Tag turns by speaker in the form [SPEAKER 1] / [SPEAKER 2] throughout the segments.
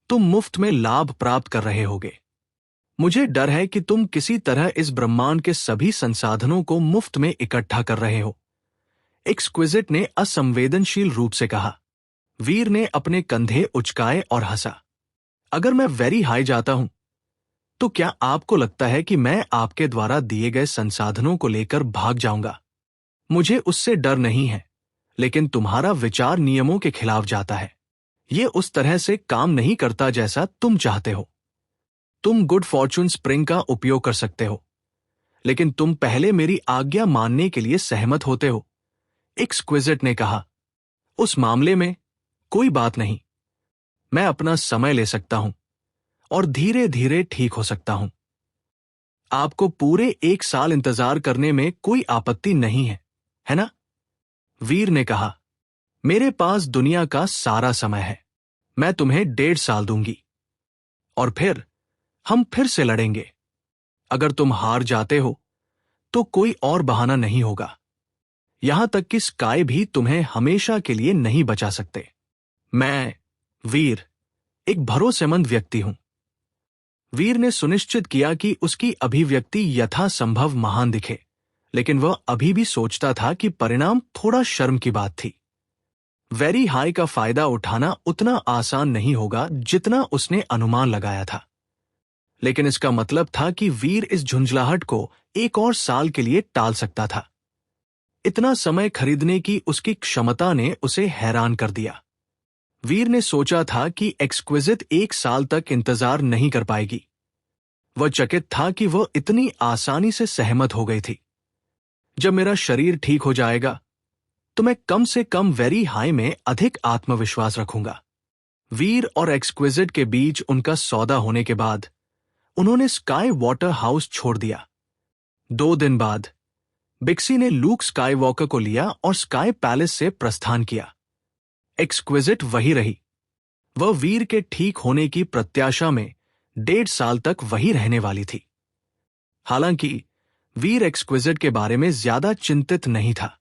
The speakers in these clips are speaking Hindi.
[SPEAKER 1] तुम मुफ्त में लाभ प्राप्त कर रहे होगे। मुझे डर है कि तुम किसी तरह इस ब्रह्मांड के सभी संसाधनों को मुफ्त में इकट्ठा कर रहे हो। एक्सक्विजिट ने असंवेदनशील रूप से कहा। वीर ने अपने कंधे उचकाए और हंसा। अगर मैं वेरी हाई जाता हूं, तो क्या आपको लगता है कि मैं आपके द्वारा दिए गए संसाधनों को लेकर भाग जाऊंगा? मुझे उससे डर नहीं है, लेकिन तुम्हारा विचार नियमों के खिलाफ जाता है। यह उस तरह से काम नहीं करता जैसा तुम चाहते हो। तुम गुड फॉर्चून स्प्रिंग का उपयोग कर सकते हो, लेकिन तुम पहले मेरी आज्ञा मानने के लिए सहमत होते हो। एक्सक्विजिट ने कहा। उस मामले में कोई बात नहीं। मैं अपना समय ले सकता हूं और धीरे धीरे ठीक हो सकता हूं। आपको पूरे 1 साल इंतजार करने में कोई आपत्ति नहीं है ना? वीर ने कहा। मेरे पास दुनिया का सारा समय है। मैं तुम्हें 1.5 साल दूंगी और फिर हम फिर से लड़ेंगे। अगर तुम हार जाते हो तो कोई और बहाना नहीं होगा। यहां तक कि स्काई भी तुम्हें हमेशा के लिए नहीं बचा सकते। मैं, वीर, एक भरोसेमंद व्यक्ति हूं। वीर ने सुनिश्चित किया कि उसकी अभिव्यक्ति यथासंभव महान दिखे, लेकिन वह अभी भी सोचता था कि परिणाम थोड़ा शर्म की बात थी। वेरी हाई का फायदा उठाना उतना आसान नहीं होगा जितना उसने अनुमान लगाया था, लेकिन इसका मतलब था कि वीर इस झुंझलाहट को 1 और साल के लिए टाल सकता था। इतना समय खरीदने की उसकी क्षमता ने उसे हैरान कर दिया। वीर ने सोचा था कि एक्सक्विजिट 1 साल तक इंतजार नहीं कर पाएगी। वह चकित था कि वह इतनी आसानी से सहमत हो गई थी। जब मेरा शरीर ठीक हो जाएगा, तो मैं कम से कम वेरी हाई में अधिक आत्मविश्वास रखूंगा। वीर और एक्सक्विजिट के बीच उनका सौदा होने के बाद उन्होंने स्काई वाटर हाउस छोड़ दिया। 2 दिन बाद बिक्सी ने लूक स्काईवॉकर को लिया और स्काई पैलेस से प्रस्थान किया। एक्सक्विजिट वही रही। वह वीर के ठीक होने की प्रत्याशा में 1.5 साल तक वही रहने वाली थी। हालांकि वीर एक्सक्विजिट के बारे में ज्यादा चिंतित नहीं था।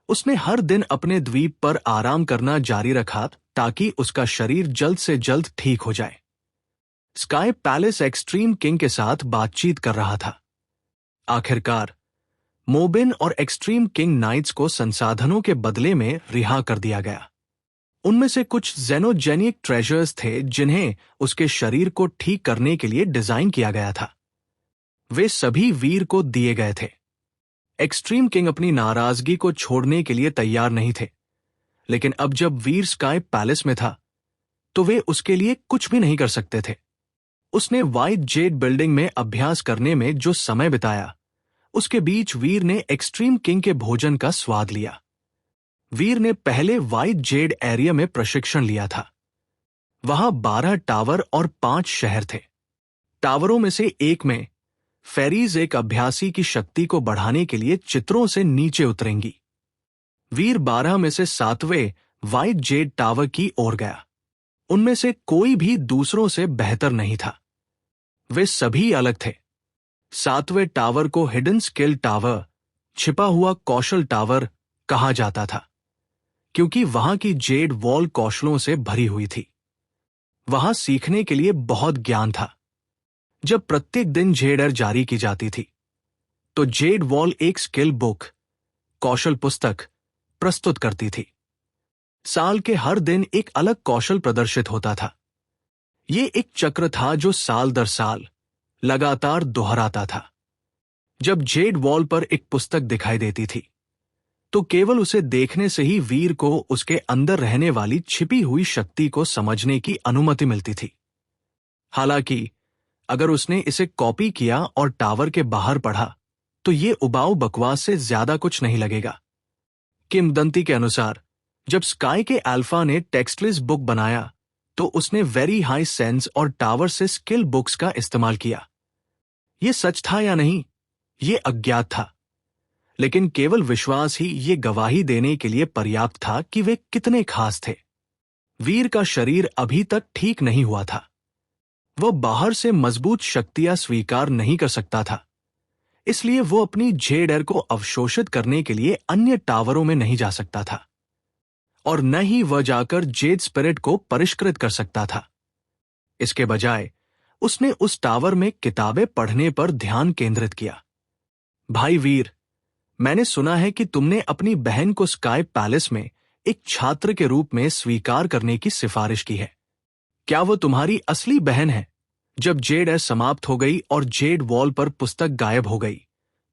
[SPEAKER 1] उसने हर दिन अपने द्वीप पर आराम करना जारी रखा ताकि उसका शरीर जल्द से जल्द ठीक हो जाए। स्काई पैलेस एक्सट्रीम किंग के साथ बातचीत कर रहा था। आखिरकार मोबिन और एक्सट्रीम किंग नाइट्स को संसाधनों के बदले में रिहा कर दिया गया। उनमें से कुछ जेनोजेनिक ट्रेजर्स थे जिन्हें उसके शरीर को ठीक करने के लिए डिजाइन किया गया था। वे सभी वीर को दिए गए थे। एक्सट्रीम किंग अपनी नाराजगी को छोड़ने के लिए तैयार नहीं थे, लेकिन अब जब वीर स्काई पैलेस में था, तो वे उसके लिए कुछ भी नहीं कर सकते थे। उसने व्हाइट जेड बिल्डिंग में अभ्यास करने में जो समय बिताया, उसके बीच वीर ने एक्सट्रीम किंग के भोजन का स्वाद लिया। वीर ने पहले व्हाइट जेड एरिया में प्रशिक्षण लिया था। वहां 12 टावर और 5 शहर थे। टावरों में से एक में फेरीज एक अभ्यासी की शक्ति को बढ़ाने के लिए चित्रों से नीचे उतरेंगी। वीर 12 में से 7वें व्हाइट जेड टावर की ओर गया। उनमें से कोई भी दूसरों से बेहतर नहीं था। वे सभी अलग थे। 7वें टावर को हिडन स्किल टावर, छिपा हुआ कौशल टावर कहा जाता था, क्योंकि वहां की जेड वॉल कौशलों से भरी हुई थी। वहां सीखने के लिए बहुत ज्ञान था। जब प्रत्येक दिन जेडर जारी की जाती थी, तो जेड वॉल एक स्किल बुक, कौशल पुस्तक प्रस्तुत करती थी। साल के हर दिन एक अलग कौशल प्रदर्शित होता था। यह एक चक्र था जो साल दर साल लगातार दोहराता था। जब जेड वॉल पर एक पुस्तक दिखाई देती थी, तो केवल उसे देखने से ही वीर को उसके अंदर रहने वाली छिपी हुई शक्ति को समझने की अनुमति मिलती थी। हालांकि अगर उसने इसे कॉपी किया और टावर के बाहर पढ़ा, तो ये उबाऊ बकवास से ज्यादा कुछ नहीं लगेगा। किंवदंती के अनुसार जब स्काई के अल्फा ने टेक्स्टलेस बुक बनाया, तो उसने वेरी हाई सेंस और टावर से स्किल बुक्स का इस्तेमाल किया। यह सच था या नहीं, यह अज्ञात था, लेकिन केवल विश्वास ही ये गवाही देने के लिए पर्याप्त था कि वे कितने खास थे। वीर का शरीर अभी तक ठीक नहीं हुआ था। वह बाहर से मजबूत शक्तियां स्वीकार नहीं कर सकता था, इसलिए वो अपनी जेडर को अवशोषित करने के लिए अन्य टावरों में नहीं जा सकता था, और न ही वह जाकर जेड स्पिरिट को परिष्कृत कर सकता था। इसके बजाय उसने उस टावर में किताबें पढ़ने पर ध्यान केंद्रित किया। भाई वीर, मैंने सुना है कि तुमने अपनी बहन को स्काई पैलेस में एक छात्र के रूप में स्वीकार करने की सिफारिश की है। क्या वो तुम्हारी असली बहन है? जब जेड एस समाप्त हो गई और जेड वॉल पर पुस्तक गायब हो गई,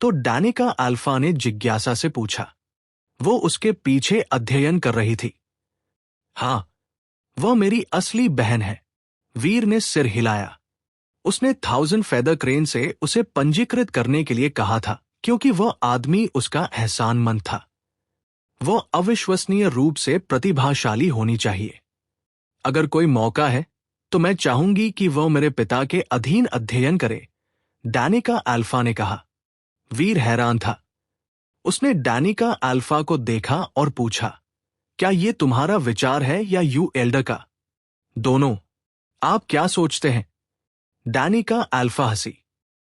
[SPEAKER 1] तो डानिका अल्फा ने जिज्ञासा से पूछा। वो उसके पीछे अध्ययन कर रही थी। हाँ, वह मेरी असली बहन है। वीर ने सिर हिलाया। उसने 1000 फेदर क्रेन से उसे पंजीकृत करने के लिए कहा था, क्योंकि वह आदमी उसका एहसानमंद था। वह अविश्वसनीय रूप से प्रतिभाशाली होनी चाहिए। अगर कोई मौका है तो मैं चाहूंगी कि वह मेरे पिता के अधीन अध्ययन करे, डानिका अल्फा ने कहा। वीर हैरान था। उसने डानिका अल्फा को देखा और पूछा, क्या यह तुम्हारा विचार है या यू एल्डर का? दोनों। आप क्या सोचते हैं? डानिका अल्फा हंसी।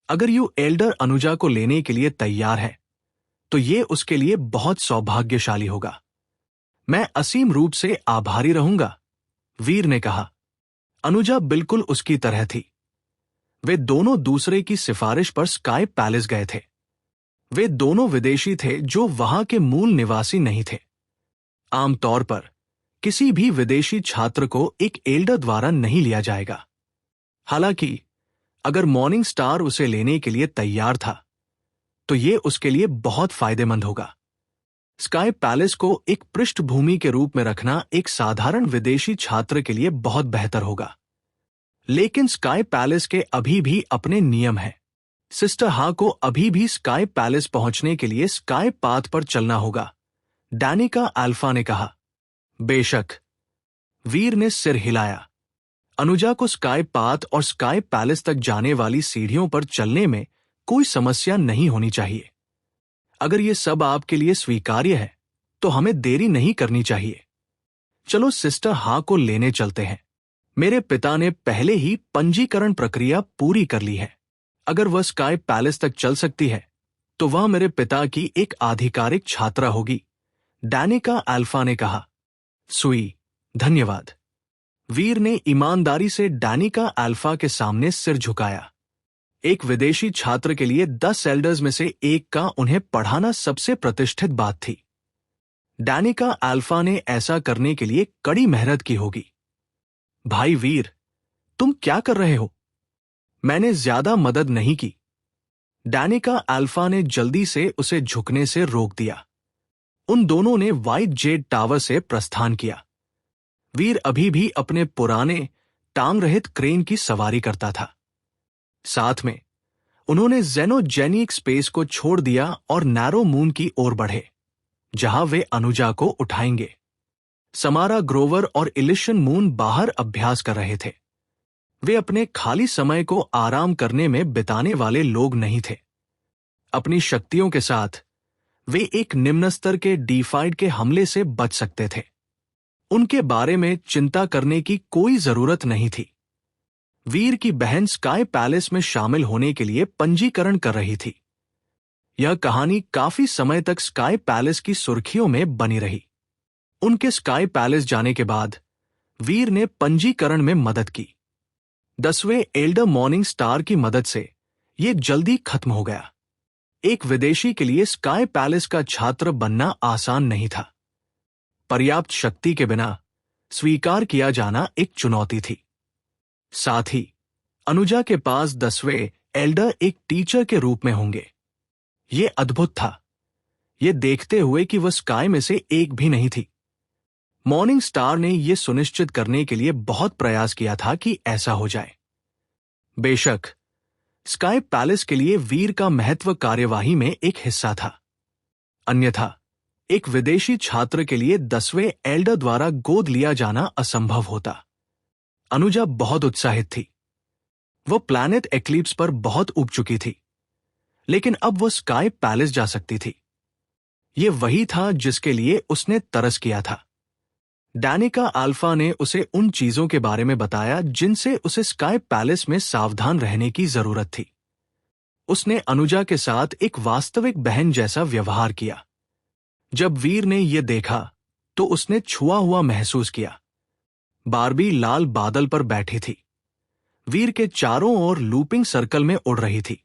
[SPEAKER 1] अगर यू एल्डर अनुजा को लेने के लिए तैयार है तो यह उसके लिए बहुत सौभाग्यशाली होगा। मैं असीम रूप से आभारी रहूंगा, वीर ने कहा। अनुजा बिल्कुल उसकी तरह थी। वे दोनों दूसरे की सिफारिश पर स्काई पैलेस गए थे। वे दोनों विदेशी थे जो वहां के मूल निवासी नहीं थे। आमतौर पर किसी भी विदेशी छात्र को एक एल्डर द्वारा नहीं लिया जाएगा। हालांकि अगर मॉर्निंग स्टार उसे लेने के लिए तैयार था तो यह उसके लिए बहुत फायदेमंद होगा। स्काई पैलेस को एक पृष्ठभूमि के रूप में रखना एक साधारण विदेशी छात्र के लिए बहुत बेहतर होगा। लेकिन स्काई पैलेस के अभी भी अपने नियम हैं। सिस्टर हा को अभी भी स्काई पैलेस पहुंचने के लिए स्काई पाथ पर चलना होगा, डानिका अल्फा ने कहा। बेशक, वीर ने सिर हिलाया। अनुजा को स्काई पाथ और स्काई पैलेस तक जाने वाली सीढ़ियों पर चलने में कोई समस्या नहीं होनी चाहिए। अगर यह सब आपके लिए स्वीकार्य है तो हमें देरी नहीं करनी चाहिए। चलो सिस्टर हा को लेने चलते हैं। मेरे पिता ने पहले ही पंजीकरण प्रक्रिया पूरी कर ली है। अगर वह स्काई पैलेस तक चल सकती है तो वह मेरे पिता की एक आधिकारिक छात्रा होगी, डानिका अल्फा ने कहा। सुई, धन्यवाद। वीर ने ईमानदारी से डानिका अल्फा के सामने सिर झुकाया। एक विदेशी छात्र के लिए 10 एल्डर्स में से एक का उन्हें पढ़ाना सबसे प्रतिष्ठित बात थी। डानिका अल्फा ने ऐसा करने के लिए कड़ी मेहनत की होगी। भाई वीर, तुम क्या कर रहे हो? मैंने ज्यादा मदद नहीं की। डानिका अल्फा ने जल्दी से उसे झुकने से रोक दिया। उन दोनों ने व्हाइट जेड टावर से प्रस्थान किया। वीर अभी भी अपने पुराने टांग रहित क्रेन की सवारी करता था। साथ में उन्होंने जेनोजेनिक स्पेस को छोड़ दिया और नैरो मून की ओर बढ़े, जहां वे अनुजा को उठाएंगे। समारा ग्रोवर और इलिशन मून बाहर अभ्यास कर रहे थे। वे अपने खाली समय को आराम करने में बिताने वाले लोग नहीं थे। अपनी शक्तियों के साथ वे एक निम्न स्तर के डीफाइड के हमले से बच सकते थे। उनके बारे में चिंता करने की कोई जरूरत नहीं थी। वीर की बहन स्काई पैलेस में शामिल होने के लिए पंजीकरण कर रही थी। यह कहानी काफी समय तक स्काई पैलेस की सुर्खियों में बनी रही। उनके स्काई पैलेस जाने के बाद वीर ने पंजीकरण में मदद की। 10वें एल्डर मॉर्निंग स्टार की मदद से यह जल्दी खत्म हो गया। एक विदेशी के लिए स्काई पैलेस का छात्र बनना आसान नहीं था। पर्याप्त शक्ति के बिना स्वीकार किया जाना एक चुनौती थी। साथ ही अनुजा के पास 10वें एल्डर एक टीचर के रूप में होंगे। यह अद्भुत था, यह देखते हुए कि वह स्काई में से एक भी नहीं थी। मॉर्निंग स्टार ने यह सुनिश्चित करने के लिए बहुत प्रयास किया था कि ऐसा हो जाए। बेशक, स्काई पैलेस के लिए वीर का महत्व कार्यवाही में एक हिस्सा था। अन्यथा एक विदेशी छात्र के लिए 10वें एल्डर द्वारा गोद लिया जाना असंभव होता। अनुजा बहुत उत्साहित थी। वह प्लैनेट एक्लिप्स पर बहुत ऊब चुकी थी, लेकिन अब वह स्काई पैलेस जा सकती थी। यह वही था जिसके लिए उसने तरस किया था। डानिका अल्फा ने उसे उन चीजों के बारे में बताया जिनसे उसे स्काई पैलेस में सावधान रहने की जरूरत थी। उसने अनुजा के साथ एक वास्तविक बहन जैसा व्यवहार किया। जब वीर ने यह देखा तो उसने छुआ हुआ महसूस किया। बारबी लाल बादल पर बैठी थी। वीर के चारों ओर लूपिंग सर्कल में उड़ रही थी।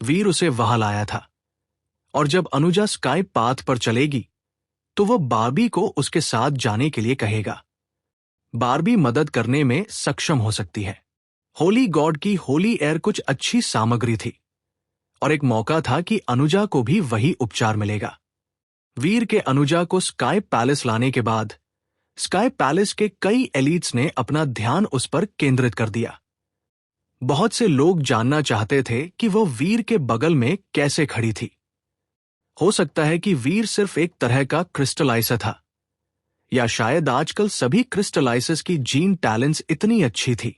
[SPEAKER 1] वीर उसे वहां लाया था, और जब अनुजा स्काई पाथ पर चलेगी तो वो बारबी को उसके साथ जाने के लिए कहेगा। बारबी मदद करने में सक्षम हो सकती है। होली गॉड की होली एयर कुछ अच्छी सामग्री थी, और एक मौका था कि अनुजा को भी वही उपचार मिलेगा। वीर के अनुजा को स्काई पैलेस लाने के बाद स्काई पैलेस के कई एलिट्स ने अपना ध्यान उस पर केंद्रित कर दिया। बहुत से लोग जानना चाहते थे कि वो वीर के बगल में कैसे खड़ी थी। हो सकता है कि वीर सिर्फ एक तरह का क्रिस्टलाइजर था, या शायद आजकल सभी क्रिस्टलाइजर्स की जीन टैलेंट्स इतनी अच्छी थी।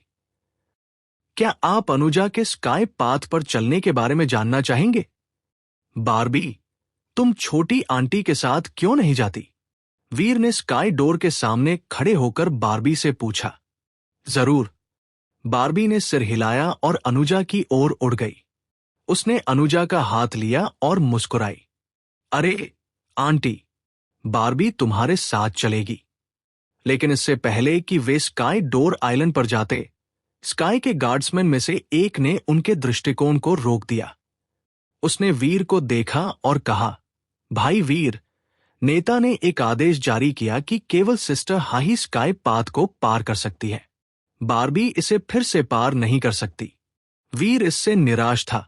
[SPEAKER 1] क्या आप अनुजा के स्काई पाथ पर चलने के बारे में जानना चाहेंगे? बारबी, तुम छोटी आंटी के साथ क्यों नहीं जाती? वीर ने स्काई डोर के सामने खड़े होकर बारबी से पूछा। जरूर। बारबी ने सिर हिलाया और अनुजा की ओर उड़ गई। उसने अनुजा का हाथ लिया और मुस्कुराई। अरे आंटी, बारबी तुम्हारे साथ चलेगी। लेकिन इससे पहले कि वे स्काई डोर आइलैंड पर जाते, स्काई के गार्ड्समैन में से एक ने उनके दृष्टिकोण को रोक दिया। उसने वीर को देखा और कहा, भाई वीर, नेता ने एक आदेश जारी किया कि केवल सिस्टर हाही स्काई पाथ को पार कर सकती है। बारबी इसे फिर से पार नहीं कर सकती। वीर इससे निराश था,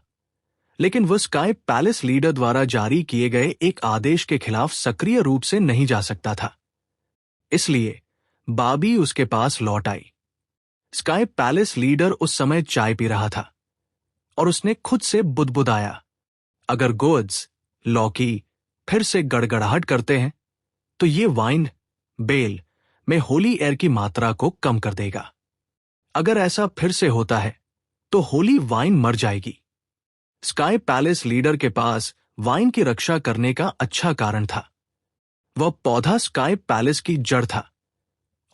[SPEAKER 1] लेकिन वह स्काई पैलेस लीडर द्वारा जारी किए गए एक आदेश के खिलाफ सक्रिय रूप से नहीं जा सकता था। इसलिए बारबी उसके पास लौट आई। स्काई पैलेस लीडर उस समय चाय पी रहा था, और उसने खुद से बुदबुदाया, अगर गोड्स, लॉकी फिर से गड़गड़ाहट करते हैं तो ये वाइन बेल में होली एयर की मात्रा को कम कर देगा। अगर ऐसा फिर से होता है तो होली वाइन मर जाएगी। स्काई पैलेस लीडर के पास वाइन की रक्षा करने का अच्छा कारण था। वह पौधा स्काई पैलेस की जड़ था,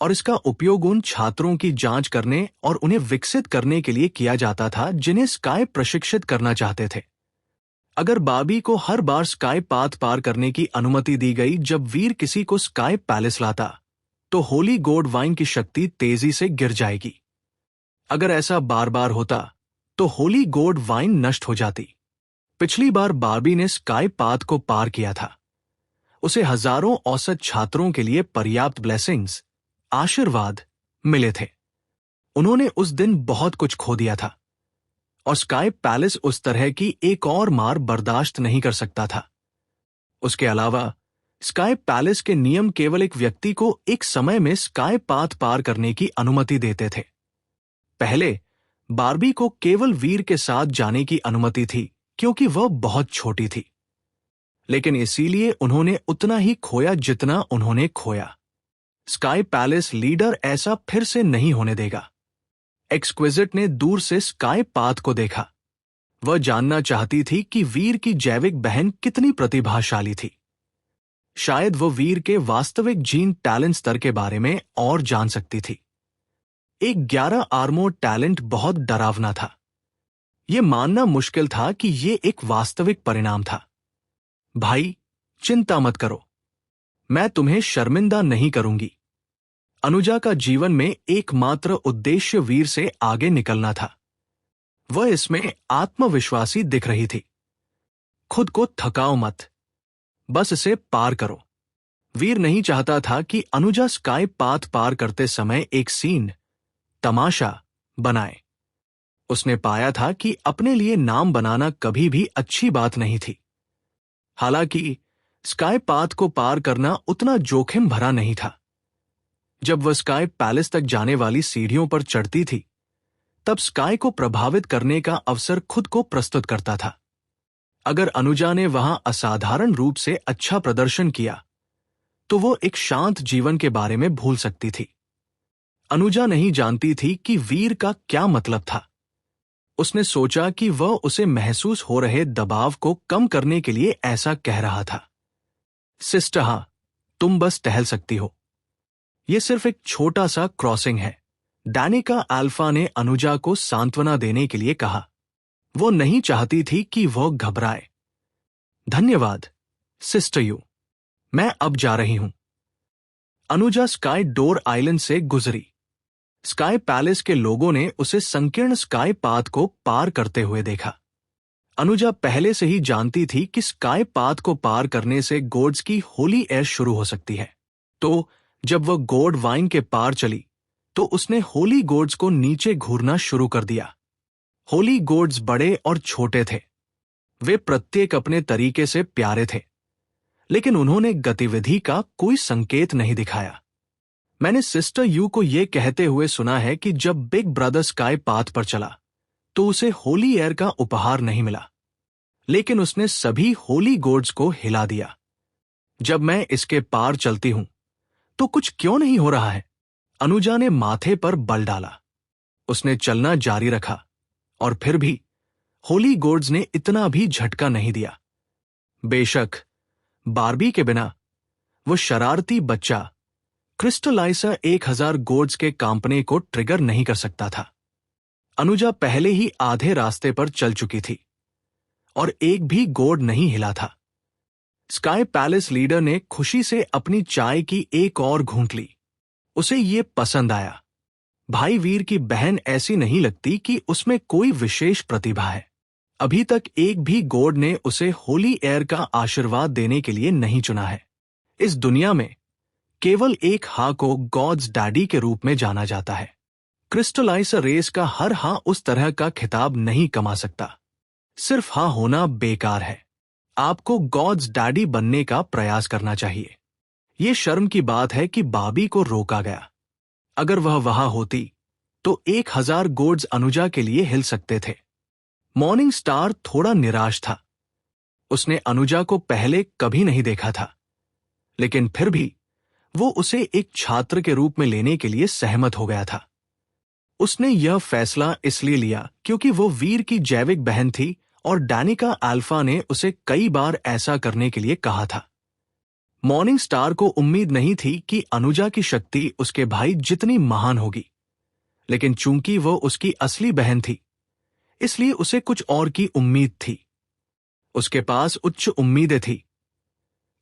[SPEAKER 1] और इसका उपयोग उन छात्रों की जांच करने और उन्हें विकसित करने के लिए किया जाता था जिन्हें स्काई प्रशिक्षित करना चाहते थे। अगर बारबी को हर बार स्काई पाथ पार करने की अनुमति दी गई जब वीर किसी को स्काई पैलेस लाता, तो होली गोड वाइन की शक्ति तेजी से गिर जाएगी। अगर ऐसा बार बार होता तो होली गोड वाइन नष्ट हो जाती। पिछली बार बारबी ने स्काई पाथ को पार किया था। उसे हजारों औसत छात्रों के लिए पर्याप्त ब्लेसिंग्स, आशीर्वाद मिले थे। उन्होंने उस दिन बहुत कुछ खो दिया था, और स्काई पैलेस उस तरह की एक और मार बर्दाश्त नहीं कर सकता था। उसके अलावा स्काई पैलेस के नियम केवल एक व्यक्ति को एक समय में स्काई पाथ पार करने की अनुमति देते थे। पहले बारबी को केवल वीर के साथ जाने की अनुमति थी क्योंकि वह बहुत छोटी थी, लेकिन इसीलिए उन्होंने उतना ही खोया जितना उन्होंने खोया। स्काई पैलेस लीडर ऐसा फिर से नहीं होने देगा। एक्सक्विजिट ने दूर से स्काई पाथ को देखा। वह जानना चाहती थी कि वीर की जैविक बहन कितनी प्रतिभाशाली थी। शायद वह वीर के वास्तविक जीन टैलेंट स्तर के बारे में और जान सकती थी। एक 11 आर्मोर टैलेंट बहुत डरावना था। यह मानना मुश्किल था कि यह एक वास्तविक परिणाम था। भाई, चिंता मत करो, मैं तुम्हें शर्मिंदा नहीं करूंगी। अनुजा का जीवन में एकमात्र उद्देश्य वीर से आगे निकलना था। वह इसमें आत्मविश्वासी दिख रही थी। खुद को थकाओ मत, बस इसे पार करो। वीर नहीं चाहता था कि अनुजा स्काई पाथ पार करते समय एक सीन, तमाशा बनाए। उसने पाया था कि अपने लिए नाम बनाना कभी भी अच्छी बात नहीं थी। हालांकि स्काई पाथ को पार करना उतना जोखिम भरा नहीं था। जब वह स्काई पैलेस तक जाने वाली सीढ़ियों पर चढ़ती थी, तब स्काई को प्रभावित करने का अवसर खुद को प्रस्तुत करता था। अगर अनुजा ने वहां असाधारण रूप से अच्छा प्रदर्शन किया, तो वो एक शांत जीवन के बारे में भूल सकती थी। अनुजा नहीं जानती थी कि वीर का क्या मतलब था। उसने सोचा कि वह उसे महसूस हो रहे दबाव को कम करने के लिए ऐसा कह रहा था। सिस्टर, हाँ, तुम बस टहल सकती हो। यह सिर्फ एक छोटा सा क्रॉसिंग है, डैनिका अल्फा ने अनुजा को सांत्वना देने के लिए कहा। वो नहीं चाहती थी कि वह घबराए। धन्यवाद सिस्टर यू, मैं अब जा रही हूं। अनुजा स्काई डोर आइलैंड से गुजरी। स्काई पैलेस के लोगों ने उसे संकीर्ण स्काई पाथ को पार करते हुए देखा। अनुजा पहले से ही जानती थी कि स्काई पाथ को पार करने से गोड्स की होली एयर शुरू हो सकती है। तो जब वह गोड वाइन के पार चली तो उसने होली गोड्स को नीचे घूरना शुरू कर दिया। होली गोड्स बड़े और छोटे थे। वे प्रत्येक अपने तरीके से प्यारे थे, लेकिन उन्होंने गतिविधि का कोई संकेत नहीं दिखाया। मैंने सिस्टर यू को यह कहते हुए सुना है कि जब बिग ब्रदर स्काई पाथ पर चला तो उसे होली एयर का उपहार नहीं मिला, लेकिन उसने सभी होली गोड्स को हिला दिया। जब मैं इसके पार चलती हूं तो कुछ क्यों नहीं हो रहा है? अनुजा ने माथे पर बल डाला। उसने चलना जारी रखा और फिर भी होली गोड्स ने इतना भी झटका नहीं दिया। बेशक बारबी के बिना वो शरारती बच्चा क्रिस्टलाइसर 1000 गोड्स के कांपने को ट्रिगर नहीं कर सकता था। अनुजा पहले ही आधे रास्ते पर चल चुकी थी और एक भी गोड नहीं हिला था। स्काई पैलेस लीडर ने खुशी से अपनी चाय की एक और घूंट ली। उसे ये पसंद आया। भाई वीर की बहन ऐसी नहीं लगती कि उसमें कोई विशेष प्रतिभा है। अभी तक एक भी गोड ने उसे होली एयर का आशीर्वाद देने के लिए नहीं चुना है। इस दुनिया में केवल एक हा को गॉड्स डैडी के रूप में जाना जाता है। क्रिस्टलाइसर रेस का हर हा उस तरह का खिताब नहीं कमा सकता। सिर्फ हा होना बेकार है। आपको गॉड्स डैडी बनने का प्रयास करना चाहिए। ये शर्म की बात है कि बाबी को रोका गया। अगर वह वहां होती तो 1000 गोड्स अनुजा के लिए हिल सकते थे। मॉर्निंग स्टार थोड़ा निराश था। उसने अनुजा को पहले कभी नहीं देखा था, लेकिन फिर भी वो उसे एक छात्र के रूप में लेने के लिए सहमत हो गया था। उसने यह फैसला इसलिए लिया क्योंकि वो वीर की जैविक बहन थी और डैनिका अल्फा ने उसे कई बार ऐसा करने के लिए कहा था। मॉर्निंग स्टार को उम्मीद नहीं थी कि अनुजा की शक्ति उसके भाई जितनी महान होगी, लेकिन चूंकि वो उसकी असली बहन थी, इसलिए उसे कुछ और की उम्मीद थी। उसके पास उच्च उम्मीदें थी,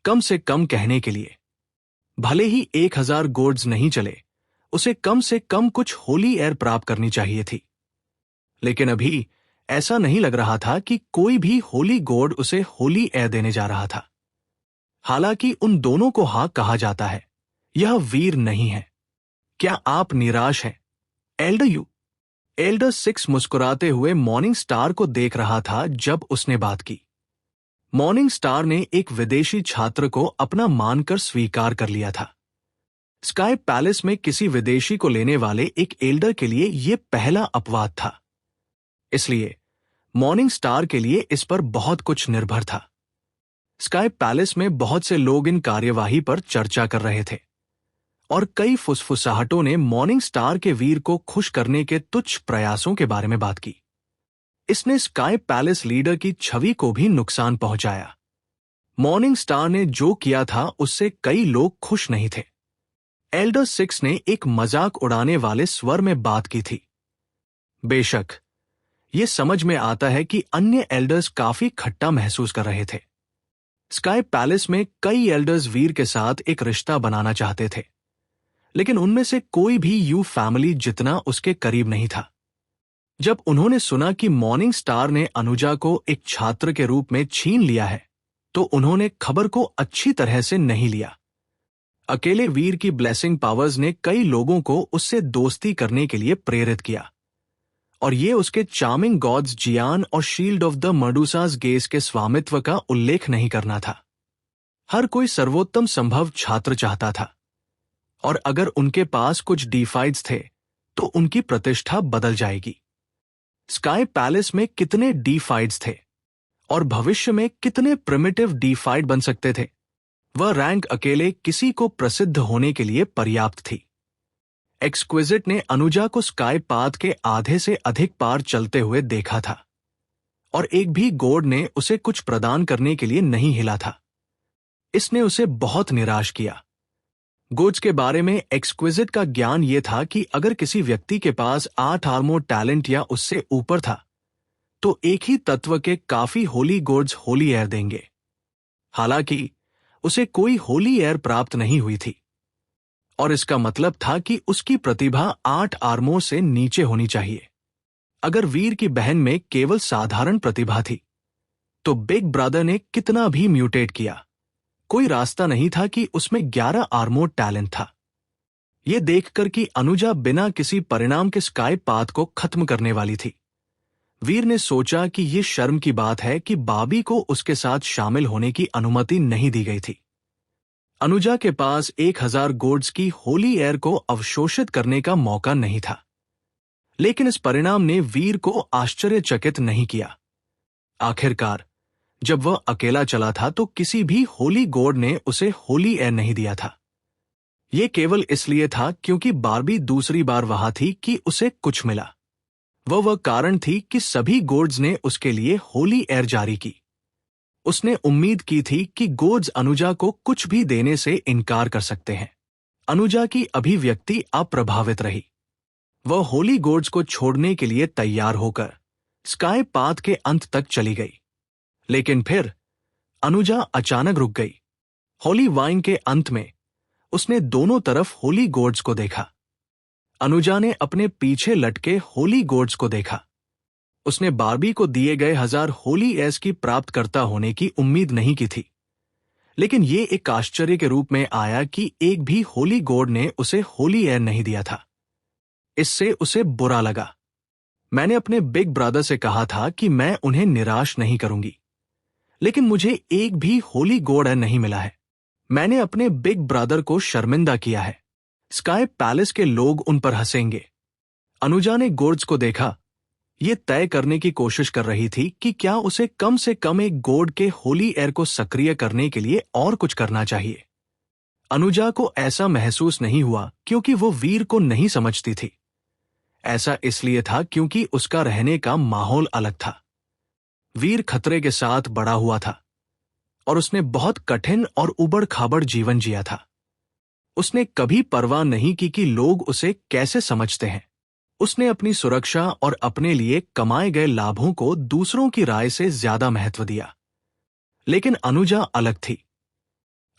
[SPEAKER 1] कम से कम कहने के लिए। भले ही 1000 गोड्स नहीं चले, उसे कम से कम कुछ होली एयर प्राप्त करनी चाहिए थी। लेकिन अभी ऐसा नहीं लग रहा था कि कोई भी होली गोड उसे होली एयर देने जा रहा था। हालांकि उन दोनों को हाँ कहा जाता है, यह वीर नहीं है। क्या आप निराश हैं, एल्डर यू? एल्डर 6 मुस्कुराते हुए मॉर्निंग स्टार को देख रहा था जब उसने बात की। मॉर्निंग स्टार ने एक विदेशी छात्र को अपना मानकर स्वीकार कर लिया था। स्काई पैलेस में किसी विदेशी को लेने वाले एक एल्डर के लिए यह पहला अपवाद था। इसलिए मॉर्निंग स्टार के लिए इस पर बहुत कुछ निर्भर था। स्काई पैलेस में बहुत से लोग इन कार्यवाही पर चर्चा कर रहे थे और कई फुसफुसाहटों ने मॉर्निंग स्टार के वीर को खुश करने के तुच्छ प्रयासों के बारे में बात की। इसने स्काई पैलेस लीडर की छवि को भी नुकसान पहुंचाया। मॉर्निंग स्टार ने जो किया था उससे कई लोग खुश नहीं थे। एल्डर 6 ने एक मजाक उड़ाने वाले स्वर में बात की थी। बेशक यह समझ में आता है कि अन्य एल्डर्स काफी खट्टा महसूस कर रहे थे। स्काई पैलेस में कई एल्डर्स वीर के साथ एक रिश्ता बनाना चाहते थे, लेकिन उनमें से कोई भी यू फैमिली जितना उसके करीब नहीं था। जब उन्होंने सुना कि मॉर्निंग स्टार ने अनुजा को एक छात्र के रूप में छीन लिया है, तो उन्होंने खबर को अच्छी तरह से नहीं लिया। अकेले वीर की ब्लेसिंग पावर्स ने कई लोगों को उससे दोस्ती करने के लिए प्रेरित किया, और ये उसके चार्मिंग गॉड्स जियान और शील्ड ऑफ द मडूसास गेस के स्वामित्व का उल्लेख नहीं करना था। हर कोई सर्वोत्तम संभव छात्र चाहता था, और अगर उनके पास कुछ डीफाइड्स थे तो उनकी प्रतिष्ठा बदल जाएगी। स्काई पैलेस में कितने डीफाइड्स थे और भविष्य में कितने प्रिमिटिव डीफाइड बन सकते थे? वह रैंक अकेले किसी को प्रसिद्ध होने के लिए पर्याप्त थी। एक्सक्विजिट ने अनुजा को स्काई पाथ के आधे से अधिक पार चलते हुए देखा था, और एक भी गोड ने उसे कुछ प्रदान करने के लिए नहीं हिला था। इसने उसे बहुत निराश किया। गोड्स के बारे में एक्सक्विजिट का ज्ञान यह था कि अगर किसी व्यक्ति के पास 8 आर्मोर टैलेंट या उससे ऊपर था, तो एक ही तत्व के काफी होली गोड्स होली एयर देंगे। हालांकि उसे कोई होली एयर प्राप्त नहीं हुई थी। और इसका मतलब था कि उसकी प्रतिभा 8 आर्मों से नीचे होनी चाहिए। अगर वीर की बहन में केवल साधारण प्रतिभा थी, तो बिग ब्रदर ने कितना भी म्यूटेट किया, कोई रास्ता नहीं था कि उसमें 11 आर्मोर टैलेंट था। यह देखकर कि अनुजा बिना किसी परिणाम के स्काई पाथ को खत्म करने वाली थी, वीर ने सोचा कि यह शर्म की बात है कि बाबी को उसके साथ शामिल होने की अनुमति नहीं दी गई थी। अनुजा के पास 1000 गोड्स की होली एयर को अवशोषित करने का मौका नहीं था। लेकिन इस परिणाम ने वीर को आश्चर्यचकित नहीं किया। आखिरकार जब वह अकेला चला था तो किसी भी होली गॉड ने उसे होली एयर नहीं दिया था। यह केवल इसलिए था क्योंकि बार्बी दूसरी बार वहां थी कि उसे कुछ मिला। वह कारण थी कि सभी गॉड्स ने उसके लिए होली एयर जारी की। उसने उम्मीद की थी कि गॉड्स अनुजा को कुछ भी देने से इनकार कर सकते हैं। अनुजा की अभिव्यक्ति अप्रभावित रही। वह होली गॉड्स को छोड़ने के लिए तैयार होकर स्काई पाथ के अंत तक चली गई। लेकिन फिर अनुजा अचानक रुक गई। होली वाइन के अंत में उसने दोनों तरफ होली गॉड्स को देखा। अनुजा ने अपने पीछे लटके होली गॉड्स को देखा। उसने बार्बी को दिए गए 1000 होली एयर्स की प्राप्तकर्ता होने की उम्मीद नहीं की थी, लेकिन ये एक आश्चर्य के रूप में आया कि एक भी होली गॉड ने उसे होली एयर नहीं दिया था। इससे उसे बुरा लगा। मैंने अपने बिग ब्रदर से कहा था कि मैं उन्हें निराश नहीं करूंगी, लेकिन मुझे एक भी होली गॉड एयर नहीं मिला है। मैंने अपने बिग ब्रदर को शर्मिंदा किया है। स्काई पैलेस के लोग उन पर हंसेंगे। अनुजा ने गॉड्स को देखा। ये तय करने की कोशिश कर रही थी कि क्या उसे कम से कम एक गॉड के होली एयर को सक्रिय करने के लिए और कुछ करना चाहिए। अनुजा को ऐसा महसूस नहीं हुआ क्योंकि वो वीर को नहीं समझती थी। ऐसा इसलिए था क्योंकि उसका रहने का माहौल अलग था। वीर खतरे के साथ बड़ा हुआ था और उसने बहुत कठिन और उबड़-खाबड़ जीवन जिया था। उसने कभी परवाह नहीं की कि लोग उसे कैसे समझते हैं। उसने अपनी सुरक्षा और अपने लिए कमाए गए लाभों को दूसरों की राय से ज्यादा महत्व दिया। लेकिन अनुजा अलग थी।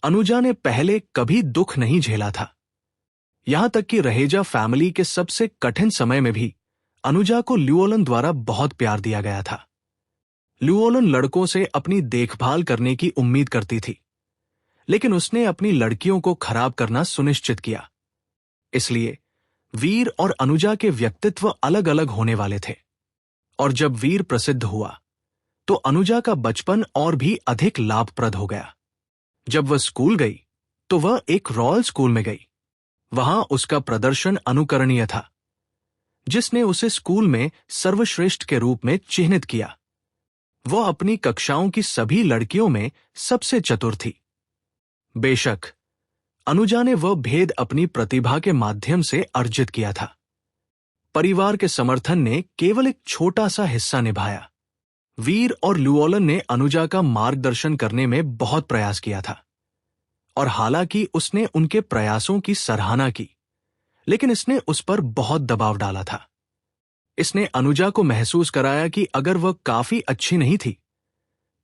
[SPEAKER 1] अनुजा ने पहले कभी दुख नहीं झेला था। यहां तक कि रहेजा फैमिली के सबसे कठिन समय में भी अनुजा को ल्यूओलन द्वारा बहुत प्यार दिया गया था। ल्यूओलन लड़कों से अपनी देखभाल करने की उम्मीद करती थी, लेकिन उसने अपनी लड़कियों को खराब करना सुनिश्चित किया। इसलिए वीर और अनुजा के व्यक्तित्व अलग अलग होने वाले थे। और जब वीर प्रसिद्ध हुआ तो अनुजा का बचपन और भी अधिक लाभप्रद हो गया। जब वह स्कूल गई तो वह एक रॉयल स्कूल में गई। वहां उसका प्रदर्शन अनुकरणीय था, जिसने उसे स्कूल में सर्वश्रेष्ठ के रूप में चिन्हित किया। वह अपनी कक्षाओं की सभी लड़कियों में सबसे चतुर थी। बेशक अनुजा ने वह भेद अपनी प्रतिभा के माध्यम से अर्जित किया था। परिवार के समर्थन ने केवल एक छोटा सा हिस्सा निभाया। वीर और ल्यूओलन ने अनुजा का मार्गदर्शन करने में बहुत प्रयास किया था, और हालांकि उसने उनके प्रयासों की सराहना की, लेकिन इसने उस पर बहुत दबाव डाला था। इसने अनुजा को महसूस कराया कि अगर वह काफी अच्छी नहीं थी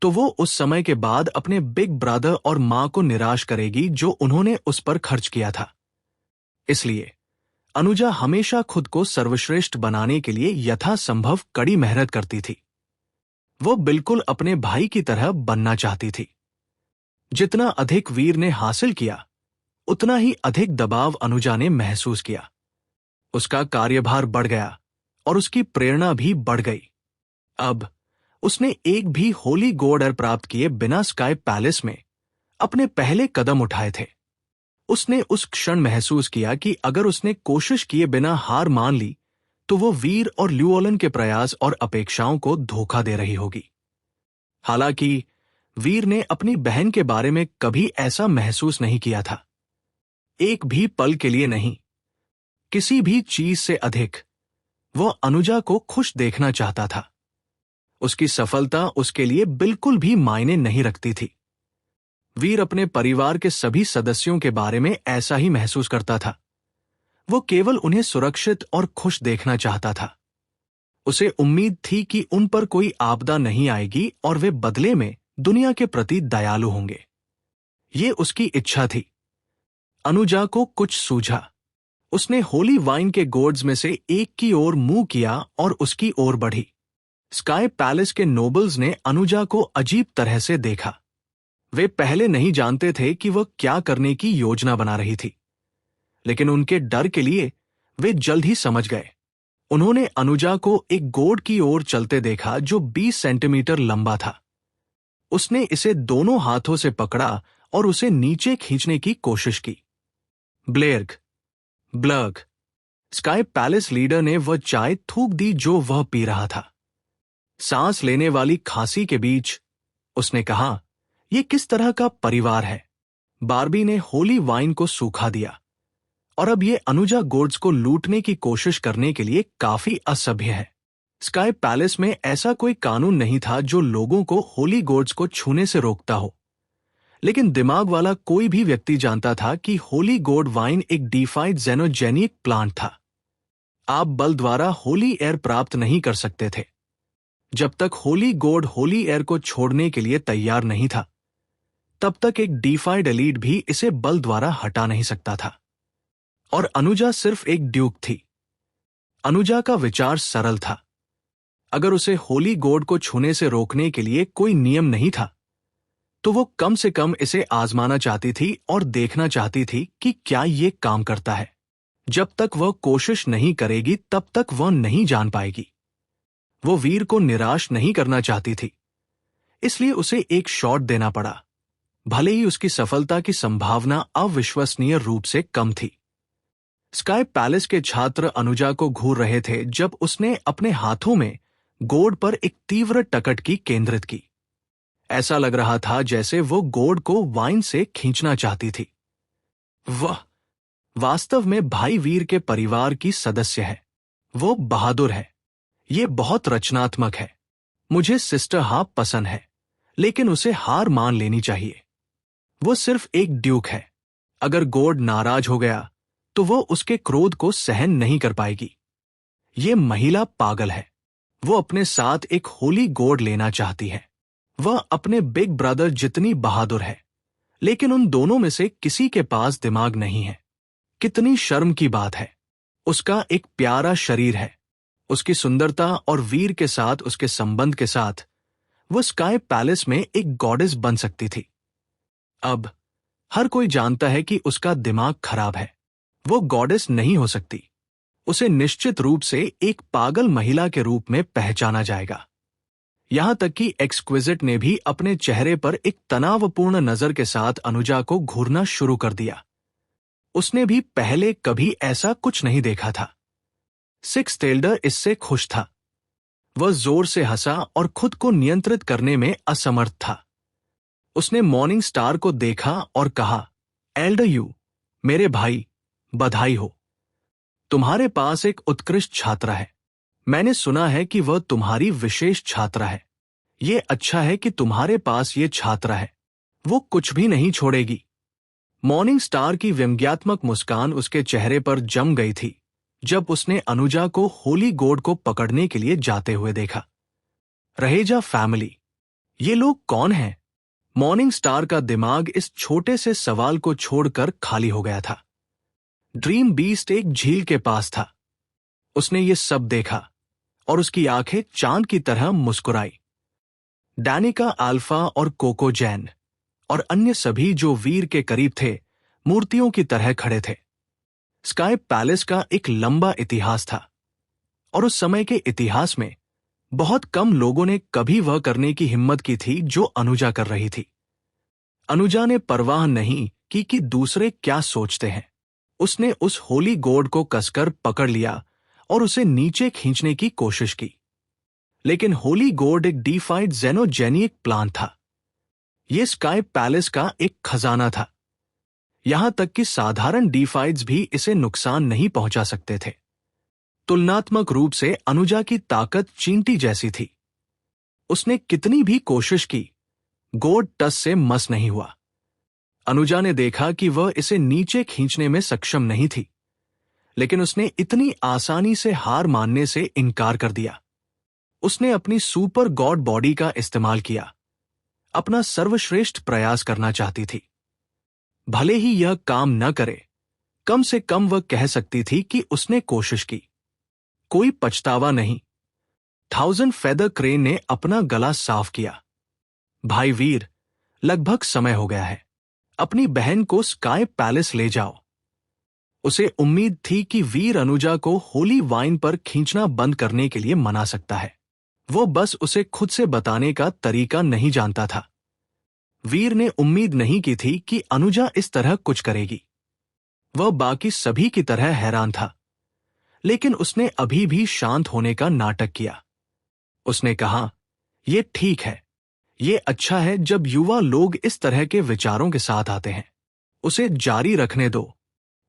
[SPEAKER 1] तो वो उस समय के बाद अपने बिग ब्रदर और मां को निराश करेगी जो उन्होंने उस पर खर्च किया था। इसलिए अनुजा हमेशा खुद को सर्वश्रेष्ठ बनाने के लिए यथासंभव कड़ी मेहनत करती थी। वो बिल्कुल अपने भाई की तरह बनना चाहती थी। जितना अधिक वीर ने हासिल किया, उतना ही अधिक दबाव अनुजा ने महसूस किया। उसका कार्यभार बढ़ गया और उसकी प्रेरणा भी बढ़ गई। अब उसने एक भी होली गॉड एयर प्राप्त किए बिना स्काई पैलेस में अपने पहले कदम उठाए थे। उसने उस क्षण महसूस किया कि अगर उसने कोशिश किए बिना हार मान ली तो वो वीर और ल्यूओलन के प्रयास और अपेक्षाओं को धोखा दे रही होगी। हालांकि वीर ने अपनी बहन के बारे में कभी ऐसा महसूस नहीं किया था। एक भी पल के लिए नहीं, किसी भी चीज से अधिक वह अनुजा को खुश देखना चाहता था। उसकी सफलता उसके लिए बिल्कुल भी मायने नहीं रखती थी। वीर अपने परिवार के सभी सदस्यों के बारे में ऐसा ही महसूस करता था। वो केवल उन्हें सुरक्षित और खुश देखना चाहता था। उसे उम्मीद थी कि उन पर कोई आपदा नहीं आएगी और वे बदले में दुनिया के प्रति दयालु होंगे। ये उसकी इच्छा थी। अनुजा को कुछ सूझा। उसने होली वाइन के गोर्ड्स में से एक की ओर मुंह किया और उसकी ओर बढ़ी। स्काई पैलेस के नोबल्स ने अनुजा को अजीब तरह से देखा। वे पहले नहीं जानते थे कि वह क्या करने की योजना बना रही थी, लेकिन उनके डर के लिए वे जल्द ही समझ गए। उन्होंने अनुजा को एक गोर्ड की ओर चलते देखा जो 20 सेंटीमीटर लंबा था। उसने इसे दोनों हाथों से पकड़ा और उसे नीचे खींचने की कोशिश की। ब्लेर्ग, ब्लर्ग, स्काई पैलेस लीडर ने वह चाय थूक दी जो वह पी रहा था। सांस लेने वाली खांसी के बीच उसने कहा, यह किस तरह का परिवार है? बार्बी ने होली वाइन को सूखा दिया, और अब यह अनुजा गोर्ड्स को लूटने की कोशिश करने के लिए काफी असभ्य है। स्काई पैलेस में ऐसा कोई कानून नहीं था जो लोगों को होली गोर्ड्स को छूने से रोकता हो, लेकिन दिमाग वाला कोई भी व्यक्ति जानता था कि होली गोर्ड वाइन एक डीफाइड जेनोजेनिक प्लांट था। आप बल द्वारा होली एयर प्राप्त नहीं कर सकते थे। जब तक होली गोर्ड होली एयर को छोड़ने के लिए तैयार नहीं था, तब तक एक डीफाइड एलीट भी इसे बल द्वारा हटा नहीं सकता था। और अनुजा सिर्फ एक ड्यूक थी। अनुजा का विचार सरल था। अगर उसे होली गोर्ड को छूने से रोकने के लिए कोई नियम नहीं था, तो वो कम से कम इसे आजमाना चाहती थी और देखना चाहती थी कि क्या ये काम करता है। जब तक वह कोशिश नहीं करेगी तब तक वह नहीं जान पाएगी। वो वीर को निराश नहीं करना चाहती थी, इसलिए उसे एक शॉट देना पड़ा, भले ही उसकी सफलता की संभावना अविश्वसनीय रूप से कम थी। स्काई पैलेस के छात्र अनुजा को घूर रहे थे जब उसने अपने हाथों में गोर्ड पर एक तीव्र टकटकी केंद्रित की। ऐसा लग रहा था जैसे वो गोर्ड को वाइन से खींचना चाहती थी। वह वास्तव में भाई वीर के परिवार की सदस्य है। वो बहादुर है। ये बहुत रचनात्मक है। मुझे सिस्टर हाफ पसंद है, लेकिन उसे हार मान लेनी चाहिए। वो सिर्फ एक ड्यूक है। अगर गोर्ड नाराज हो गया तो वो उसके क्रोध को सहन नहीं कर पाएगी। ये महिला पागल है। वो अपने साथ एक होली गोर्ड लेना चाहती है। वह अपने बिग ब्रदर जितनी बहादुर है, लेकिन उन दोनों में से किसी के पास दिमाग नहीं है। कितनी शर्म की बात है। उसका एक प्यारा शरीर है। उसकी सुंदरता और वीर के साथ उसके संबंध के साथ वो स्काई पैलेस में एक गॉडेस बन सकती थी। अब हर कोई जानता है कि उसका दिमाग खराब है। वो गॉडेस नहीं हो सकती। उसे निश्चित रूप से एक पागल महिला के रूप में पहचाना जाएगा। यहां तक कि एक्सक्विजिट ने भी अपने चेहरे पर एक तनावपूर्ण नजर के साथ अनुजा को घूरना शुरू कर दिया। उसने भी पहले कभी ऐसा कुछ नहीं देखा था। सिक्स टेल्डर इससे खुश था। वह जोर से हंसा और खुद को नियंत्रित करने में असमर्थ था। उसने मॉर्निंग स्टार को देखा और कहा, एल्डर यू, मेरे भाई, बधाई हो। तुम्हारे पास एक उत्कृष्ट छात्रा है। मैंने सुना है कि वह तुम्हारी विशेष छात्रा है। यह अच्छा है कि तुम्हारे पास ये छात्रा है। वो कुछ भी नहीं छोड़ेगी। मॉर्निंग स्टार की व्यंग्यात्मक मुस्कान उसके चेहरे पर जम गई थी जब उसने अनुजा को होली गोर्ड को पकड़ने के लिए जाते हुए देखा। रहेजा फैमिली, ये लोग कौन हैं? मॉर्निंग स्टार का दिमाग इस छोटे से सवाल को छोड़कर खाली हो गया था। ड्रीम बीस्ट एक झील के पास था। उसने ये सब देखा और उसकी आंखें चांद की तरह मुस्कुराई। डैनिका अल्फा और कोको जैन और अन्य सभी जो वीर के करीब थे, मूर्तियों की तरह खड़े थे। स्काई पैलेस का एक लंबा इतिहास था, और उस समय के इतिहास में बहुत कम लोगों ने कभी वह करने की हिम्मत की थी जो अनुजा कर रही थी। अनुजा ने परवाह नहीं की कि दूसरे क्या सोचते हैं। उसने उस होली गोर्ड को कसकर पकड़ लिया और उसे नीचे खींचने की कोशिश की, लेकिन होली गोर्ड एक डीफाइड जेनोजेनिक प्लांट था। यह स्काई पैलेस का एक खजाना था। यहां तक कि साधारण डीफाइड्स भी इसे नुकसान नहीं पहुंचा सकते थे। तुलनात्मक रूप से अनुजा की ताकत चींटी जैसी थी। उसने कितनी भी कोशिश की, गोर्ड टस से मस नहीं हुआ। अनुजा ने देखा कि वह इसे नीचे खींचने में सक्षम नहीं थी, लेकिन उसने इतनी आसानी से हार मानने से इनकार कर दिया। उसने अपनी सुपर गॉड बॉडी का इस्तेमाल किया। अपना सर्वश्रेष्ठ प्रयास करना चाहती थी। भले ही यह काम न करे, कम से कम वह कह सकती थी कि उसने कोशिश की। कोई पछतावा नहीं। 1000 फेदर क्रेन ने अपना गला साफ किया। भाई वीर, लगभग समय हो गया है। अपनी बहन को स्काई पैलेस ले जाओ। उसे उम्मीद थी कि वीर अनुजा को होली वाइन पर खींचना बंद करने के लिए मना सकता है। वो बस उसे खुद से बताने का तरीका नहीं जानता था। वीर ने उम्मीद नहीं की थी कि अनुजा इस तरह कुछ करेगी। वह बाकी सभी की तरह हैरान था, लेकिन उसने अभी भी शांत होने का नाटक किया। उसने कहा, "ये ठीक है। ये अच्छा है जब युवा लोग इस तरह के विचारों के साथ आते हैं। उसे जारी रखने दो।"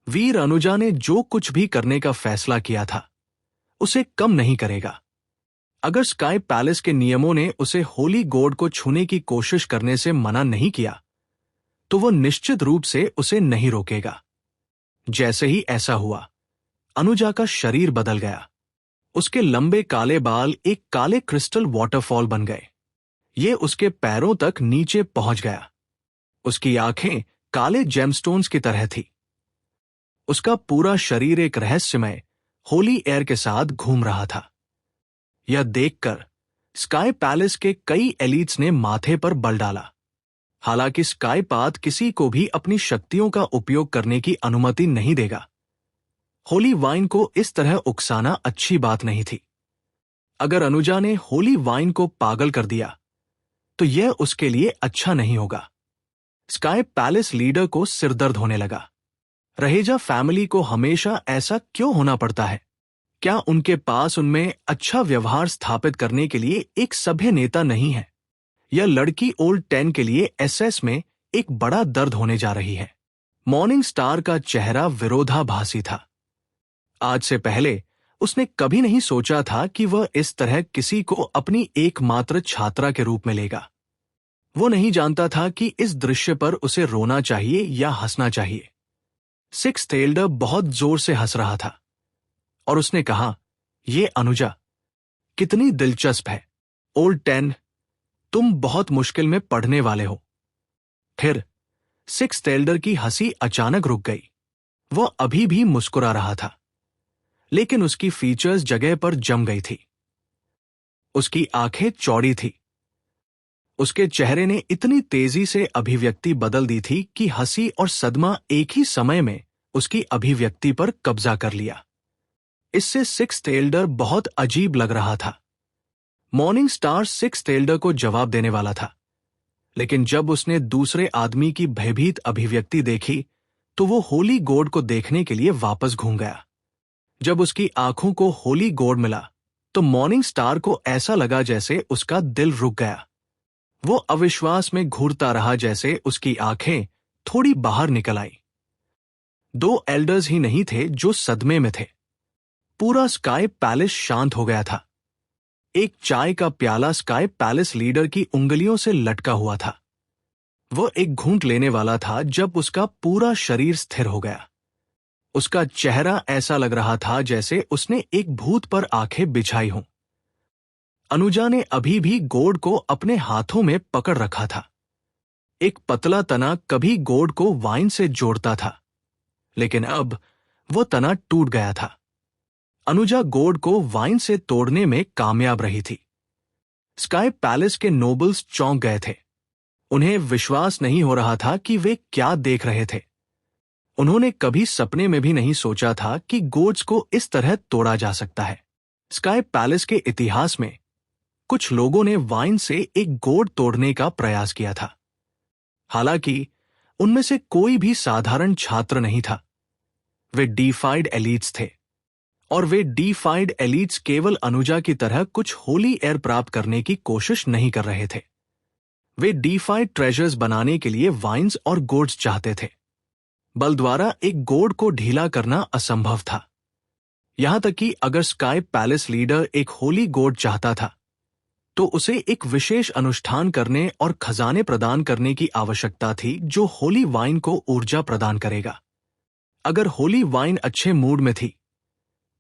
[SPEAKER 1] वीर अनुजा ने जो कुछ भी करने का फैसला किया था, उसे कम नहीं करेगा। अगर स्काई पैलेस के नियमों ने उसे होली गोड को छूने की कोशिश करने से मना नहीं किया, तो वह निश्चित रूप से उसे नहीं रोकेगा। जैसे ही ऐसा हुआ, अनुजा का शरीर बदल गया। उसके लंबे काले बाल एक काले क्रिस्टल वाटरफॉल बन गए। ये उसके पैरों तक नीचे पहुंच गया। उसकी आंखें काले जेमस्टोन्स की तरह थी। उसका पूरा शरीर एक रहस्यमय होली एयर के साथ घूम रहा था। यह देखकर स्काई पैलेस के कई एलीट्स ने माथे पर बल डाला। हालांकि स्काई पाथ किसी को भी अपनी शक्तियों का उपयोग करने की अनुमति नहीं देगा। होली वाइन को इस तरह उकसाना अच्छी बात नहीं थी। अगर अनुजा ने होली वाइन को पागल कर दिया, तो यह उसके लिए अच्छा नहीं होगा। स्काई पैलेस लीडर को सिरदर्द होने लगा। रहेजा फैमिली को हमेशा ऐसा क्यों होना पड़ता है? क्या उनके पास उनमें अच्छा व्यवहार स्थापित करने के लिए एक सभ्य नेता नहीं है? यह लड़की ओल्ड 10 के लिए एसएस में एक बड़ा दर्द होने जा रही है। मॉर्निंग स्टार का चेहरा विरोधाभासी था। आज से पहले उसने कभी नहीं सोचा था कि वह इस तरह किसी को अपनी एकमात्र छात्रा के रूप में लेगा। वो नहीं जानता था कि इस दृश्य पर उसे रोना चाहिए या हंसना चाहिए। सिक्स्थ एल्डर बहुत जोर से हंस रहा था और उसने कहा, "ये अनुजा कितनी दिलचस्प है। ओल्ड 10, तुम बहुत मुश्किल में पढ़ने वाले हो।" फिर सिक्स्थ एल्डर की हंसी अचानक रुक गई। वह अभी भी मुस्कुरा रहा था, लेकिन उसकी फीचर्स जगह पर जम गई थी। उसकी आंखें चौड़ी थी। उसके चेहरे ने इतनी तेजी से अभिव्यक्ति बदल दी थी कि हंसी और सदमा एक ही समय में उसकी अभिव्यक्ति पर कब्जा कर लिया। इससे सिक्स्थ एल्डर बहुत अजीब लग रहा था। मॉर्निंग स्टार सिक्स्थ एल्डर को जवाब देने वाला था, लेकिन जब उसने दूसरे आदमी की भयभीत अभिव्यक्ति देखी, तो वो होली गोड को देखने के लिए वापस घूम गया। जब उसकी आंखों को होली गोड मिला, तो मॉर्निंग स्टार को ऐसा लगा जैसे उसका दिल रुक गया। वो अविश्वास में घूरता रहा, जैसे उसकी आंखें थोड़ी बाहर निकल आई। 2 एल्डर्स ही नहीं थे जो सदमे में थे। पूरा स्काई पैलेस शांत हो गया था। एक चाय का प्याला स्काई पैलेस लीडर की उंगलियों से लटका हुआ था। वह एक घूंट लेने वाला था जब उसका पूरा शरीर स्थिर हो गया। उसका चेहरा ऐसा लग रहा था जैसे उसने एक भूत पर आंखें बिछाई हों। अनुजा ने अभी भी गोड को अपने हाथों में पकड़ रखा था। एक पतला तना कभी गोड को वाइन से जोड़ता था, लेकिन अब वो तना टूट गया था। अनुजा गोड को वाइन से तोड़ने में कामयाब रही थी। स्काई पैलेस के नोबल्स चौंक गए थे। उन्हें विश्वास नहीं हो रहा था कि वे क्या देख रहे थे। उन्होंने कभी सपने में भी नहीं सोचा था कि गोड्स को इस तरह तोड़ा जा सकता है। स्काई पैलेस के इतिहास में कुछ लोगों ने वाइन से एक गोड तोड़ने का प्रयास किया था। हालांकि उनमें से कोई भी साधारण छात्र नहीं था। वे डीफाइड एलीट्स थे, और वे डीफाइड एलीट्स केवल अनुजा की तरह कुछ होली एयर प्राप्त करने की कोशिश नहीं कर रहे थे। वे डीफाइड ट्रेजर्स बनाने के लिए वाइन्स और गोड्स चाहते थे। बल द्वारा एक गोड को ढीला करना असंभव था। यहां तक कि अगर स्काई पैलेस लीडर एक होली गोड चाहता था, तो उसे एक विशेष अनुष्ठान करने और खजाने प्रदान करने की आवश्यकता थी जो होली वाइन को ऊर्जा प्रदान करेगा। अगर होली वाइन अच्छे मूड में थी,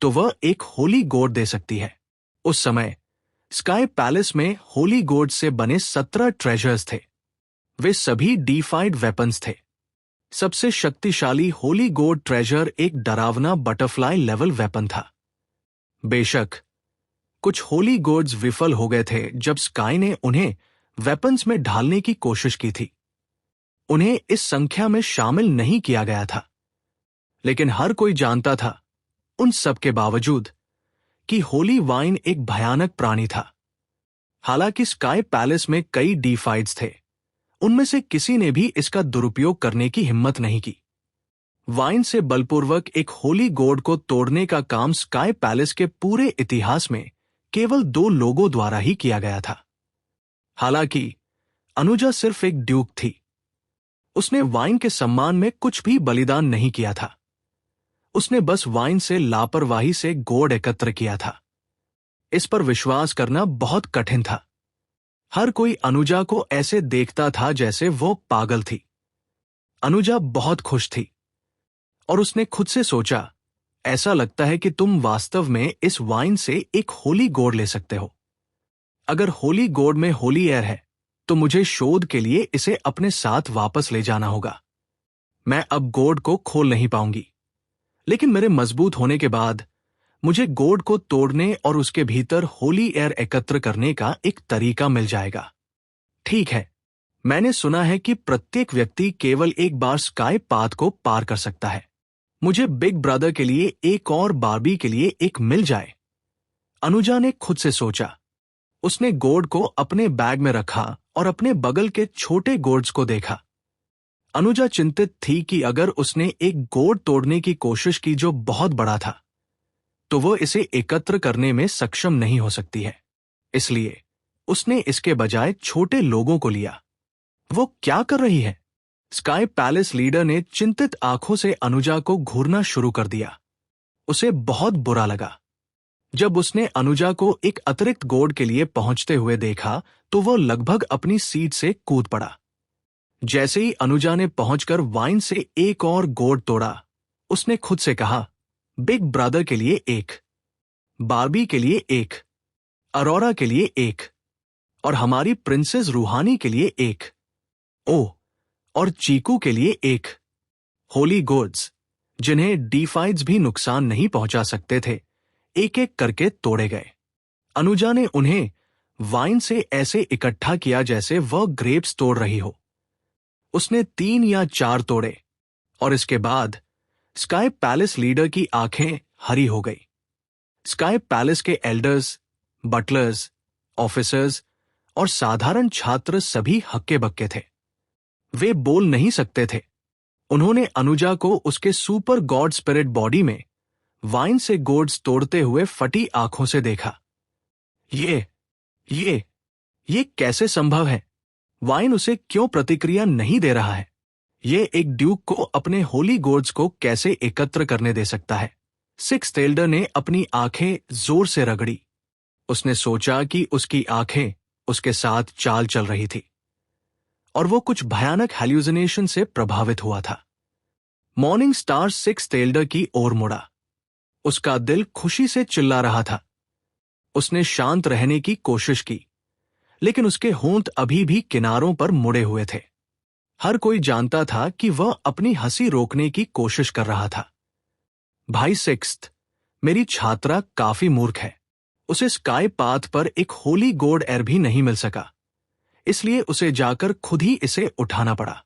[SPEAKER 1] तो वह एक होली गोड दे सकती है। उस समय स्काई पैलेस में होली गोड से बने 17 ट्रेजर्स थे। वे सभी डीफाइड वेपन्स थे। सबसे शक्तिशाली होली गोड ट्रेजर एक डरावना बटरफ्लाई लेवल वेपन था। बेशक कुछ होली गोड्स विफल हो गए थे जब स्काई ने उन्हें वेपन्स में ढालने की कोशिश की थी। उन्हें इस संख्या में शामिल नहीं किया गया था, लेकिन हर कोई जानता था उन सब के बावजूद कि होली वाइन एक भयानक प्राणी था। हालांकि स्काई पैलेस में कई डीफाइड्स थे, उनमें से किसी ने भी इसका दुरुपयोग करने की हिम्मत नहीं की। वाइन से बलपूर्वक एक होली गोड को तोड़ने का काम स्काई पैलेस के पूरे इतिहास में केवल 2 लोगों द्वारा ही किया गया था। हालांकि अनुजा सिर्फ एक ड्यूक थी। उसने वाइन के सम्मान में कुछ भी बलिदान नहीं किया था। उसने बस वाइन से लापरवाही से गोड एकत्र किया था। इस पर विश्वास करना बहुत कठिन था। हर कोई अनुजा को ऐसे देखता था जैसे वो पागल थी। अनुजा बहुत खुश थी और उसने खुद से सोचा, ऐसा लगता है कि तुम वास्तव में इस वाइन से एक होली गोड ले सकते हो। अगर होली गोड में होली एयर है तो मुझे शोध के लिए इसे अपने साथ वापस ले जाना होगा। मैं अब गोड को खोल नहीं पाऊंगी, लेकिन मेरे मजबूत होने के बाद मुझे गोड को तोड़ने और उसके भीतर होली एयर एकत्र करने का एक तरीका मिल जाएगा। ठीक है, मैंने सुना है कि प्रत्येक व्यक्ति केवल एक बार स्काई पाथ को पार कर सकता है। मुझे बिग ब्रदर के लिए एक और बारबी के लिए एक मिल जाए। अनुजा ने खुद से सोचा। उसने गोड को अपने बैग में रखा और अपने बगल के छोटे गोड्स को देखा। अनुजा चिंतित थी कि अगर उसने एक गोड तोड़ने की कोशिश की जो बहुत बड़ा था, तो वो इसे एकत्र करने में सक्षम नहीं हो सकती है। इसलिए उसने इसके बजाय छोटे लोगों को लिया। वो क्या कर रही है? स्काई पैलेस लीडर ने चिंतित आंखों से अनुजा को घूरना शुरू कर दिया। उसे बहुत बुरा लगा। जब उसने अनुजा को एक अतिरिक्त गोड के लिए पहुंचते हुए देखा तो वो लगभग अपनी सीट से कूद पड़ा। जैसे ही अनुजा ने पहुंचकर वाइन से एक और गोड तोड़ा, उसने खुद से कहा, बिग ब्रदर के लिए एक, बारबी के लिए एक, अरोरा के लिए एक, और हमारी प्रिंसेस रूहानी के लिए एक, ओह, और चीकू के लिए एक। होली गोड्स, जिन्हें डीफाइड्स भी नुकसान नहीं पहुंचा सकते थे, एक एक करके तोड़े गए। अनुजा ने उन्हें वाइन से ऐसे इकट्ठा किया जैसे वह ग्रेप्स तोड़ रही हो। उसने 3 या 4 तोड़े और इसके बाद स्काई पैलेस लीडर की आंखें हरी हो गई। स्काई पैलेस के एल्डर्स, बटलर्स, ऑफिसर्स और साधारण छात्र सभी हक्के बक्के थे। वे बोल नहीं सकते थे। उन्होंने अनुजा को उसके सुपर गॉड स्पिरिट बॉडी में वाइन से गोड्स तोड़ते हुए फटी आंखों से देखा। ये कैसे संभव है? वाइन उसे क्यों प्रतिक्रिया नहीं दे रहा है? ये एक ड्यूक को अपने होली गोड्स को कैसे एकत्र करने दे सकता है? सिक्स्थ एल्डर ने अपनी आंखें जोर से रगड़ी। उसने सोचा कि उसकी आंखें उसके साथ चाल चल रही थी और वो कुछ भयानक हैल्यूसिनेशन से प्रभावित हुआ था। मॉर्निंग स्टार सिक्स्थ एल्डर की ओर मुड़ा। उसका दिल खुशी से चिल्ला रहा था। उसने शांत रहने की कोशिश की, लेकिन उसके होंठ अभी भी किनारों पर मुड़े हुए थे। हर कोई जानता था कि वह अपनी हंसी रोकने की कोशिश कर रहा था। भाई सिक्स्थ, मेरी छात्रा काफी मूर्ख है। उसे स्काई पाथ पर एक होली गोड एयर भी नहीं मिल सका, इसलिए उसे जाकर खुद ही इसे उठाना पड़ा।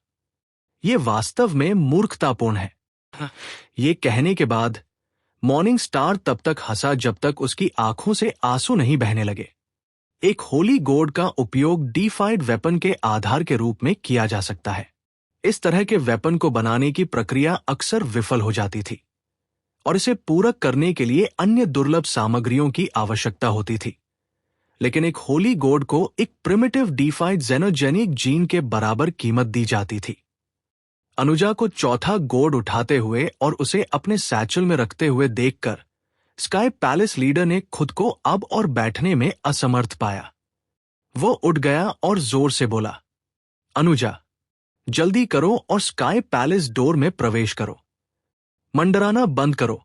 [SPEAKER 1] यह वास्तव में मूर्खतापूर्ण है। ये कहने के बाद मॉर्निंग स्टार तब तक हंसा जब तक उसकी आंखों से आंसू नहीं बहने लगे। एक होली गोड का उपयोग डीफाइड वेपन के आधार के रूप में किया जा सकता है। इस तरह के वेपन को बनाने की प्रक्रिया अक्सर विफल हो जाती थी और इसे पूरक करने के लिए अन्य दुर्लभ सामग्रियों की आवश्यकता होती थी। लेकिन एक होली गोड को एक प्रिमिटिव डीफाइड जेनोजेनिक जीन के बराबर कीमत दी जाती थी। अनुजा को चौथा गोड उठाते हुए और उसे अपने सैचल में रखते हुए देखकर स्काई पैलेस लीडर ने खुद को अब और बैठने में असमर्थ पाया। वो उठ गया और जोर से बोला, अनुजा, जल्दी करो और स्काई पैलेस डोर में प्रवेश करो। मंडराना बंद करो।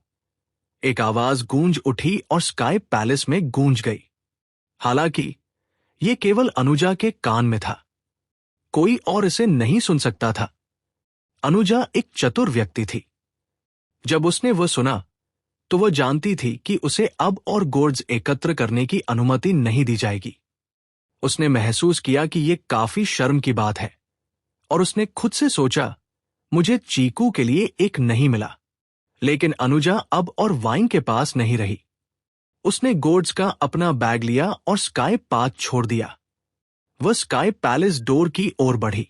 [SPEAKER 1] एक आवाज गूंज उठी और स्काई पैलेस में गूंज गई। हालांकि यह केवल अनुजा के कान में था, कोई और इसे नहीं सुन सकता था। अनुजा एक चतुर व्यक्ति थी। जब उसने वो सुना तो वह जानती थी कि उसे अब और गोर्ड्स एकत्र करने की अनुमति नहीं दी जाएगी। उसने महसूस किया कि यह काफी शर्म की बात है और उसने खुद से सोचा, मुझे चीकू के लिए एक नहीं मिला। लेकिन अनुजा अब और वाइन के पास नहीं रही। उसने गोर्ड्स का अपना बैग लिया और स्काई पाथ छोड़ दिया। वह स्काई पैलेस डोर की ओर बढ़ी।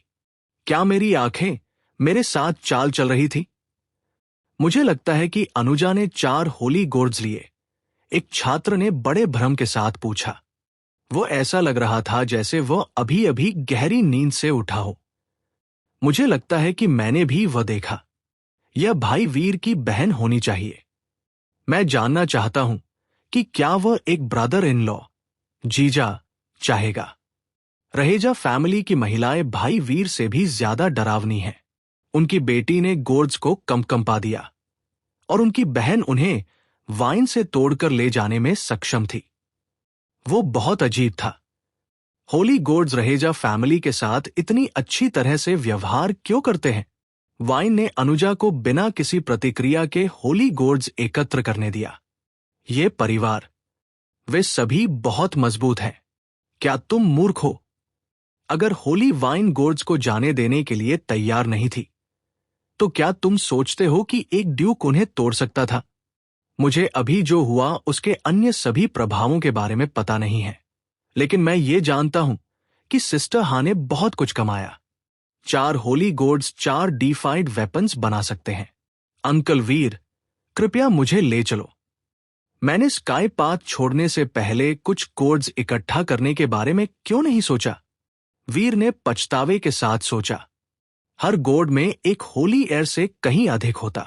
[SPEAKER 1] क्या मेरी आंखें मेरे साथ चाल चल रही थी? मुझे लगता है कि अनुजा ने 4 होली गोर्ड्स लिए। एक छात्र ने बड़े भ्रम के साथ पूछा। वो ऐसा लग रहा था जैसे वह अभी अभी गहरी नींद से उठा हो। मुझे लगता है कि मैंने भी वह देखा। यह भाई वीर की बहन होनी चाहिए। मैं जानना चाहता हूं कि क्या वह एक ब्रदर इन लॉ, जीजा, चाहेगा। रहेजा फैमिली की महिलाएं भाई वीर से भी ज्यादा डरावनी हैं। उनकी बेटी ने गोर्ड्स को कंपा दिया और उनकी बहन उन्हें वाइन से तोड़कर ले जाने में सक्षम थी। वो बहुत अजीब था। होली गोर्ड्स रहेजा फैमिली के साथ इतनी अच्छी तरह से व्यवहार क्यों करते हैं? वाइन ने अनुजा को बिना किसी प्रतिक्रिया के होली गोर्ड्स एकत्र करने दिया। ये परिवार, वे सभी बहुत मजबूत हैं। क्या तुम मूर्ख हो? अगर होली वाइन गोर्ड्स को जाने देने के लिए तैयार नहीं थी, तो क्या तुम सोचते हो कि एक ड्यूक उन्हें तोड़ सकता था? मुझे अभी जो हुआ उसके अन्य सभी प्रभावों के बारे में पता नहीं है, लेकिन मैं ये जानता हूं कि सिस्टर हा ने बहुत कुछ कमाया। 4 होली गोर्ड्स 4 डिफाइड वेपन्स बना सकते हैं। अंकल वीर, कृपया मुझे ले चलो। मैंने स्काई पाथ छोड़ने से पहले कुछ गोर्ड्स इकट्ठा करने के बारे में क्यों नहीं सोचा? वीर ने पछतावे के साथ सोचा। हर गोर्ड में एक होली एयर से कहीं अधिक होता।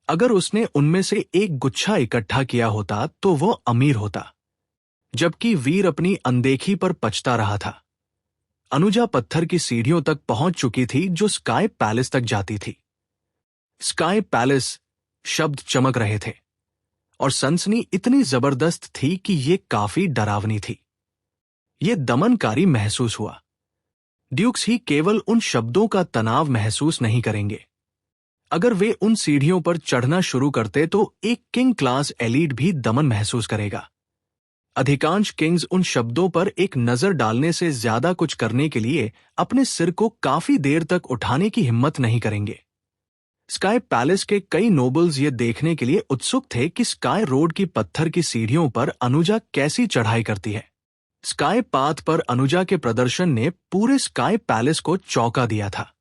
[SPEAKER 1] अगर उसने उनमें से एक गुच्छा इकट्ठा किया होता तो वो अमीर होता। जबकि वीर अपनी अनदेखी पर पछता रहा था। अनुजा पत्थर की सीढ़ियों तक पहुंच चुकी थी जो स्काई पैलेस तक जाती थी। स्काई पैलेस शब्द चमक रहे थे और सनसनी इतनी जबरदस्त थी कि ये काफी डरावनी थी। ये दमनकारी महसूस हुआ। ड्यूक्स ही केवल उन शब्दों का तनाव महसूस नहीं करेंगे। अगर वे उन सीढ़ियों पर चढ़ना शुरू करते तो एक किंग क्लास एलीट भी दमन महसूस करेगा। अधिकांश किंग्स उन शब्दों पर एक नजर डालने से ज्यादा कुछ करने के लिए अपने सिर को काफी देर तक उठाने की हिम्मत नहीं करेंगे। स्काई पैलेस के कई नोबल्स ये देखने के लिए उत्सुक थे कि स्काई रोड की पत्थर की सीढ़ियों पर अनुजा कैसी चढ़ाई करती है। स्काई पाथ पर अनुजा के प्रदर्शन ने पूरे स्काई पैलेस को चौंका दिया था।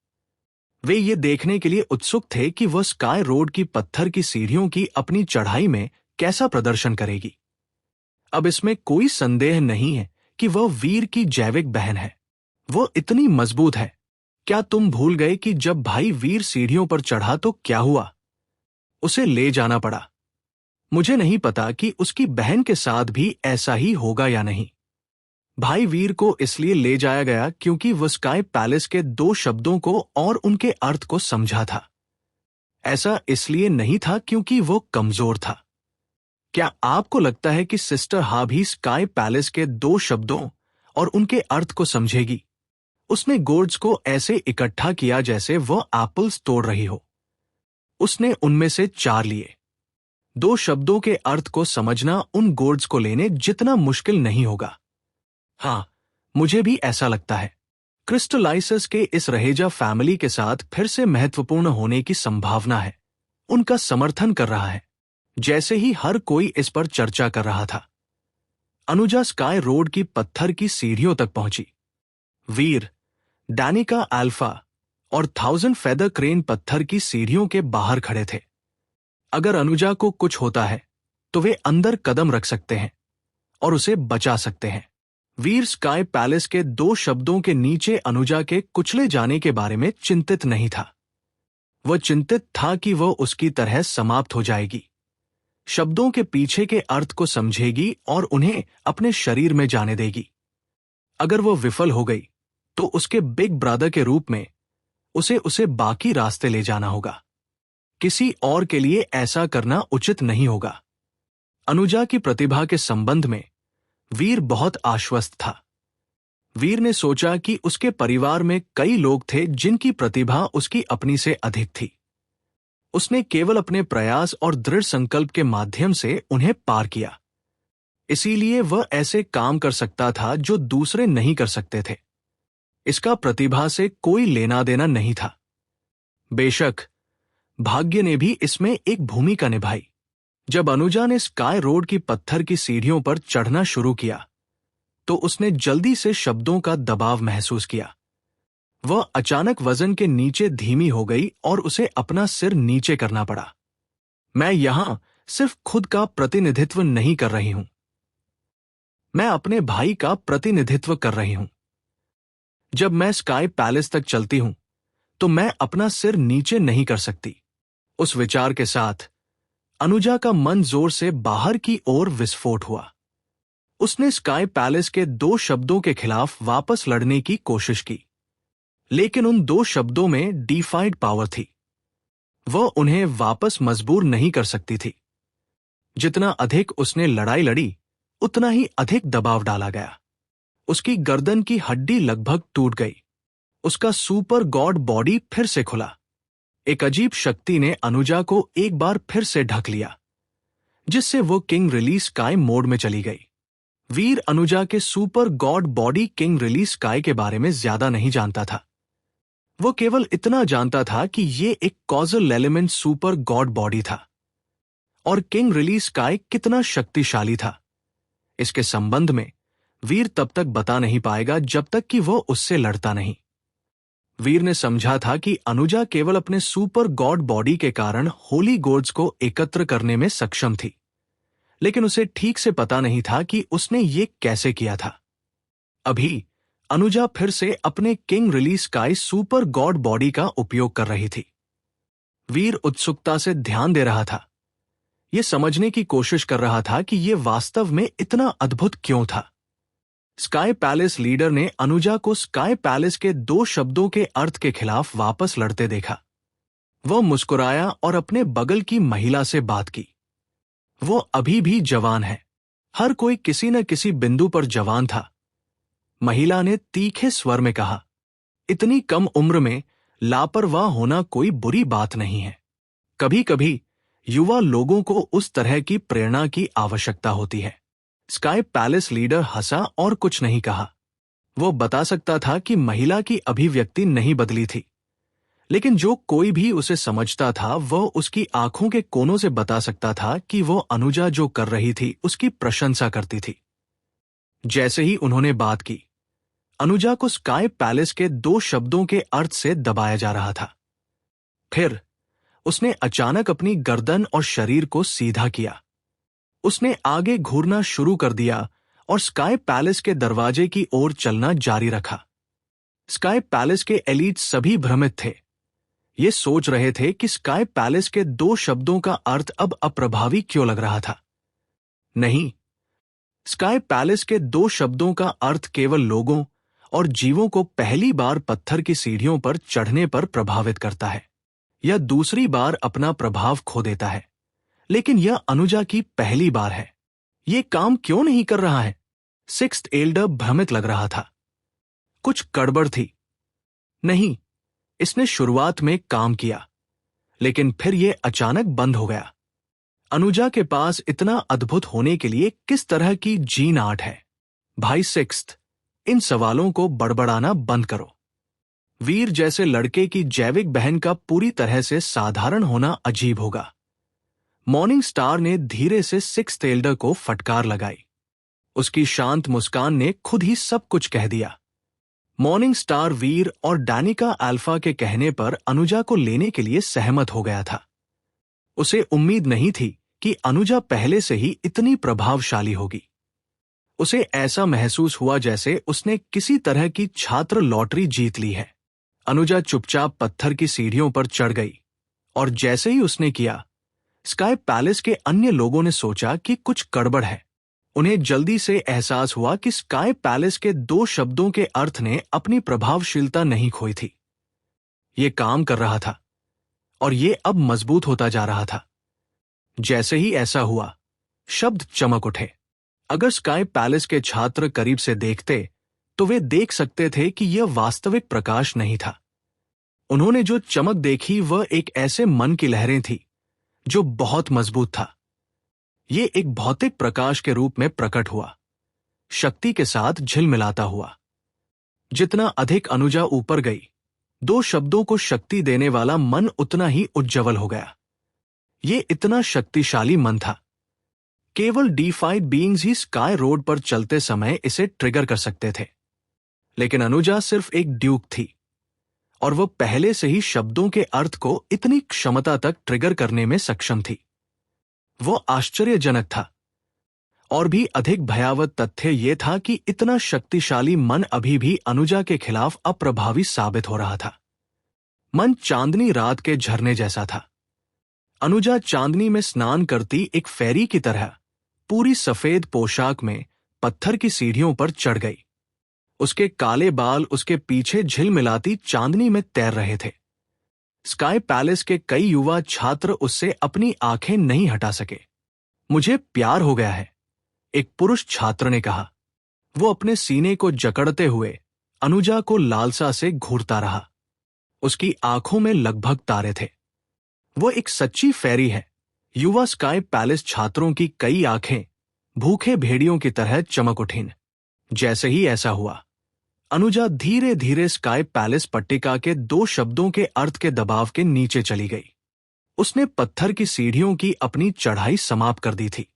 [SPEAKER 1] वे ये देखने के लिए उत्सुक थे कि वह स्काई रोड की पत्थर की सीढ़ियों की अपनी चढ़ाई में कैसा प्रदर्शन करेगी। अब इसमें कोई संदेह नहीं है कि वह वीर की जैविक बहन है। वो इतनी मजबूत है। क्या तुम भूल गए कि जब भाई वीर सीढ़ियों पर चढ़ा तो क्या हुआ? उसे ले जाना पड़ा। मुझे नहीं पता कि उसकी बहन के साथ भी ऐसा ही होगा या नहीं। भाई वीर को इसलिए ले जाया गया क्योंकि वह स्काई पैलेस के 2 शब्दों को और उनके अर्थ को समझा था। ऐसा इसलिए नहीं था क्योंकि वो कमजोर था। क्या आपको लगता है कि सिस्टर हा भी स्काई पैलेस के 2 शब्दों और उनके अर्थ को समझेगी? उसने गोर्ड्स को ऐसे इकट्ठा किया जैसे वह एप्पल्स तोड़ रही हो। उसने उनमें से 4 लिए। 2 शब्दों के अर्थ को समझना उन गोर्ड्स को लेने जितना मुश्किल नहीं होगा। हाँ, मुझे भी ऐसा लगता है। क्रिस्टलाइसिस के इस रहेजा फैमिली के साथ फिर से महत्वपूर्ण होने की संभावना है। उनका समर्थन कर रहा है, जैसे ही हर कोई इस पर चर्चा कर रहा था। अनुजा स्काई रोड की पत्थर की सीढ़ियों तक पहुंची। वीर, डैनिका अल्फा और 1000 फेदर क्रेन पत्थर की सीढ़ियों के बाहर खड़े थे। अगर अनुजा को कुछ होता है तो वे अंदर कदम रख सकते हैं और उसे बचा सकते हैं। वीर स्काई पैलेस के 2 शब्दों के नीचे अनुजा के कुचले जाने के बारे में चिंतित नहीं था। वह चिंतित था कि वह उसकी तरह समाप्त हो जाएगी। शब्दों के पीछे के अर्थ को समझेगी और उन्हें अपने शरीर में जाने देगी। अगर वह विफल हो गई तो उसके बिग ब्रदर के रूप में उसे बाकी रास्ते ले जाना होगा। किसी और के लिए ऐसा करना उचित नहीं होगा। अनुजा की प्रतिभा के संबंध में वीर बहुत आश्वस्त था। वीर ने सोचा कि उसके परिवार में कई लोग थे जिनकी प्रतिभा उसकी अपनी से अधिक थी। उसने केवल अपने प्रयास और दृढ़ संकल्प के माध्यम से उन्हें पार किया। इसीलिए वह ऐसे काम कर सकता था जो दूसरे नहीं कर सकते थे। इसका प्रतिभा से कोई लेना देना नहीं था। बेशक भाग्य ने भी इसमें एक भूमिका निभाई। जब अनुजा ने स्काई रोड की पत्थर की सीढ़ियों पर चढ़ना शुरू किया तो उसने जल्दी से शब्दों का दबाव महसूस किया। वह अचानक वजन के नीचे धीमी हो गई और उसे अपना सिर नीचे करना पड़ा। मैं यहां सिर्फ खुद का प्रतिनिधित्व नहीं कर रही हूं, मैं अपने भाई का प्रतिनिधित्व कर रही हूं। जब मैं स्काई पैलेस तक चलती हूं तो मैं अपना सिर नीचे नहीं कर सकती। उस विचार के साथ अनुजा का मन जोर से बाहर की ओर विस्फोट हुआ। उसने स्काई पैलेस के 2 शब्दों के खिलाफ वापस लड़ने की कोशिश की, लेकिन उन 2 शब्दों में डिफाइड पावर थी। वह उन्हें वापस मजबूर नहीं कर सकती थी। जितना अधिक उसने लड़ाई लड़ी, उतना ही अधिक दबाव डाला गया। उसकी गर्दन की हड्डी लगभग टूट गई। उसका सुपर गॉड बॉडी फिर से खुला। एक अजीब शक्ति ने अनुजा को एक बार फिर से ढक लिया, जिससे वो किंग रिलीज स्काई मोड में चली गई। वीर अनुजा के super God body king release sky के बारे में ज्यादा नहीं जानता था। वो केवल इतना जानता था कि ये एक causal element super God body था और किंग रिलीज स्काई कितना शक्तिशाली था। इसके संबंध में वीर तब तक बता नहीं पाएगा जब तक कि वो उससे लड़ता नहीं। वीर ने समझा था कि अनुजा केवल अपने सुपर गॉड बॉडी के कारण होली गोड्स को एकत्र करने में सक्षम थी, लेकिन उसे ठीक से पता नहीं था कि उसने ये कैसे किया था। अभी अनुजा फिर से अपने king release sky super God body का उपयोग कर रही थी। वीर उत्सुकता से ध्यान दे रहा था। यह समझने की कोशिश कर रहा था कि यह वास्तव में इतना अद्भुत क्यों था। स्काई पैलेस लीडर ने अनुजा को स्काई पैलेस के 2 शब्दों के अर्थ के खिलाफ वापस लड़ते देखा। वह मुस्कुराया और अपने बगल की महिला से बात की। वो अभी भी जवान है। हर कोई किसी न किसी बिंदु पर जवान था। महिला ने तीखे स्वर में कहा, इतनी कम उम्र में लापरवाह होना कोई बुरी बात नहीं है। कभी कभी युवा लोगों को उस तरह की प्रेरणा की आवश्यकता होती है। स्काई पैलेस लीडर हंसा और कुछ नहीं कहा। वो बता सकता था कि महिला की अभिव्यक्ति नहीं बदली थी, लेकिन जो कोई भी उसे समझता था वह उसकी आंखों के कोनों से बता सकता था कि वो अनुजा जो कर रही थी उसकी प्रशंसा करती थी। जैसे ही उन्होंने बात की, अनुजा को स्काई पैलेस के 2 शब्दों के अर्थ से दबाया जा रहा था। फिर उसने अचानक अपनी गर्दन और शरीर को सीधा किया। उसने आगे घूरना शुरू कर दिया और स्काई पैलेस के दरवाजे की ओर चलना जारी रखा। स्काई पैलेस के एलीट सभी भ्रमित थे। ये सोच रहे थे कि स्काई पैलेस के 2 शब्दों का अर्थ अब अप्रभावी क्यों लग रहा था। नहीं, स्काई पैलेस के 2 शब्दों का अर्थ केवल लोगों और जीवों को पहली बार पत्थर की सीढ़ियों पर चढ़ने पर प्रभावित करता है या दूसरी बार अपना प्रभाव खो देता है। लेकिन यह अनुजा की पहली बार है। यह काम क्यों नहीं कर रहा है? सिक्स्थ एल्डर भ्रमित लग रहा था। कुछ गड़बड़ थी। नहीं, इसने शुरुआत में काम किया, लेकिन फिर यह अचानक बंद हो गया। अनुजा के पास इतना अद्भुत होने के लिए किस तरह की जीन आर्ट है? भाई सिक्स्थ, इन सवालों को बड़बड़ाना बंद करो। वीर जैसे लड़के की जैविक बहन का पूरी तरह से साधारण होना अजीब होगा। मॉर्निंग स्टार ने धीरे से सिक्स्थ एल्डर को फटकार लगाई। उसकी शांत मुस्कान ने खुद ही सब कुछ कह दिया। मॉर्निंग स्टार वीर और डैनिका अल्फा के कहने पर अनुजा को लेने के लिए सहमत हो गया था। उसे उम्मीद नहीं थी कि अनुजा पहले से ही इतनी प्रभावशाली होगी। उसे ऐसा महसूस हुआ जैसे उसने किसी तरह की छात्र लॉटरी जीत ली है। अनुजा चुपचाप पत्थर की सीढ़ियों पर चढ़ गई और जैसे ही उसने किया, स्काई पैलेस के अन्य लोगों ने सोचा कि कुछ गड़बड़ है। उन्हें जल्दी से एहसास हुआ कि स्काई पैलेस के 2 शब्दों के अर्थ ने अपनी प्रभावशीलता नहीं खोई थी। ये काम कर रहा था और ये अब मजबूत होता जा रहा था। जैसे ही ऐसा हुआ, शब्द चमक उठे। अगर स्काई पैलेस के छात्र करीब से देखते तो वे देख सकते थे कि यह वास्तविक प्रकाश नहीं था। उन्होंने जो चमक देखी वह एक ऐसे मन की लहरें थी जो बहुत मजबूत था। ये एक भौतिक प्रकाश के रूप में प्रकट हुआ, शक्ति के साथ झिलमिलाता हुआ। जितना अधिक अनुजा ऊपर गई, दो शब्दों को शक्ति देने वाला मन उतना ही उज्जवल हो गया। ये इतना शक्तिशाली मन था। केवल डीफाइड बीइंग्स ही स्काई रोड पर चलते समय इसे ट्रिगर कर सकते थे। लेकिन अनुजा सिर्फ एक ड्यूक थी, और वह पहले से ही शब्दों के अर्थ को इतनी क्षमता तक ट्रिगर करने में सक्षम थी। वो आश्चर्यजनक था। और भी अधिक भयावह तथ्य यह था कि इतना शक्तिशाली मन अभी भी अनुजा के खिलाफ अप्रभावी साबित हो रहा था। मन चांदनी रात के झरने जैसा था। अनुजा चांदनी में स्नान करती एक फेरी की तरह पूरी सफेद पोशाक में पत्थर की सीढ़ियों पर चढ़ गई। उसके काले बाल उसके पीछे झिलमिलाती चांदनी में तैर रहे थे। स्काई पैलेस के कई युवा छात्र उससे अपनी आंखें नहीं हटा सके। मुझे प्यार हो गया है, एक पुरुष छात्र ने कहा। वो अपने सीने को जकड़ते हुए अनुजा को लालसा से घूरता रहा। उसकी आंखों में लगभग तारे थे। वो एक सच्ची फेरी है। युवा स्काई पैलेस छात्रों की कई आंखें भूखे भेड़ियों की तरह चमक उठीं। जैसे ही ऐसा हुआ, अनुजा धीरे धीरे स्काई पैलेस पट्टिका के दो शब्दों के अर्थ के दबाव के नीचे चली गई। उसने पत्थर की सीढ़ियों की अपनी चढ़ाई समाप्त कर दी थी।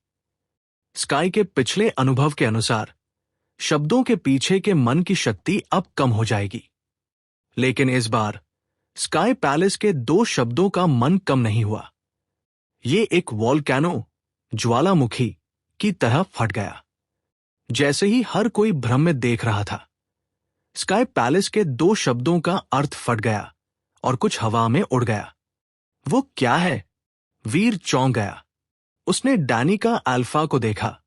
[SPEAKER 1] स्काई के पिछले अनुभव के अनुसार शब्दों के पीछे के मन की शक्ति अब कम हो जाएगी। लेकिन इस बार स्काई पैलेस के दो शब्दों का मन कम नहीं हुआ। ये एक वॉल्केनो, ज्वालामुखी की तरह फट गया। जैसे ही हर कोई भ्रम में देख रहा था, स्काई पैलेस के दो शब्दों का अर्थ फट गया और कुछ हवा में उड़ गया। वो क्या है? वीर चौंक गया। उसने डैनिका अल्फा को देखा।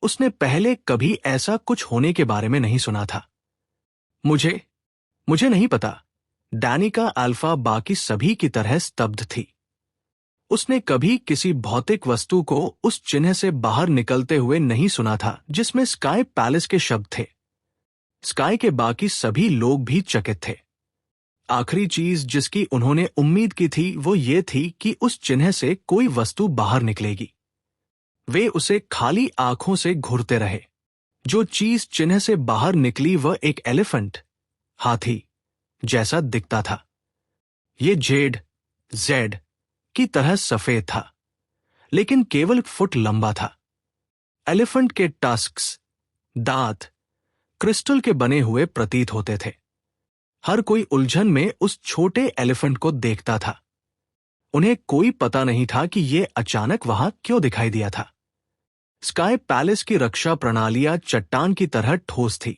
[SPEAKER 1] उसने पहले कभी ऐसा कुछ होने के बारे में नहीं सुना था। मुझे नहीं पता। डैनिका अल्फा बाकी सभी की तरह स्तब्ध थी। उसने कभी किसी भौतिक वस्तु को उस चिन्ह से बाहर निकलते हुए नहीं सुना था जिसमें स्काई पैलेस के शब्द थे। स्काई के बाकी सभी लोग भी चकित थे। आखिरी चीज जिसकी उन्होंने उम्मीद की थी वो ये थी कि उस चिन्ह से कोई वस्तु बाहर निकलेगी। वे उसे खाली आंखों से घूरते रहे। जो चीज चिन्ह से बाहर निकली वह एक एलिफेंट, हाथी जैसा दिखता था। ये जेड की तरह सफेद था, लेकिन केवल फुट लंबा था। एलिफेंट के टस्क्स, दांत क्रिस्टल के बने हुए प्रतीत होते थे। हर कोई उलझन में उस छोटे एलिफेंट को देखता था। उन्हें कोई पता नहीं था कि यह अचानक वहां क्यों दिखाई दिया था। स्काई पैलेस की रक्षा प्रणालियां चट्टान की तरह ठोस थी।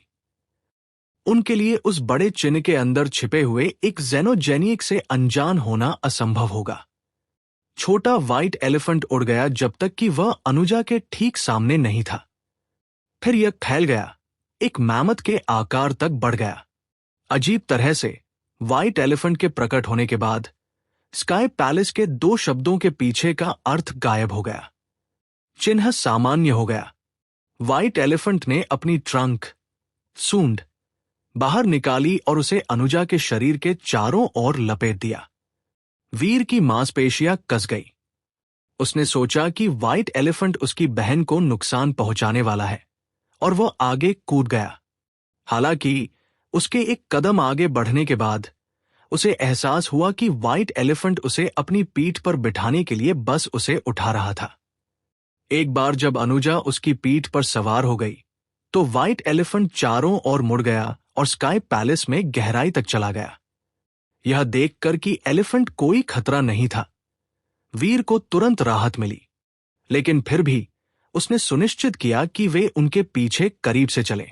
[SPEAKER 1] उनके लिए उस बड़े चिन्ह के अंदर छिपे हुए एक जेनोजेनिक से अनजान होना असंभव होगा। छोटा व्हाइट एलिफेंट उड़ गया जब तक कि वह अनुजा के ठीक सामने नहीं था। फिर यह फैल गया, एक मैमथ के आकार तक बढ़ गया। अजीब तरह से व्हाइट एलिफेंट के प्रकट होने के बाद स्काई पैलेस के दो शब्दों के पीछे का अर्थ गायब हो गया। चिन्ह सामान्य हो गया। व्हाइट एलिफेंट ने अपनी ट्रंक, सूंड बाहर निकाली और उसे अनुजा के शरीर के चारों ओर लपेट दिया। वीर की मांसपेशियां कस गई। उसने सोचा कि व्हाइट एलिफेंट उसकी बहन को नुकसान पहुंचाने वाला है और वह आगे कूद गया। हालांकि उसके एक कदम आगे बढ़ने के बाद उसे एहसास हुआ कि व्हाइट एलिफेंट उसे अपनी पीठ पर बिठाने के लिए बस उसे उठा रहा था। एक बार जब अनुजा उसकी पीठ पर सवार हो गई तो व्हाइट एलिफेंट चारों ओर मुड़ गया और स्काई पैलेस में गहराई तक चला गया। यह देखकर कि एलिफेंट कोई खतरा नहीं था, वीर को तुरंत राहत मिली। लेकिन फिर भी उसने सुनिश्चित किया कि वे उनके पीछे करीब से चले।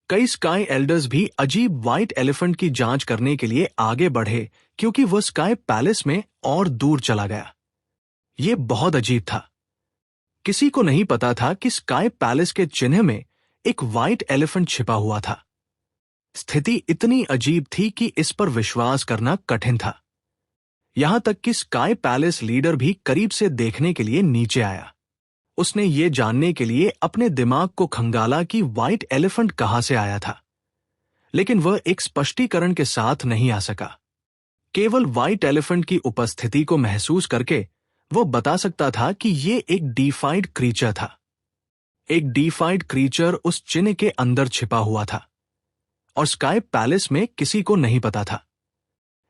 [SPEAKER 1] कई स्काई एल्डर्स भी अजीब व्हाइट एलिफेंट की जांच करने के लिए आगे बढ़े क्योंकि वह स्काई पैलेस में और दूर चला गया। यह बहुत अजीब था। किसी को नहीं पता था कि स्काई पैलेस के चिन्ह में एक व्हाइट एलिफेंट छिपा हुआ था। स्थिति इतनी अजीब थी कि इस पर विश्वास करना कठिन था। यहां तक कि स्काई पैलेस लीडर भी करीब से देखने के लिए नीचे आया। उसने ये जानने के लिए अपने दिमाग को खंगाला कि व्हाइट एलिफेंट कहां से आया था। लेकिन वह एक स्पष्टीकरण के साथ नहीं आ सका। केवल व्हाइट एलिफेंट की उपस्थिति को महसूस करके वो बता सकता था कि ये एक डीफाइड क्रीचर था। एक डीफाइड क्रीचर उस चिन्ह के अंदर छिपा हुआ था और स्काई पैलेस में किसी को नहीं पता था।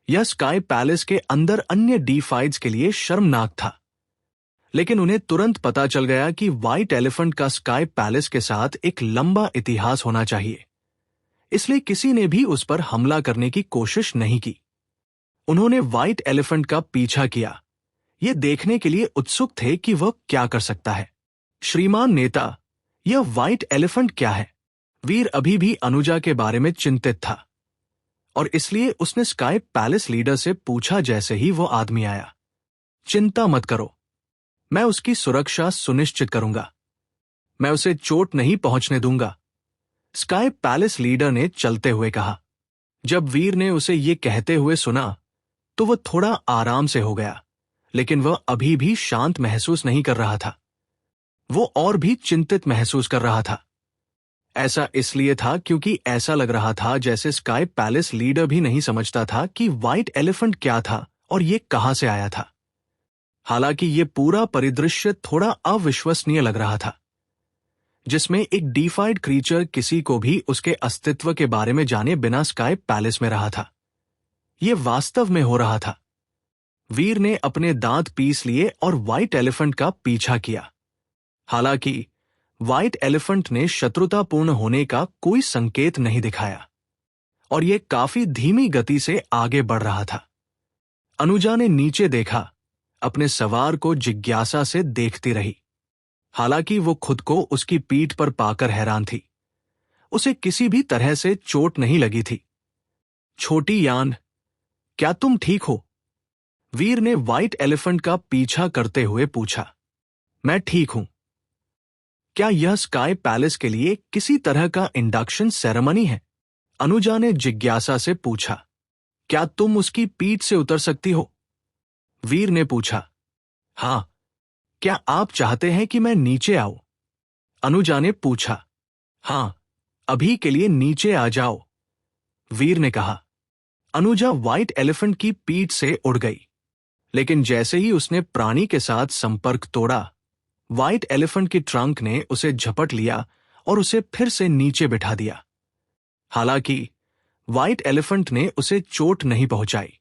[SPEAKER 1] यह स्काई पैलेस के अंदर अन्य डीफाइड्स के लिए शर्मनाक था, लेकिन उन्हें तुरंत पता चल गया कि व्हाइट एलिफेंट का स्काई पैलेस के साथ एक लंबा इतिहास होना चाहिए। इसलिए किसी ने भी उस पर हमला करने की कोशिश नहीं की। उन्होंने व्हाइट एलिफेंट का पीछा किया, ये देखने के लिए उत्सुक थे कि वह क्या कर सकता है। श्रीमान नेता, यह व्हाइट एलिफेंट क्या है? वीर अभी भी अनुजा के बारे में चिंतित था और इसलिए उसने स्काई पैलेस लीडर से पूछा जैसे ही वो आदमी आया। चिंता मत करो, मैं उसकी सुरक्षा सुनिश्चित करूंगा। मैं उसे चोट नहीं पहुंचने दूंगा, स्काई पैलेस लीडर ने चलते हुए कहा। जब वीर ने उसे ये कहते हुए सुना तो वह थोड़ा आराम से हो गया, लेकिन वह अभी भी शांत महसूस नहीं कर रहा था। वो और भी चिंतित महसूस कर रहा था। ऐसा इसलिए था क्योंकि ऐसा लग रहा था जैसे स्काई पैलेस लीडर भी नहीं समझता था कि व्हाइट एलिफेंट क्या था और ये कहां से आया था। हालांकि ये पूरा परिदृश्य थोड़ा अविश्वसनीय लग रहा था, जिसमें एक डीफाइड क्रीचर किसी को भी उसके अस्तित्व के बारे में जाने बिना स्काई पैलेस में रहा था। ये वास्तव में हो रहा था। वीर ने अपने दांत पीस लिए और व्हाइट एलिफेंट का पीछा किया। हालांकि व्हाइट एलिफेंट ने शत्रुतापूर्ण होने का कोई संकेत नहीं दिखाया और यह काफी धीमी गति से आगे बढ़ रहा था। अनुजा ने नीचे देखा, अपने सवार को जिज्ञासा से देखती रही। हालांकि वो खुद को उसकी पीठ पर पाकर हैरान थी। उसे किसी भी तरह से चोट नहीं लगी थी। छोटी यान, क्या तुम ठीक हो? वीर ने व्हाइट एलिफेंट का पीछा करते हुए पूछा। मैं ठीक हूं। क्या यह स्काई पैलेस के लिए किसी तरह का इंडक्शन सेरेमनी है? अनुजा ने जिज्ञासा से पूछा। क्या तुम उसकी पीठ से उतर सकती हो? वीर ने पूछा। हां, क्या आप चाहते हैं कि मैं नीचे आऊं? अनुजा ने पूछा। हां, अभी के लिए नीचे आ जाओ, वीर ने कहा। अनुजा व्हाइट एलिफेंट की पीठ से उड़ गई, लेकिन जैसे ही उसने प्राणी के साथ संपर्क तोड़ा, व्हाइट एलिफेंट की ट्रंक ने उसे झपट लिया और उसे फिर से नीचे बिठा दिया। हालांकि व्हाइट एलिफेंट ने उसे चोट नहीं पहुंचाई।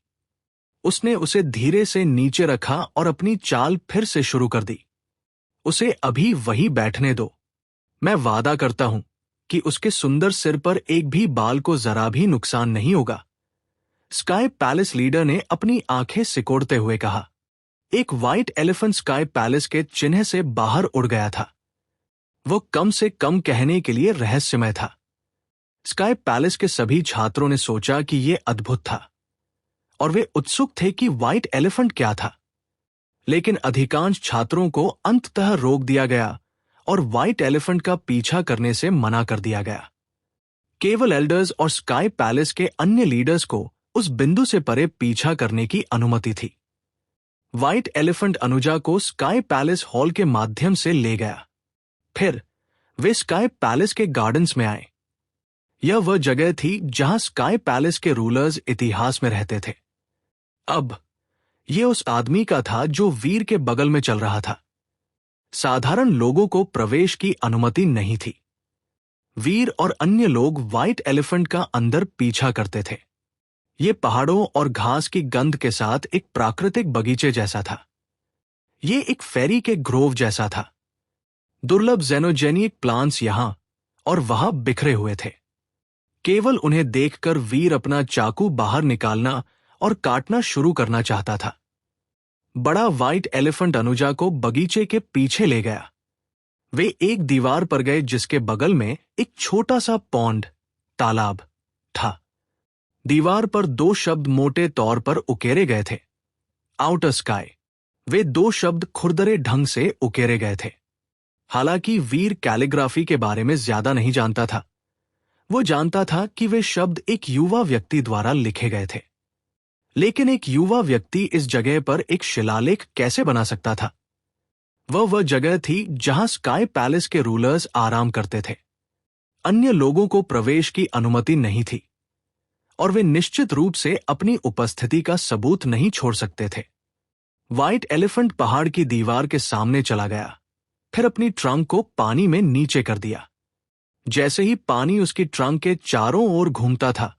[SPEAKER 1] उसने उसे धीरे से नीचे रखा और अपनी चाल फिर से शुरू कर दी। उसे अभी वही बैठने दो। मैं वादा करता हूं कि उसके सुंदर सिर पर एक भी बाल को जरा भी नुकसान नहीं होगा, स्काई पैलेस लीडर ने अपनी आंखें सिकोड़ते हुए कहा। एक व्हाइट एलिफेंट स्काई पैलेस के चिन्ह से बाहर उड़ गया था। वो कम से कम कहने के लिए रहस्यमय था। स्काई पैलेस के सभी छात्रों ने सोचा कि यह अद्भुत था और वे उत्सुक थे कि व्हाइट एलिफेंट क्या था। लेकिन अधिकांश छात्रों को अंततः रोक दिया गया और व्हाइट एलिफेंट का पीछा करने से मना कर दिया गया। केवल एल्डर्स और स्काई पैलेस के अन्य लीडर्स को उस बिंदु से परे पीछा करने की अनुमति थी। व्हाइट एलिफेंट अनुजा को स्काई पैलेस हॉल के माध्यम से ले गया। फिर वे स्काई पैलेस के गार्डन्स में आए। यह वह जगह थी जहां स्काई पैलेस के रूलर्स इतिहास में रहते थे। अब यह उस आदमी का था जो वीर के बगल में चल रहा था। साधारण लोगों को प्रवेश की अनुमति नहीं थी। वीर और अन्य लोग व्हाइट एलिफेंट का अंदर पीछा करते थे। ये पहाड़ों और घास की गंध के साथ एक प्राकृतिक बगीचे जैसा था। ये एक फेरी के ग्रोव जैसा था। दुर्लभ जेनोजेनिक प्लांट्स यहां और वहां बिखरे हुए थे। केवल उन्हें देखकर वीर अपना चाकू बाहर निकालना और काटना शुरू करना चाहता था। बड़ा व्हाइट एलिफेंट अनुजा को बगीचे के पीछे ले गया। वे एक दीवार पर गए जिसके बगल में एक छोटा सा पॉन्ड, तालाब था। दीवार पर दो शब्द मोटे तौर पर उकेरे गए थे, आउटर स्काई। वे दो शब्द खुरदरे ढंग से उकेरे गए थे। हालांकि वीर कैलिग्राफी के बारे में ज्यादा नहीं जानता था। वो जानता था कि वे शब्द एक युवा व्यक्ति द्वारा लिखे गए थे। लेकिन एक युवा व्यक्ति इस जगह पर एक शिलालेख कैसे बना सकता था? वह जगह थी जहां स्काई पैलेस के रूलर्स आराम करते थे। अन्य लोगों को प्रवेश की अनुमति नहीं थी। और वे निश्चित रूप से अपनी उपस्थिति का सबूत नहीं छोड़ सकते थे। व्हाइट एलिफेंट पहाड़ की दीवार के सामने चला गया, फिर अपनी ट्रंक को पानी में नीचे कर दिया। जैसे ही पानी उसकी ट्रंक के चारों ओर घूमता था,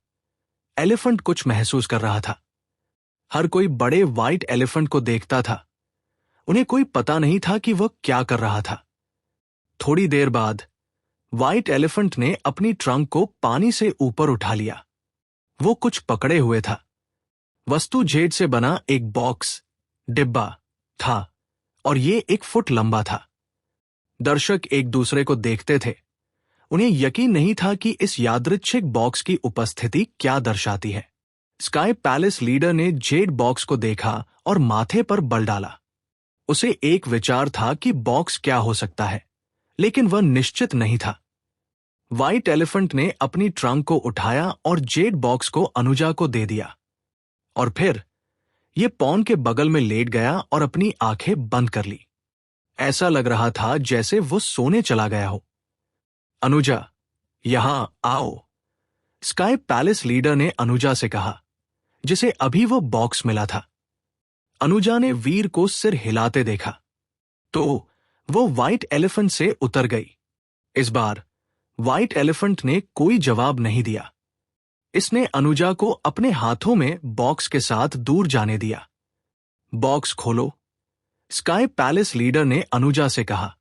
[SPEAKER 1] एलिफेंट कुछ महसूस कर रहा था। हर कोई बड़े व्हाइट एलिफेंट को देखता था। उन्हें कोई पता नहीं था कि वह क्या कर रहा था। थोड़ी देर बाद व्हाइट एलिफेंट ने अपनी ट्रंक को पानी से ऊपर उठा लिया। वो कुछ पकड़े हुए था। वस्तु जेड से बना एक बॉक्स, डिब्बा था और ये 1 फुट लंबा था। दर्शक एक दूसरे को देखते थे। उन्हें यकीन नहीं था कि इस यादृच्छिक बॉक्स की उपस्थिति क्या दर्शाती है। स्काई पैलेस लीडर ने जेड बॉक्स को देखा और माथे पर बल डाला। उसे एक विचार था कि बॉक्स क्या हो सकता है, लेकिन वह निश्चित नहीं था। व्हाइट एलिफेंट ने अपनी ट्रंक को उठाया और जेड बॉक्स को अनुजा को दे दिया, और फिर यह पॉन के बगल में लेट गया और अपनी आंखें बंद कर ली। ऐसा लग रहा था जैसे वो सोने चला गया हो। अनुजा, यहां आओ, स्काई पैलेस लीडर ने अनुजा से कहा, जिसे अभी वो बॉक्स मिला था। अनुजा ने वीर को सिर हिलाते देखा तो वो व्हाइट एलिफेंट से उतर गई। इस बार व्हाइट एलिफेंट ने कोई जवाब नहीं दिया। इसने अनुजा को अपने हाथों में बॉक्स के साथ दूर जाने दिया। बॉक्स खोलो, स्काई पैलेस लीडर ने अनुजा से कहा।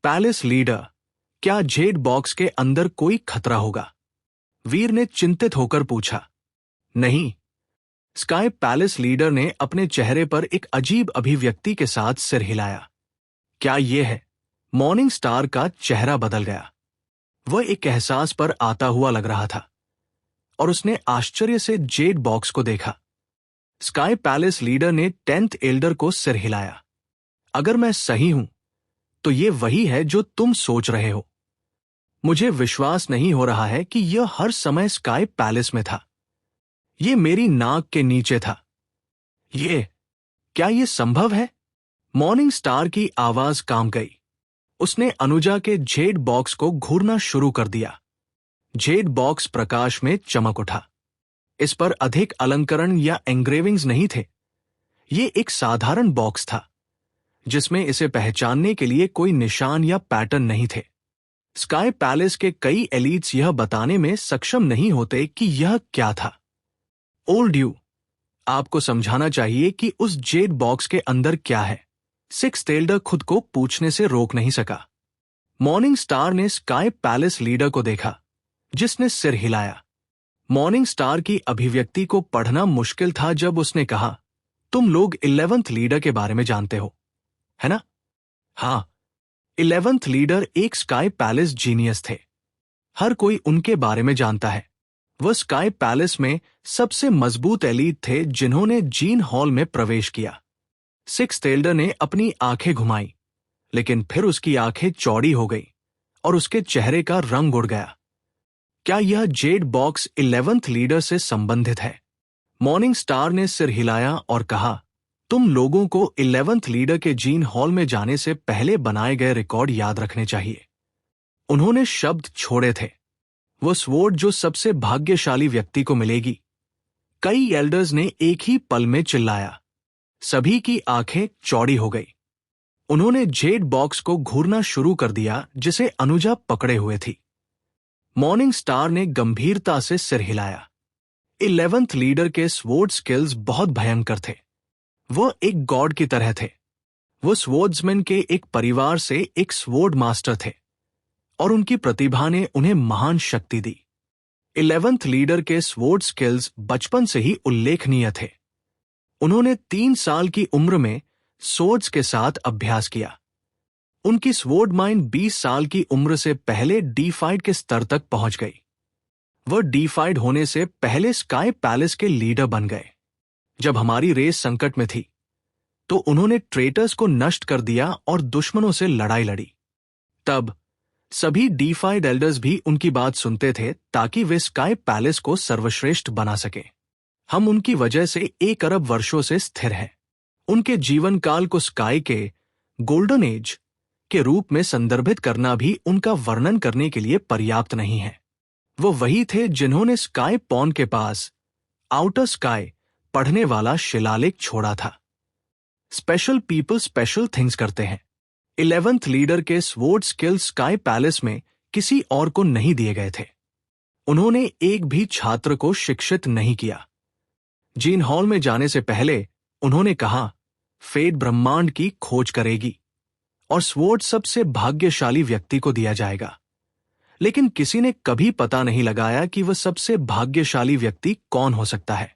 [SPEAKER 1] पैलेस लीडर, क्या जेड बॉक्स के अंदर कोई खतरा होगा? वीर ने चिंतित होकर पूछा। नहीं, स्काई पैलेस लीडर ने अपने चेहरे पर एक अजीब अभिव्यक्ति के साथ सिर हिलाया। क्या यह है? मॉर्निंग स्टार का चेहरा बदल गया। वह एक एहसास पर आता हुआ लग रहा था और उसने आश्चर्य से जेड बॉक्स को देखा। स्काई पैलेस लीडर ने 10th एल्डर को सिर हिलाया। अगर मैं सही हूं तो यह वही है जो तुम सोच रहे हो। मुझे विश्वास नहीं हो रहा है कि यह हर समय स्काई पैलेस में था। यह मेरी नाक के नीचे था। क्या यह संभव है? मॉर्निंग स्टार की आवाज कांप गई। उसने अनुजा के जेड बॉक्स को घूरना शुरू कर दिया। जेड बॉक्स प्रकाश में चमक उठा। इस पर अधिक अलंकरण या एंग्रेविंग्स नहीं थे। यह एक साधारण बॉक्स था जिसमें इसे पहचानने के लिए कोई निशान या पैटर्न नहीं थे। स्काई पैलेस के कई एलीट्स यह बताने में सक्षम नहीं होते कि यह क्या था। ओल्ड यू, आपको समझाना चाहिए कि उस जेड बॉक्स के अंदर क्या है। 6th एल्डर खुद को पूछने से रोक नहीं सका। मॉर्निंग स्टार ने स्काई पैलेस लीडर को देखा, जिसने सिर हिलाया। मॉर्निंग स्टार की अभिव्यक्ति को पढ़ना मुश्किल था जब उसने कहा, तुम लोग 11th लीडर के बारे में जानते हो, है ना? हाँ, 11th लीडर एक स्काई पैलेस जीनियस थे। हर कोई उनके बारे में जानता है। वह स्काई पैलेस में सबसे मजबूत एलीट थे जिन्होंने जीन हॉल में प्रवेश किया। 6th एल्डर ने अपनी आंखें घुमाई, लेकिन फिर उसकी आंखें चौड़ी हो गई और उसके चेहरे का रंग उड़ गया। क्या यह जेड बॉक्स 11th लीडर से संबंधित है? मॉर्निंग स्टार ने सिर हिलाया और कहा, तुम लोगों को 11th लीडर के जीन हॉल में जाने से पहले बनाए गए रिकॉर्ड याद रखने चाहिए। उन्होंने शब्द छोड़े थे, वो स्वॉर्ड जो सबसे भाग्यशाली व्यक्ति को मिलेगी। कई एल्डर्स ने एक ही पल में चिल्लाया। सभी की आंखें चौड़ी हो गई। उन्होंने जेड बॉक्स को घूरना शुरू कर दिया जिसे अनुजा पकड़े हुए थी। मॉर्निंग स्टार ने गंभीरता से सिर हिलाया। 11th लीडर के स्वॉर्ड स्किल्स बहुत भयंकर थे। वह एक गॉड की तरह थे। वो स्वॉर्ड्समैन के एक परिवार से एक स्वॉर्ड मास्टर थे और उनकी प्रतिभा ने उन्हें महान शक्ति दी। 11th लीडर के स्वॉर्ड स्किल्स बचपन से ही उल्लेखनीय थे। उन्होंने 3 साल की उम्र में स्वॉर्ड्स के साथ अभ्यास किया। उनकी स्वॉर्ड माइंड 20 साल की उम्र से पहले डीफाइड के स्तर तक पहुंच गई। वह डीफाइड होने से पहले स्काई पैलेस के लीडर बन गए। जब हमारी रेस संकट में थी तो उन्होंने ट्रेटर्स को नष्ट कर दिया और दुश्मनों से लड़ाई लड़ी। तब सभी डीफाइड एल्डर्स भी उनकी बात सुनते थे ताकि वे स्काई पैलेस को सर्वश्रेष्ठ बना सके। हम उनकी वजह से 1 अरब वर्षों से स्थिर हैं। उनके जीवन काल को स्काई के गोल्डन एज के रूप में संदर्भित करना भी उनका वर्णन करने के लिए पर्याप्त नहीं है। वो वही थे जिन्होंने स्काई पॉन के पास आउटर स्काई पढ़ने वाला शिलालेख छोड़ा था। स्पेशल पीपल स्पेशल थिंग्स करते हैं। 11th लीडर के स्वॉर्ड स्किल्स स्काई पैलेस में किसी और को नहीं दिए गए थे। उन्होंने एक भी छात्र को शिक्षित नहीं किया। जीन हॉल में जाने से पहले उन्होंने कहा, फेट ब्रह्मांड की खोज करेगी और स्वॉर्ड सबसे भाग्यशाली व्यक्ति को दिया जाएगा। लेकिन किसी ने कभी पता नहीं लगाया कि वह सबसे भाग्यशाली व्यक्ति कौन हो सकता है।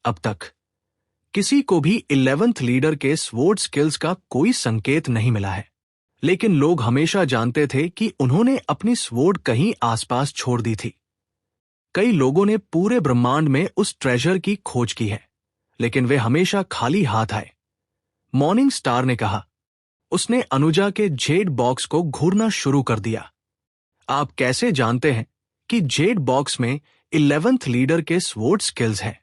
[SPEAKER 1] अब तक किसी को भी 11th लीडर के स्वॉर्ड स्किल्स का कोई संकेत नहीं मिला है, लेकिन लोग हमेशा जानते थे कि उन्होंने अपनी स्वॉर्ड कहीं आसपास छोड़ दी थी। कई लोगों ने पूरे ब्रह्मांड में उस ट्रेजर की खोज की है, लेकिन वे हमेशा खाली हाथ आए। मॉर्निंग स्टार ने कहा। उसने अनुजा के जेड बॉक्स को घूरना शुरू कर दिया। आप कैसे जानते हैं कि जेड बॉक्स में 11th लीडर के स्वॉर्ड स्किल्स हैं?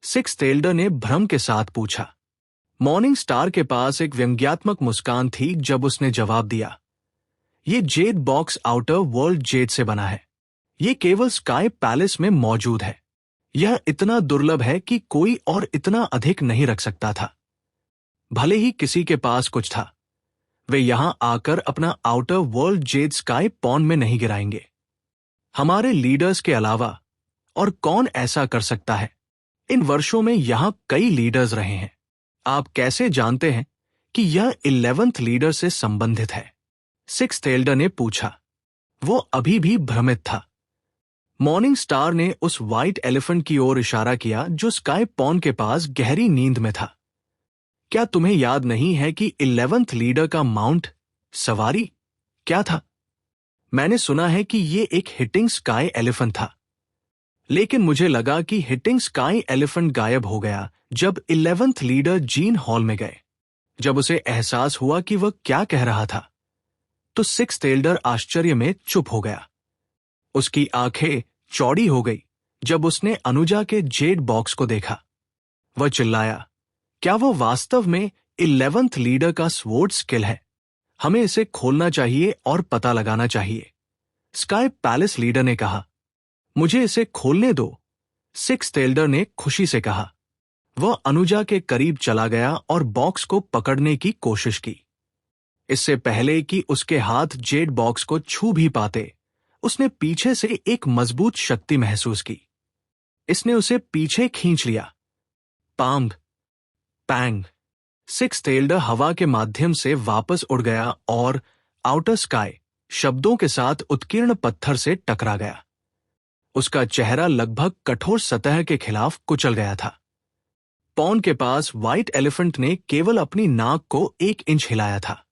[SPEAKER 1] 6th एल्डर ने भ्रम के साथ पूछा। मॉर्निंग स्टार के पास एक व्यंग्यात्मक मुस्कान थी जब उसने जवाब दिया, ये Z box outer world Z से बना है। ये केवल स्काई पैलेस में मौजूद है। यह इतना दुर्लभ है कि कोई और इतना अधिक नहीं रख सकता था। भले ही किसी के पास कुछ था, वे यहां आकर अपना आउटर वर्ल्ड जेड स्काई पॉन में नहीं गिराएंगे। हमारे लीडर्स के अलावा और कौन ऐसा कर सकता है? इन वर्षों में यहां कई लीडर्स रहे हैं। आप कैसे जानते हैं कि यह 11th लीडर से संबंधित है? 6th एल्डर ने पूछा। वो अभी भी भ्रमित था। मॉर्निंग स्टार ने उस व्हाइट एलिफेंट की ओर इशारा किया जो स्काई पॉन के पास गहरी नींद में था। क्या तुम्हें याद नहीं है कि 11th लीडर का माउंट सवारी क्या था? मैंने सुना है कि ये एक हिटिंग स्काई एलिफेंट था, लेकिन मुझे लगा कि हिटिंग स्काई एलिफेंट गायब हो गया जब 11th लीडर जीन हॉल में गए। जब उसे एहसास हुआ कि वह क्या कह रहा था, तो 6th एल्डर आश्चर्य में चुप हो गया। उसकी आंखें चौड़ी हो गई जब उसने अनुजा के जेड बॉक्स को देखा। वह चिल्लाया, क्या वो वास्तव में 11th लीडर का स्वॉर्ड स्किल है? हमें इसे खोलना चाहिए और पता लगाना चाहिए। स्काई पैलेस लीडर ने कहा। मुझे इसे खोलने दो, 6th एल्डर ने खुशी से कहा। वह अनुजा के करीब चला गया और बॉक्स को पकड़ने की कोशिश की। इससे पहले कि उसके हाथ जेड बॉक्स को छू भी पाते, उसने पीछे से एक मजबूत शक्ति महसूस की। इसने उसे पीछे खींच लिया। पांग, पैंग। 6th एल्डर हवा के माध्यम से वापस उड़ गया और आउटर स्काई शब्दों के साथ उत्कीर्ण पत्थर से टकरा गया। उसका चेहरा लगभग कठोर सतह के खिलाफ कुचल गया था। पॉन के पास व्हाइट एलिफेंट ने केवल अपनी नाक को 1 इंच हिलाया था।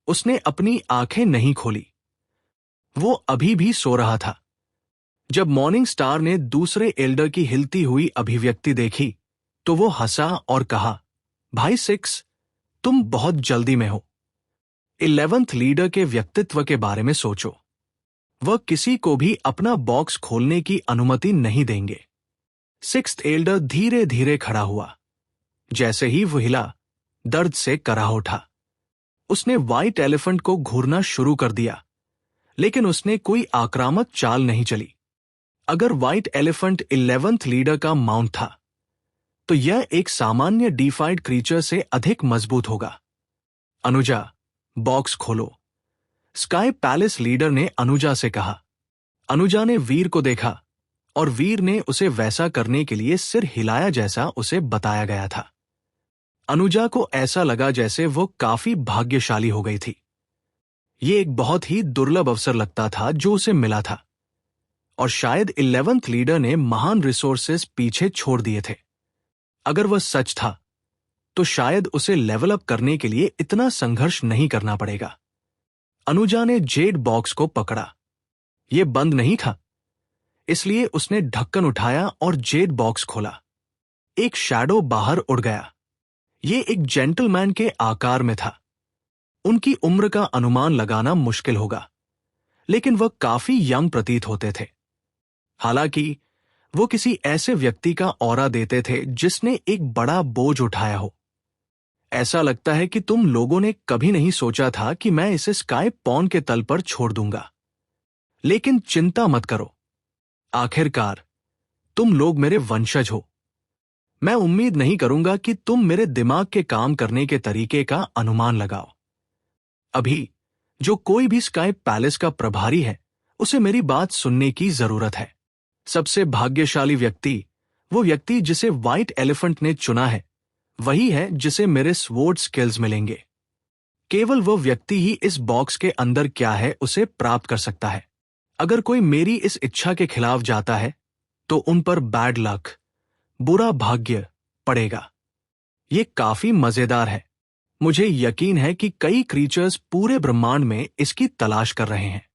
[SPEAKER 1] उसने अपनी आंखें नहीं खोली। वो अभी भी सो रहा था। जब मॉर्निंग स्टार ने दूसरे एल्डर की हिलती हुई अभिव्यक्ति देखी, तो वो हंसा और कहा, भाई 6, तुम बहुत जल्दी में हो। 11th लीडर के व्यक्तित्व के बारे में सोचो। वह किसी को भी अपना बॉक्स खोलने की अनुमति नहीं देंगे। 6th एल्डर धीरे धीरे खड़ा हुआ। जैसे ही वो हिला, दर्द से कराह उठा। उसने व्हाइट एलिफेंट को घूरना शुरू कर दिया, लेकिन उसने कोई आक्रामक चाल नहीं चली। अगर व्हाइट एलिफेंट 11th लीडर का माउंट था, तो यह एक सामान्य डिफाइड क्रीचर से अधिक मजबूत होगा। अनुजा, बॉक्स खोलो, स्काई पैलेस लीडर ने अनुजा से कहा। अनुजा ने वीर को देखा और वीर ने उसे वैसा करने के लिए सिर हिलाया जैसा उसे बताया गया था। अनुजा को ऐसा लगा जैसे वो काफी भाग्यशाली हो गई थी। ये एक बहुत ही दुर्लभ अवसर लगता था जो उसे मिला था, और शायद 11th लीडर ने महान रिसोर्सेस पीछे छोड़ दिए थे। अगर वह सच था, तो शायद उसे लेवल अप करने के लिए इतना संघर्ष नहीं करना पड़ेगा। अनुजा ने जेड बॉक्स को पकड़ा। यह बंद नहीं था, इसलिए उसने ढक्कन उठाया और जेड बॉक्स खोला। एक शैडो बाहर उड़ गया। यह एक जेंटलमैन के आकार में था। उनकी उम्र का अनुमान लगाना मुश्किल होगा, लेकिन वह काफी यंग प्रतीत होते थे। हालांकि वो किसी ऐसे व्यक्ति का ऑरा देते थे जिसने एक बड़ा बोझ उठाया हो। ऐसा लगता है कि तुम लोगों ने कभी नहीं सोचा था कि मैं इसे स्काई पॉन के तल पर छोड़ दूंगा। लेकिन चिंता मत करो, आखिरकार तुम लोग मेरे वंशज हो। मैं उम्मीद नहीं करूंगा कि तुम मेरे दिमाग के काम करने के तरीके का अनुमान लगाओ। अभी जो कोई भी स्काई पैलेस का प्रभारी है, उसे मेरी बात सुनने की जरूरत है। सबसे भाग्यशाली व्यक्ति, वो व्यक्ति जिसे व्हाइट एलिफेंट ने चुना है, वही है जिसे मेरे स्वॉर्ड स्किल्स मिलेंगे। केवल वो व्यक्ति ही इस बॉक्स के अंदर क्या है उसे प्राप्त कर सकता है। अगर कोई मेरी इस इच्छा के खिलाफ जाता है तो उन पर बैड लक, बुरा भाग्य पड़ेगा। ये काफी मजेदार है। मुझे यकीन है कि कई क्रीचर्स पूरे ब्रह्मांड में इसकी तलाश कर रहे हैं।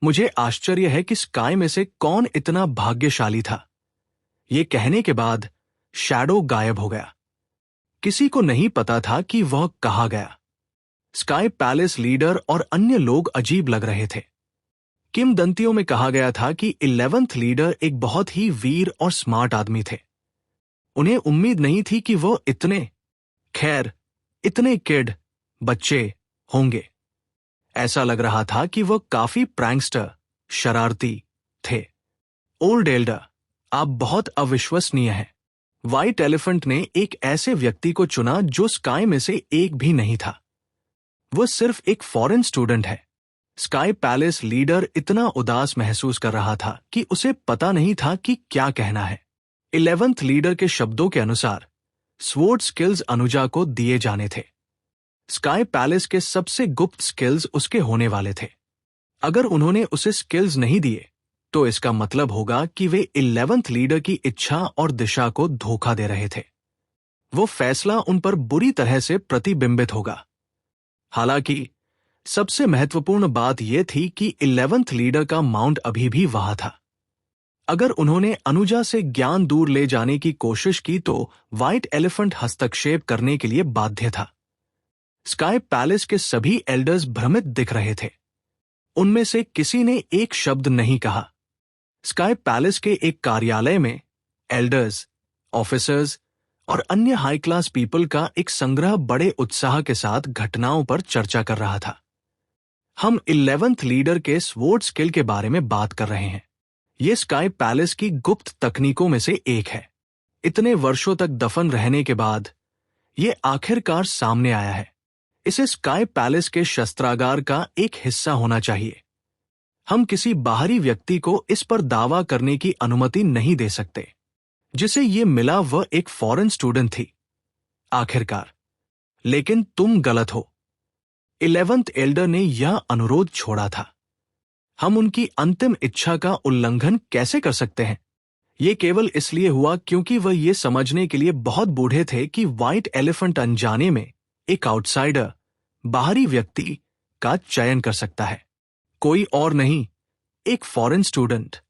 [SPEAKER 1] मुझे आश्चर्य है कि स्काई में से कौन इतना भाग्यशाली था। ये कहने के बाद शैडो गायब हो गया। किसी को नहीं पता था कि वह कहाँ गया। स्काई पैलेस लीडर और अन्य लोग अजीब लग रहे थे। किंवदंतियों में कहा गया था कि 11th लीडर एक बहुत ही वीर और स्मार्ट आदमी थे। उन्हें उम्मीद नहीं थी कि वो इतने किड बच्चे होंगे। ऐसा लग रहा था कि वह काफी प्रैंकस्टर, शरारती थे। ओल्ड एल्डर, आप बहुत अविश्वसनीय हैं। व्हाइट एलिफेंट ने एक ऐसे व्यक्ति को चुना जो स्काई में से एक भी नहीं था। वह सिर्फ एक फॉरेन स्टूडेंट है। स्काई पैलेस लीडर इतना उदास महसूस कर रहा था कि उसे पता नहीं था कि क्या कहना है। 11th लीडर के शब्दों के अनुसार स्वॉर्ड स्किल्स अनुजा को दिए जाने थे। स्काई पैलेस के सबसे गुप्त स्किल्स उसके होने वाले थे। अगर उन्होंने उसे स्किल्स नहीं दिए तो इसका मतलब होगा कि वे 11th लीडर की इच्छा और दिशा को धोखा दे रहे थे। वो फैसला उन पर बुरी तरह से प्रतिबिंबित होगा। हालांकि सबसे महत्वपूर्ण बात यह थी कि 11th लीडर का माउंट अभी भी वहां था। अगर उन्होंने अनुजा से ज्ञान दूर ले जाने की कोशिश की तो व्हाइट एलिफेंट हस्तक्षेप करने के लिए बाध्य था। स्काई पैलेस के सभी एल्डर्स भ्रमित दिख रहे थे। उनमें से किसी ने एक शब्द नहीं कहा। स्काई पैलेस के एक कार्यालय में एल्डर्स, ऑफिसर्स और अन्य हाई क्लास पीपल का एक संग्रह बड़े उत्साह के साथ घटनाओं पर चर्चा कर रहा था। हम 11th लीडर के स्वॉर्ड स्किल के बारे में बात कर रहे हैं। यह स्काई पैलेस की गुप्त तकनीकों में से एक है। इतने वर्षों तक दफन रहने के बाद यह आखिरकार सामने आया है। इसे स्काई पैलेस के शस्त्रागार का एक हिस्सा होना चाहिए। हम किसी बाहरी व्यक्ति को इस पर दावा करने की अनुमति नहीं दे सकते। जिसे ये मिला वह एक फॉरेन स्टूडेंट थी आखिरकार। लेकिन तुम गलत हो। 11th एल्डर ने यह अनुरोध छोड़ा था। हम उनकी अंतिम इच्छा का उल्लंघन कैसे कर सकते हैं? यह केवल इसलिए हुआ क्योंकि वह ये समझने के लिए बहुत बूढ़े थे कि व्हाइट एलिफेंट अनजाने में एक आउटसाइडर, बाहरी व्यक्ति का चयन कर सकता है। कोई और नहीं, एक फॉरेन स्टूडेंट।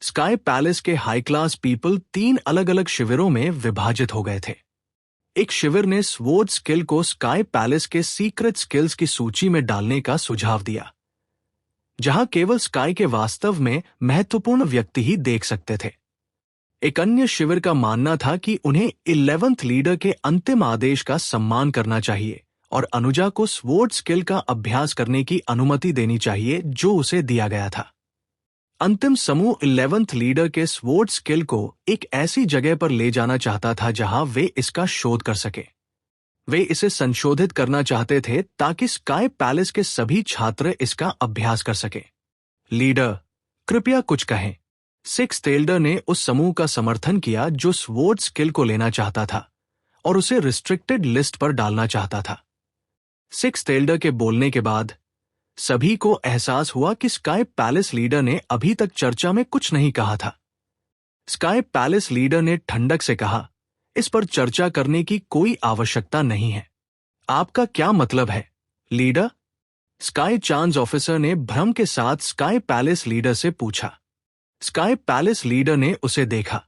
[SPEAKER 1] स्काई पैलेस के हाई क्लास पीपल 3 अलग अलग शिविरों में विभाजित हो गए थे। एक शिविर ने स्वॉर्ड स्किल को स्काई पैलेस के सीक्रेट स्किल्स की सूची में डालने का सुझाव दिया, जहां केवल स्काई के वास्तव में महत्वपूर्ण व्यक्ति ही देख सकते थे। एक अन्य शिविर का मानना था कि उन्हें 11th लीडर के अंतिम आदेश का सम्मान करना चाहिए और अनुजा को स्वॉर्ड स्किल का अभ्यास करने की अनुमति देनी चाहिए जो उसे दिया गया था। अंतिम समूह 11th लीडर के स्वॉर्ड स्किल को एक ऐसी जगह पर ले जाना चाहता था जहां वे इसका शोध कर सके। वे इसे संशोधित करना चाहते थे ताकि स्काई पैलेस के सभी छात्र इसका अभ्यास कर सके। लीडर, कृपया कुछ कहें। 6th एल्डर ने उस समूह का समर्थन किया जो स्वॉर्ड स्किल को लेना चाहता था और उसे रिस्ट्रिक्टेड लिस्ट पर डालना चाहता था। 6th एल्डर के बोलने के बाद सभी को एहसास हुआ कि स्काई पैलेस लीडर ने अभी तक चर्चा में कुछ नहीं कहा था। स्काई पैलेस लीडर ने ठंडक से कहा, इस पर चर्चा करने की कोई आवश्यकता नहीं है। आपका क्या मतलब है, लीडर? स्काई चांस ऑफिसर ने भ्रम के साथ स्काई पैलेस लीडर से पूछा। स्काई पैलेस लीडर ने उसे देखा।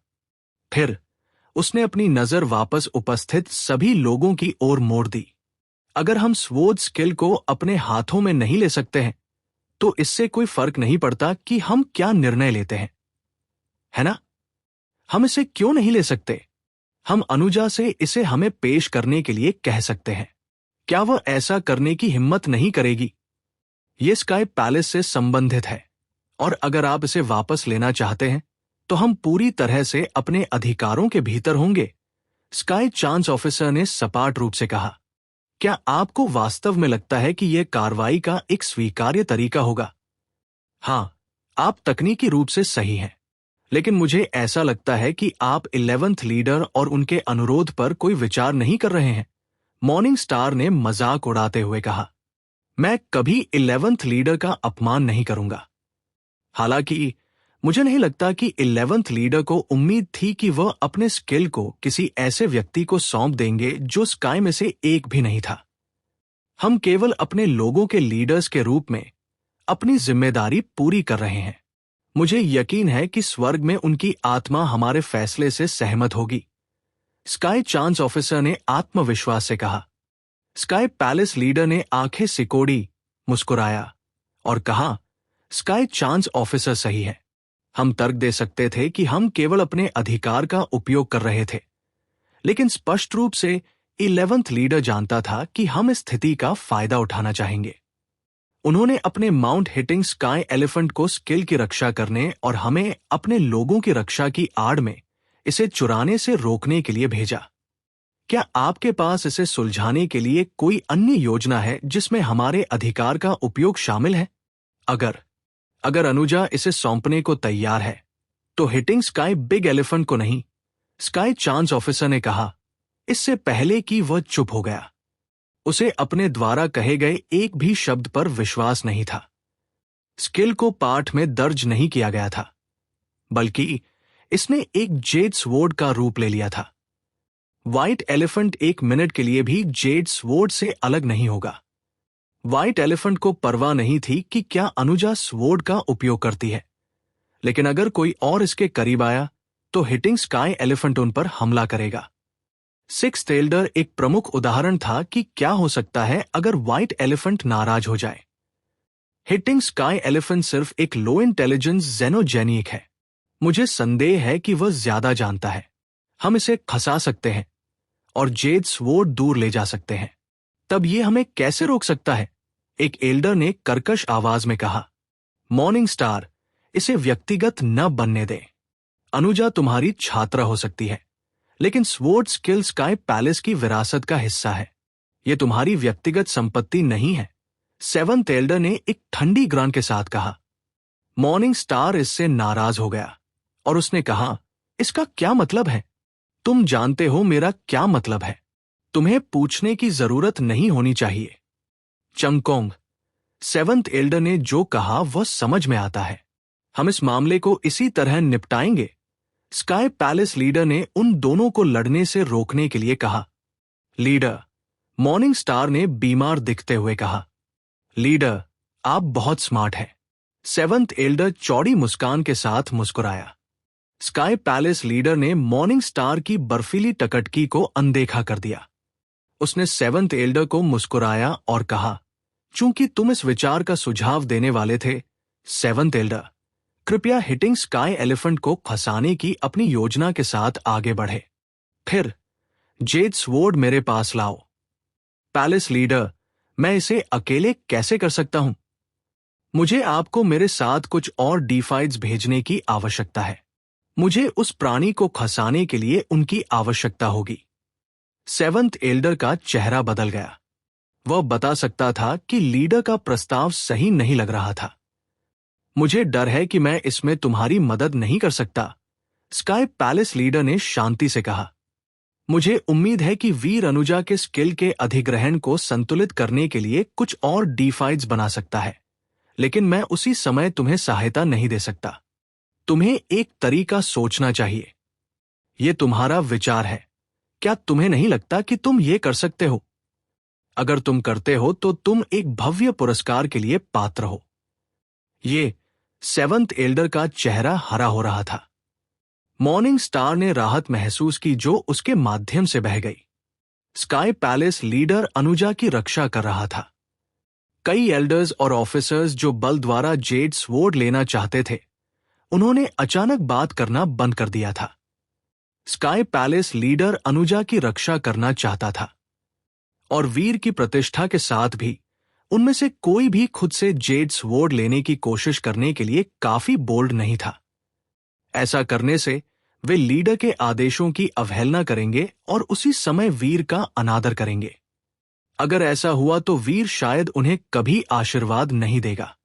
[SPEAKER 1] फिर उसने अपनी नजर वापस उपस्थित सभी लोगों की ओर मोड़ दी। अगर हम स्वॉर्ड स्किल को अपने हाथों में नहीं ले सकते हैं तो इससे कोई फर्क नहीं पड़ता कि हम क्या निर्णय लेते हैं, है ना? हम इसे क्यों नहीं ले सकते? हम अनुजा से इसे हमें पेश करने के लिए कह सकते हैं। क्या वह ऐसा करने की हिम्मत नहीं करेगी? यह स्काई पैलेस से संबंधित है और अगर आप इसे वापस लेना चाहते हैं तो हम पूरी तरह से अपने अधिकारों के भीतर होंगे, स्काई चांस ऑफिसर ने सपाट रूप से कहा। क्या आपको वास्तव में लगता है कि यह कार्रवाई का एक स्वीकार्य तरीका होगा? हाँ, आप तकनीकी रूप से सही हैं, लेकिन मुझे ऐसा लगता है कि आप 11th लीडर और उनके अनुरोध पर कोई विचार नहीं कर रहे हैं, मॉर्निंग स्टार ने मजाक उड़ाते हुए कहा। मैं कभी 11th लीडर का अपमान नहीं करूंगा। हालांकि मुझे नहीं लगता कि 11th लीडर को उम्मीद थी कि वह अपने स्किल को किसी ऐसे व्यक्ति को सौंप देंगे जो स्काई में से एक भी नहीं था। हम केवल अपने लोगों के लीडर्स के रूप में अपनी जिम्मेदारी पूरी कर रहे हैं। मुझे यकीन है कि स्वर्ग में उनकी आत्मा हमारे फैसले से सहमत होगी, स्काई चांस ऑफिसर ने आत्मविश्वास से कहा। स्काई पैलेस लीडर ने आंखें सिकोड़ी, मुस्कुराया और कहा, स्काई चांस ऑफिसर सही है। हम तर्क दे सकते थे कि हम केवल अपने अधिकार का उपयोग कर रहे थे, लेकिन स्पष्ट रूप से 11th लीडर जानता था कि हम इस स्थिति का फायदा उठाना चाहेंगे। उन्होंने अपने माउंट हिटिंग स्काई एलिफेंट को स्किल की रक्षा करने और हमें अपने लोगों की रक्षा की आड़ में इसे चुराने से रोकने के लिए भेजा। क्या आपके पास इसे सुलझाने के लिए कोई अन्य योजना है जिसमें हमारे अधिकार का उपयोग शामिल है? अगर अनुजा इसे सौंपने को तैयार है, तो हिटिंग स्काई बिग एलिफेंट को नहीं, स्काई चांस ऑफिसर ने कहा, इससे पहले कि वह चुप हो गया। उसे अपने द्वारा कहे गए एक भी शब्द पर विश्वास नहीं था। स्किल को पाठ में दर्ज नहीं किया गया था, बल्कि इसने एक जेड स्वॉर्ड का रूप ले लिया था। व्हाइट एलिफेंट एक मिनट के लिए भी जेड स्वॉर्ड से अलग नहीं होगा। व्हाइट एलिफेंट को परवाह नहीं थी कि क्या अनुजा स्वॉर्ड का उपयोग करती है, लेकिन अगर कोई और इसके करीब आया तो हिटिंग स्काई एलिफेंट उन पर हमला करेगा। सिक्स्थ एल्डर एक प्रमुख उदाहरण था कि क्या हो सकता है अगर व्हाइट एलिफेंट नाराज हो जाए। हिटिंग स्काई एलिफेंट सिर्फ एक लो इंटेलिजेंस जेनोजेनिक है। मुझे संदेह है कि वह ज्यादा जानता है। हम इसे खसा सकते हैं और जेड स्वॉर्ड दूर ले जा सकते हैं। तब यह हमें कैसे रोक सकता है? एक एल्डर ने कर्कश आवाज में कहा। मॉर्निंग स्टार, इसे व्यक्तिगत न बनने दें। अनुजा तुम्हारी छात्रा हो सकती है, लेकिन स्वॉर्ड स्किल स्काई पैलेस की विरासत का हिस्सा है। यह तुम्हारी व्यक्तिगत संपत्ति नहीं है, 7th एल्डर ने एक ठंडी ग्रान के साथ कहा। मॉर्निंग स्टार इससे नाराज हो गया और उसने कहा, इसका क्या मतलब है? तुम जानते हो मेरा क्या मतलब है। तुम्हें पूछने की जरूरत नहीं होनी चाहिए। चंगकोंग, 7th एल्डर ने जो कहा वह समझ में आता है। हम इस मामले को इसी तरह निपटाएंगे। स्काई पैलेस लीडर ने उन दोनों को लड़ने से रोकने के लिए कहा। लीडर, मॉर्निंग स्टार ने बीमार दिखते हुए कहा। लीडर, आप बहुत स्मार्ट हैं। 7th एल्डर चौड़ी मुस्कान के साथ मुस्कुराया। स्काई पैलेस लीडर ने मॉर्निंग स्टार की बर्फीली टकटकी को अनदेखा कर दिया। उसने 7th एल्डर को मुस्कुराया और कहा, चूंकि तुम इस विचार का सुझाव देने वाले थे, 7th एल्डर, कृपया हिटिंग स्काई एलिफेंट को फंसाने की अपनी योजना के साथ आगे बढ़े। फिर जेड स्वॉर्ड मेरे पास लाओ। पैलेस लीडर, मैं इसे अकेले कैसे कर सकता हूं? मुझे आपको मेरे साथ कुछ और डिफाइड्स भेजने की आवश्यकता है। मुझे उस प्राणी को खसाने के लिए उनकी आवश्यकता होगी। 7th एल्डर का चेहरा बदल गया। वह बता सकता था कि लीडर का प्रस्ताव सही नहीं लग रहा था। मुझे डर है कि मैं इसमें तुम्हारी मदद नहीं कर सकता, स्काई पैलेस लीडर ने शांति से कहा। मुझे उम्मीद है कि वीर अनुजा के स्किल के अधिग्रहण को संतुलित करने के लिए कुछ और डिफाइड्स बना सकता है, लेकिन मैं उसी समय तुम्हें सहायता नहीं दे सकता। तुम्हें एक तरीका सोचना चाहिए। यह तुम्हारा विचार है। क्या तुम्हें नहीं लगता कि तुम ये कर सकते हो? अगर तुम करते हो तो तुम एक भव्य पुरस्कार के लिए पात्र हो। ये 7th एल्डर का चेहरा हरा हो रहा था। मॉर्निंग स्टार ने राहत महसूस की जो उसके माध्यम से बह गई। स्काई पैलेस लीडर अनुजा की रक्षा कर रहा था। कई एल्डर्स और ऑफिसर्स जो बल द्वारा जेड स्वॉर्ड लेना चाहते थे, उन्होंने अचानक बात करना बंद कर दिया था। स्काई पैलेस लीडर अनुजा की रक्षा करना चाहता था, और वीर की प्रतिष्ठा के साथ भी उनमें से कोई भी खुद से जेड स्वॉर्ड लेने की कोशिश करने के लिए काफी बोल्ड नहीं था। ऐसा करने से वे लीडर के आदेशों की अवहेलना करेंगे और उसी समय वीर का अनादर करेंगे। अगर ऐसा हुआ तो वीर शायद उन्हें कभी आशीर्वाद नहीं देगा।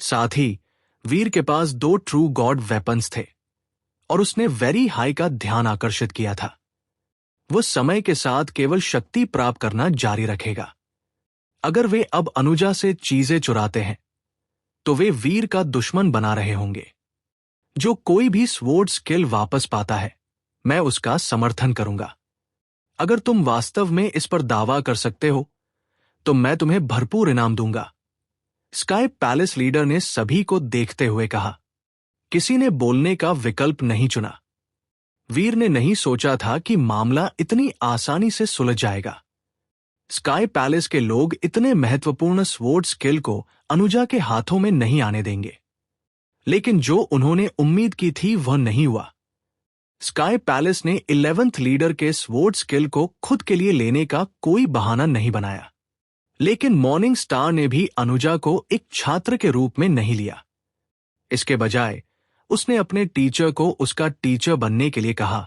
[SPEAKER 1] साथ ही वीर के पास 2 ट्रू गॉड वेपन्स थे और उसने वेरी हाई का ध्यान आकर्षित किया था। वो समय के साथ केवल शक्ति प्राप्त करना जारी रखेगा। अगर वे अब अनुजा से चीजें चुराते हैं तो वे वीर का दुश्मन बना रहे होंगे। जो कोई भी स्वॉर्ड स्किल वापस पाता है, मैं उसका समर्थन करूंगा। अगर तुम वास्तव में इस पर दावा कर सकते हो तो मैं तुम्हें भरपूर इनाम दूंगा। स्काई पैलेस लीडर ने सभी को देखते हुए कहा। किसी ने बोलने का विकल्प नहीं चुना। वीर ने नहीं सोचा था कि मामला इतनी आसानी से सुलझ जाएगा। स्काई पैलेस के लोग इतने महत्वपूर्ण स्वॉर्ड स्किल को अनुजा के हाथों में नहीं आने देंगे। लेकिन जो उन्होंने उम्मीद की थी वह नहीं हुआ। स्काई पैलेस ने 11th लीडर के स्वॉर्ड स्किल को खुद के लिए लेने का कोई बहाना नहीं बनाया। लेकिन मॉर्निंग स्टार ने भी अनुजा को एक छात्र के रूप में नहीं लिया। इसके बजाय उसने अपने टीचर को उसका टीचर बनने के लिए कहा।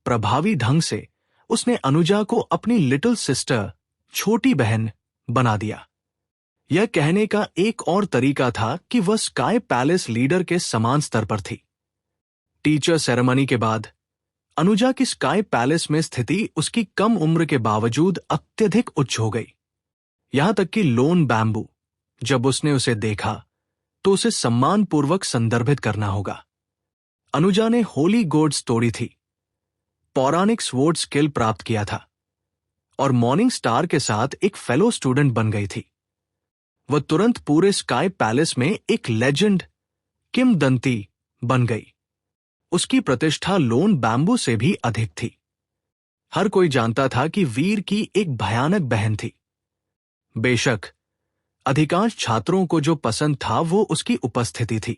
[SPEAKER 1] प्रभावी ढंग से उसने अनुजा को अपनी लिटिल सिस्टर, छोटी बहन बना दिया। यह कहने का एक और तरीका था कि वह स्काई पैलेस लीडर के समान स्तर पर थी। टीचर सेरेमनी के बाद अनुजा की स्काई पैलेस में स्थिति उसकी कम उम्र के बावजूद अत्यधिक उच्च हो गई। यहां तक कि लोन बैम्बू, जब उसने उसे देखा तो उसे सम्मानपूर्वक संदर्भित करना होगा। अनुजा ने होली गोड्स तोड़ी थी, पौराणिक स्वॉर्ड स्किल प्राप्त किया था और मॉर्निंग स्टार के साथ एक फेलो स्टूडेंट बन गई थी। वह तुरंत पूरे स्काई पैलेस में एक लेजेंड, किंवदंती बन गई। उसकी प्रतिष्ठा लोन बैम्बू से भी अधिक थी। हर कोई जानता था कि वीर की एक भयानक बहन थी। बेशक अधिकांश छात्रों को जो पसंद था वो उसकी उपस्थिति थी।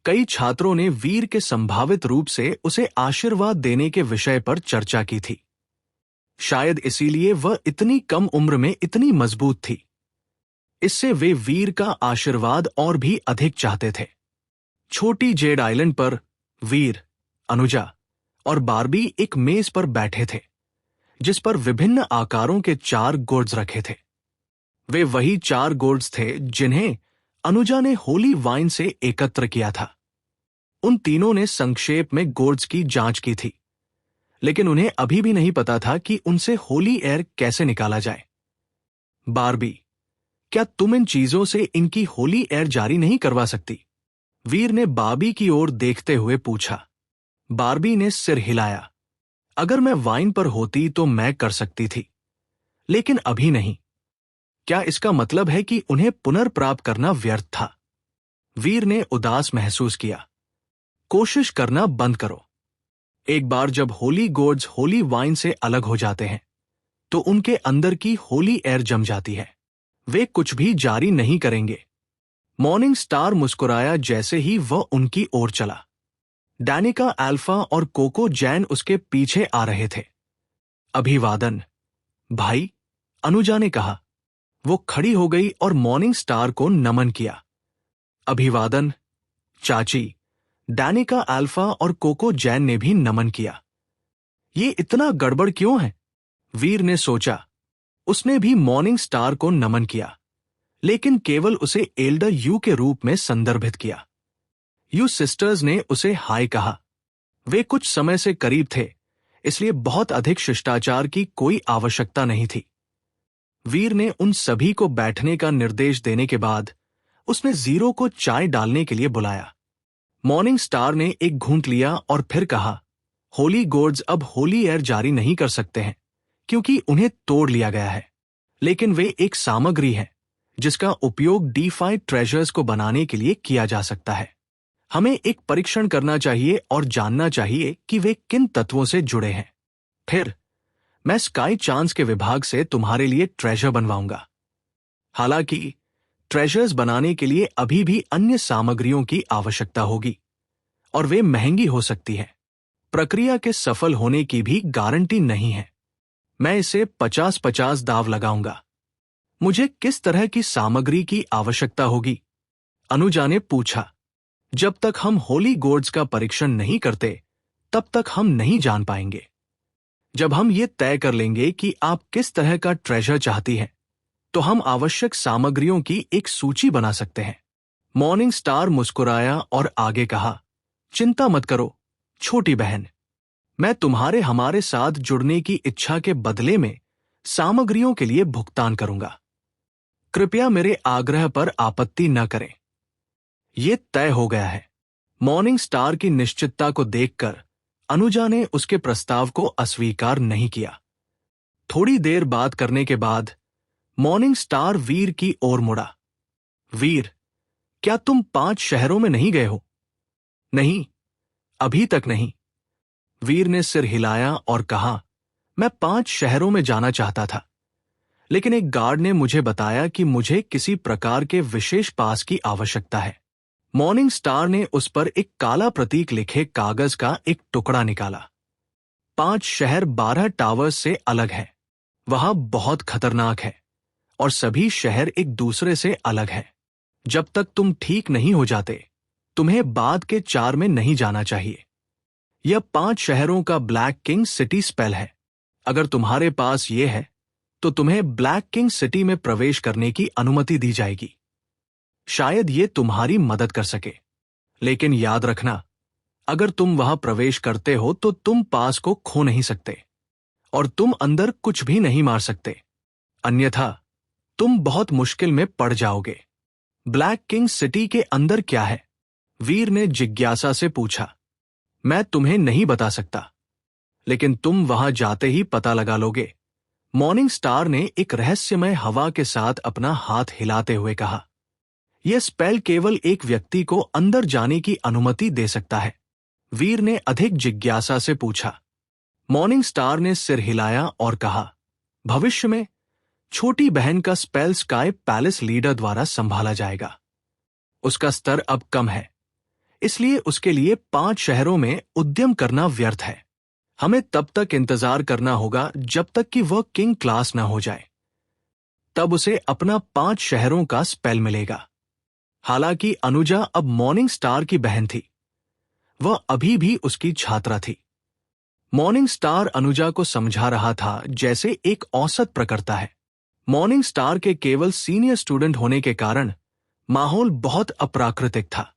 [SPEAKER 1] कई छात्रों ने वीर के संभावित रूप से उसे आशीर्वाद देने के विषय पर चर्चा की थी। शायद इसीलिए वह इतनी कम उम्र में इतनी मजबूत थी। इससे वे वीर का आशीर्वाद और भी अधिक चाहते थे। छोटी जेड आइलैंड पर वीर, अनुजा और बार्बी एक मेज पर बैठे थे जिस पर विभिन्न आकारों के 4 गोर्ड्स रखे थे। वे वही 4 गोर्ड्स थे जिन्हें अनुजा ने होली वाइन से एकत्र किया था। उन तीनों ने संक्षेप में गोर्ड्स की जांच की थी, लेकिन उन्हें अभी भी नहीं पता था कि उनसे होली एयर कैसे निकाला जाए। बार्बी, क्या तुम इन चीजों से इनकी होली एयर जारी नहीं करवा सकती? वीर ने बार्बी की ओर देखते हुए पूछा। बार्बी ने सिर हिलाया। अगर मैं वाइन पर होती तो मैं कर सकती थी, लेकिन अभी नहीं। क्या इसका मतलब है कि उन्हें पुनर्प्राप्त करना व्यर्थ था? वीर ने उदास महसूस किया। कोशिश करना बंद करो। एक बार जब होली गोड्स होली वाइन से अलग हो जाते हैं तो उनके अंदर की होली एयर जम जाती है। वे कुछ भी जारी नहीं करेंगे। मॉर्निंग स्टार मुस्कुराया जैसे ही वह उनकी ओर चला। डैनिका, अल्फा और कोको जैन उसके पीछे आ रहे थे। अभिवादन भाई, अनुजा ने कहा। वो खड़ी हो गई और मॉर्निंग स्टार को नमन किया। अभिवादन चाची। डैनिका, अल्फा और कोको जैन ने भी नमन किया। ये इतना गड़बड़ क्यों है? वीर ने सोचा। उसने भी मॉर्निंग स्टार को नमन किया, लेकिन केवल उसे एल्डर यू के रूप में संदर्भित किया। यू सिस्टर्स ने उसे हाय कहा। वे कुछ समय से करीब थे, इसलिए बहुत अधिक शिष्टाचार की कोई आवश्यकता नहीं थी। वीर ने उन सभी को बैठने का निर्देश देने के बाद उसने जीरो को चाय डालने के लिए बुलाया। मॉर्निंग स्टार ने एक घूंट लिया और फिर कहा, होली गोड्स अब होली एयर जारी नहीं कर सकते हैं क्योंकि उन्हें तोड़ लिया गया है, लेकिन वे एक सामग्री है जिसका उपयोग डीफाई ट्रेजर्स को बनाने के लिए किया जा सकता है। हमें एक परीक्षण करना चाहिए और जानना चाहिए कि वे किन तत्वों से जुड़े हैं। फिर मैं स्काई चांस के विभाग से तुम्हारे लिए ट्रेजर बनवाऊंगा। हालांकि ट्रेजर्स बनाने के लिए अभी भी अन्य सामग्रियों की आवश्यकता होगी और वे महंगी हो सकती है। प्रक्रिया के सफल होने की भी गारंटी नहीं है। मैं इसे 50-50 दाव लगाऊंगा। मुझे किस तरह की सामग्री की आवश्यकता होगी? अनुजा ने पूछा। जब तक हम होली गोड्स का परीक्षण नहीं करते, तब तक हम नहीं जान पाएंगे। जब हम ये तय कर लेंगे कि आप किस तरह का ट्रेजर चाहती हैं, तो हम आवश्यक सामग्रियों की एक सूची बना सकते हैं। मॉर्निंग स्टार मुस्कुराया और आगे कहा, चिंता मत करो छोटी बहन, मैं तुम्हारे हमारे साथ जुड़ने की इच्छा के बदले में सामग्रियों के लिए भुगतान करूंगा। कृपया मेरे आग्रह पर आपत्ति न करें। यह तय हो गया है। मॉर्निंग स्टार की निश्चितता को देखकर अनुजा ने उसके प्रस्ताव को अस्वीकार नहीं किया। थोड़ी देर बात करने के बाद मॉर्निंग स्टार वीर की ओर मुड़ा। वीर, क्या तुम 5 शहरों में नहीं गए हो? नहीं, अभी तक नहीं। वीर ने सिर हिलाया और कहा, मैं 5 शहरों में जाना चाहता था, लेकिन एक गार्ड ने मुझे बताया कि मुझे किसी प्रकार के विशेष पास की आवश्यकता है। मॉर्निंग स्टार ने उस पर एक काला प्रतीक लिखे कागज का एक टुकड़ा निकाला। 5 शहर 12 टावर्स से अलग हैं। वहां बहुत खतरनाक है और सभी शहर एक दूसरे से अलग हैं। जब तक तुम ठीक नहीं हो जाते, तुम्हें बाद के 4 में नहीं जाना चाहिए। यह 5 शहरों का ब्लैक किंग सिटी स्पेल है। अगर तुम्हारे पास यह है, तो तुम्हें ब्लैक किंग सिटी में प्रवेश करने की अनुमति दी जाएगी। शायद ये तुम्हारी मदद कर सके, लेकिन याद रखना, अगर तुम वहां प्रवेश करते हो तो तुम पास को खो नहीं सकते और तुम अंदर कुछ भी नहीं मार सकते, अन्यथा तुम बहुत मुश्किल में पड़ जाओगे। ब्लैक किंग सिटी के अंदर क्या है? वीर ने जिज्ञासा से पूछा। मैं तुम्हें नहीं बता सकता, लेकिन तुम वहां जाते ही पता लगा लोगे। मॉर्निंग स्टार ने एक रहस्यमय हवा के साथ अपना हाथ हिलाते हुए कहा। यह स्पेल केवल एक व्यक्ति को अंदर जाने की अनुमति दे सकता है। वीर ने अधिक जिज्ञासा से पूछा। मॉर्निंग स्टार ने सिर हिलाया और कहा, भविष्य में छोटी बहन का स्पेल स्काई पैलेस लीडर द्वारा संभाला जाएगा। उसका स्तर अब कम है, इसलिए उसके लिए 5 शहरों में उद्यम करना व्यर्थ है। हमें तब तक इंतजार करना होगा जब तक कि वह किंग क्लास न हो जाए। तब उसे अपना 5 शहरों का स्पेल मिलेगा। हालांकि अनुजा अब मॉर्निंग स्टार की बहन थी, वह अभी भी उसकी छात्रा थी। मॉर्निंग स्टार अनुजा को समझा रहा था जैसे एक औसत प्रकर्ता है। मॉर्निंग स्टार के केवल सीनियर स्टूडेंट होने के कारण माहौल बहुत अप्राकृतिक था।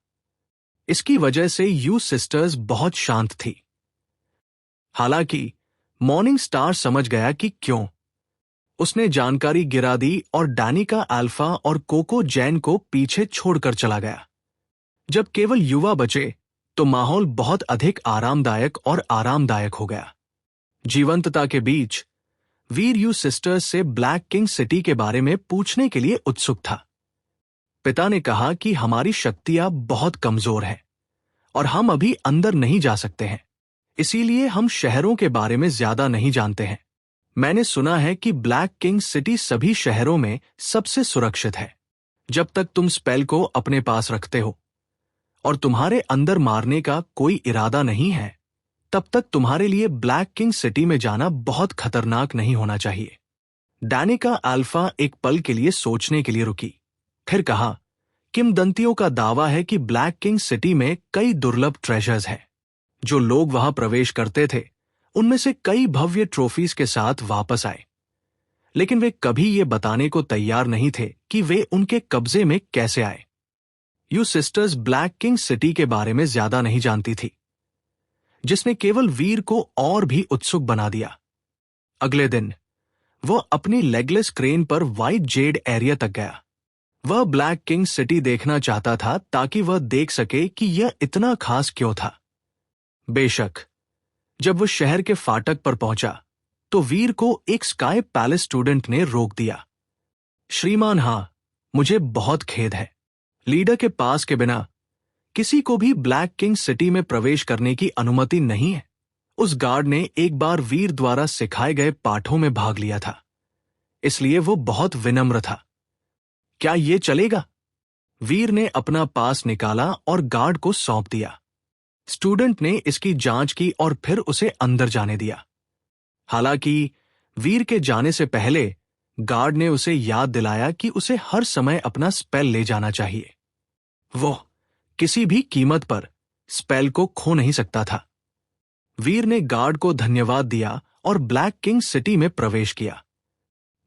[SPEAKER 1] इसकी वजह से यू सिस्टर्स बहुत शांत थी। हालांकि मॉर्निंग स्टार समझ गया कि क्यों। उसने जानकारी गिरा दी और डैनिका अल्फा और कोको जैन को पीछे छोड़कर चला गया। जब केवल युवा बचे, तो माहौल बहुत अधिक आरामदायक और आरामदायक हो गया। जीवंतता के बीच वीर यू सिस्टर्स से ब्लैक किंग सिटी के बारे में पूछने के लिए उत्सुक था। पिता ने कहा कि हमारी शक्तियां बहुत कमजोर हैं और हम अभी अंदर नहीं जा सकते हैं, इसीलिए हम शहरों के बारे में ज्यादा नहीं जानते हैं। मैंने सुना है कि ब्लैक किंग सिटी सभी शहरों में सबसे सुरक्षित है। जब तक तुम स्पेल को अपने पास रखते हो और तुम्हारे अंदर मारने का कोई इरादा नहीं है, तब तक तुम्हारे लिए ब्लैक किंग सिटी में जाना बहुत खतरनाक नहीं होना चाहिए। डैनिका अल्फा एक पल के लिए सोचने के लिए रुकी, फिर कहा, किंवदंतियों का दावा है कि ब्लैक किंग सिटी में कई दुर्लभ ट्रेजर्स हैं। जो लोग वहां प्रवेश करते थे, उनमें से कई भव्य ट्रॉफीज के साथ वापस आए, लेकिन वे कभी ये बताने को तैयार नहीं थे कि वे उनके कब्जे में कैसे आए। You sisters black king city के बारे में ज्यादा नहीं जानती थी, जिसने केवल वीर को और भी उत्सुक बना दिया। अगले दिन वह अपनी लेगलेस क्रेन पर व्हाइट जेड एरिया तक गया। वह ब्लैक किंग सिटी देखना चाहता था ताकि वह देख सके कि यह इतना खास क्यों था। बेशक, जब वह शहर के फाटक पर पहुंचा, तो वीर को एक स्काई पैलेस स्टूडेंट ने रोक दिया। श्रीमान, हां, मुझे बहुत खेद है। लीडर के पास के बिना किसी को भी ब्लैक किंग सिटी में प्रवेश करने की अनुमति नहीं है। उस गार्ड ने एक बार वीर द्वारा सिखाए गए पाठों में भाग लिया था, इसलिए वो बहुत विनम्र था। क्या ये चलेगा? वीर ने अपना पास निकाला और गार्ड को सौंप दिया। स्टूडेंट ने इसकी जांच की और फिर उसे अंदर जाने दिया। हालांकि वीर के जाने से पहले गार्ड ने उसे याद दिलाया कि उसे हर समय अपना स्पेल ले जाना चाहिए। वो किसी भी कीमत पर स्पेल को खो नहीं सकता था। वीर ने गार्ड को धन्यवाद दिया और ब्लैक किंग सिटी में प्रवेश किया।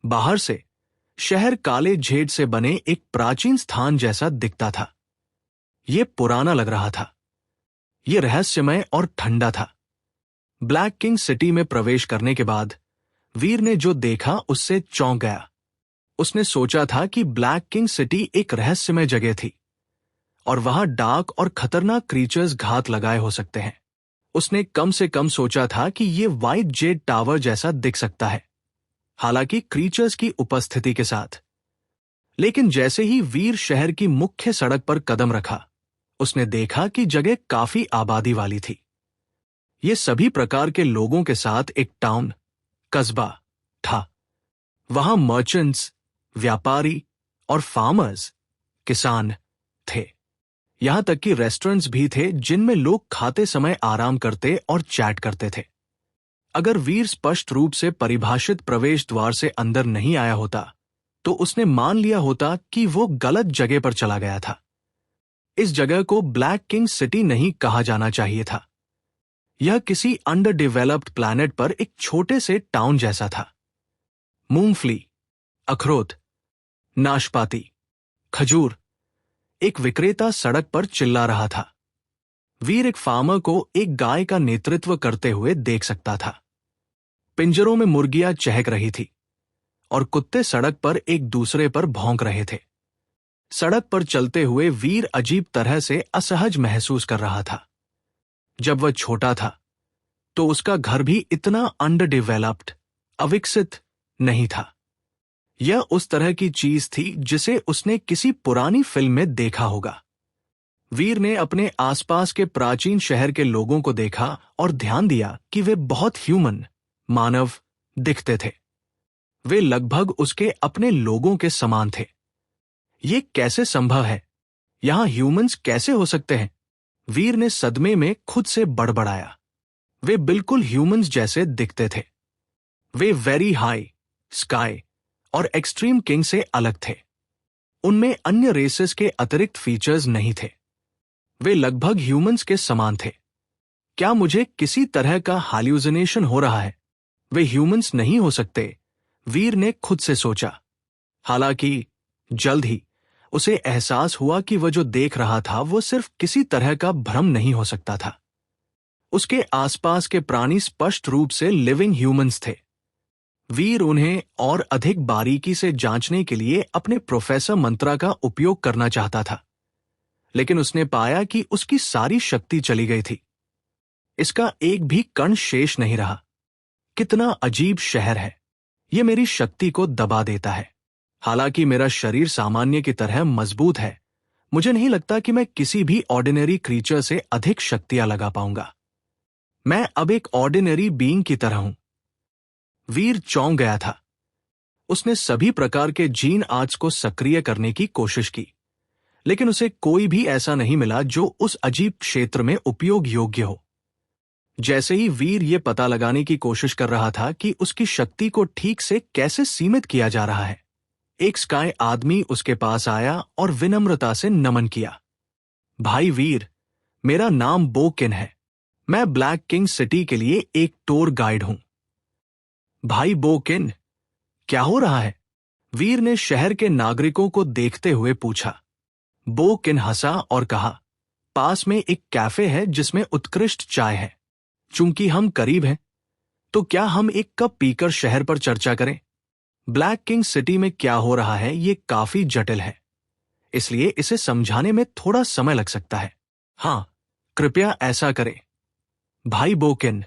[SPEAKER 1] बाहर से शहर काले झेड से बने एक प्राचीन स्थान जैसा दिखता था। यह पुराना लग रहा था। यह रहस्यमय और ठंडा था। ब्लैक किंग सिटी में प्रवेश करने के बाद वीर ने जो देखा उससे चौंक गया। उसने सोचा था कि ब्लैक किंग सिटी एक रहस्यमय जगह थी और वहां डार्क और खतरनाक क्रीचर्स घात लगाए हो सकते हैं। उसने कम से कम सोचा था कि यह व्हाइट जेड टावर जैसा दिख सकता है, हालांकि क्रीचर्स की उपस्थिति के साथ। लेकिन जैसे ही वीर शहर की मुख्य सड़क पर कदम रखा, उसने देखा कि जगह काफी आबादी वाली थी। ये सभी प्रकार के लोगों के साथ एक टाउन, कस्बा था। वहां मर्चेंट्स, व्यापारी और फार्मर्स, किसान थे। यहां तक कि रेस्टोरेंट्स भी थे जिनमें लोग खाते समय आराम करते और चैट करते थे। अगर वीर स्पष्ट रूप से परिभाषित प्रवेश द्वार से अंदर नहीं आया होता, तो उसने मान लिया होता कि वो गलत जगह पर चला गया था। इस जगह को ब्लैक किंग सिटी नहीं कहा जाना चाहिए था। यह किसी अंडर डेवलप्ड प्लैनेट पर एक छोटे से टाउन जैसा था। मूंगफली, अखरोट, नाशपाती, खजूर। एक विक्रेता सड़क पर चिल्ला रहा था। वीर एक फार्मर को एक गाय का नेतृत्व करते हुए देख सकता था। पिंजरों में मुर्गियां चहक रही थी और कुत्ते सड़क पर एक दूसरे पर भौंक रहे थे। सड़क पर चलते हुए वीर अजीब तरह से असहज महसूस कर रहा था। जब वह छोटा था तो उसका घर भी इतना अंडर डेवलप्ड, अविकसित नहीं था। यह उस तरह की चीज थी जिसे उसने किसी पुरानी फिल्म में देखा होगा। वीर ने अपने आसपास के प्राचीन शहर के लोगों को देखा और ध्यान दिया कि वे बहुत ह्यूमन, मानव दिखते थे। वे लगभग उसके अपने लोगों के समान थे। ये कैसे संभव है? यहां ह्यूमंस कैसे हो सकते हैं? वीर ने सदमे में खुद से बड़बड़ाया। वे बिल्कुल ह्यूमंस जैसे दिखते थे। वे वेरी हाई, स्काई और एक्सट्रीम किंग से अलग थे। उनमें अन्य रेसेस के अतिरिक्त फीचर्स नहीं थे। वे लगभग ह्यूमंस के समान थे। क्या मुझे किसी तरह का हाल्यूसिनेशन हो रहा है? वे ह्यूमंस नहीं हो सकते, वीर ने खुद से सोचा। हालांकि जल्द ही उसे एहसास हुआ कि वह जो देख रहा था वो सिर्फ किसी तरह का भ्रम नहीं हो सकता था। उसके आसपास के प्राणी स्पष्ट रूप से लिविंग ह्यूमंस थे। वीर उन्हें और अधिक बारीकी से जांचने के लिए अपने प्रोफेसर मंत्रा का उपयोग करना चाहता था, लेकिन उसने पाया कि उसकी सारी शक्ति चली गई थी। इसका एक भी कण शेष नहीं रहा। कितना अजीब शहर है। यह मेरी शक्ति को दबा देता है। हालांकि मेरा शरीर सामान्य की तरह मजबूत है, मुझे नहीं लगता कि मैं किसी भी ऑर्डिनरी क्रीचर से अधिक शक्तियां लगा पाऊंगा। मैं अब एक ऑर्डिनरी बीइंग की तरह हूं। वीर चौंक गया था। उसने सभी प्रकार के जीन आर्ट्स को सक्रिय करने की कोशिश की, लेकिन उसे कोई भी ऐसा नहीं मिला जो उस अजीब क्षेत्र में उपयोग योग्य हो। जैसे ही वीर ये पता लगाने की कोशिश कर रहा था कि उसकी शक्ति को ठीक से कैसे सीमित किया जा रहा है, एक स्काई आदमी उसके पास आया और विनम्रता से नमन किया। भाई वीर, मेरा नाम बो किन है। मैं ब्लैक किंग सिटी के लिए एक टूर गाइड हूं। भाई बो किन, क्या हो रहा है? वीर ने शहर के नागरिकों को देखते हुए पूछा। बो किन हंसा और कहा, पास में एक कैफे है जिसमें उत्कृष्ट चाय है। चूंकि हम करीब हैं, तो क्या हम एक कप पीकर शहर पर चर्चा करें? ब्लैक किंग सिटी में क्या हो रहा है ये काफी जटिल है, इसलिए इसे समझाने में थोड़ा समय लग सकता है। हां, कृपया ऐसा करें। भाई बोकिन।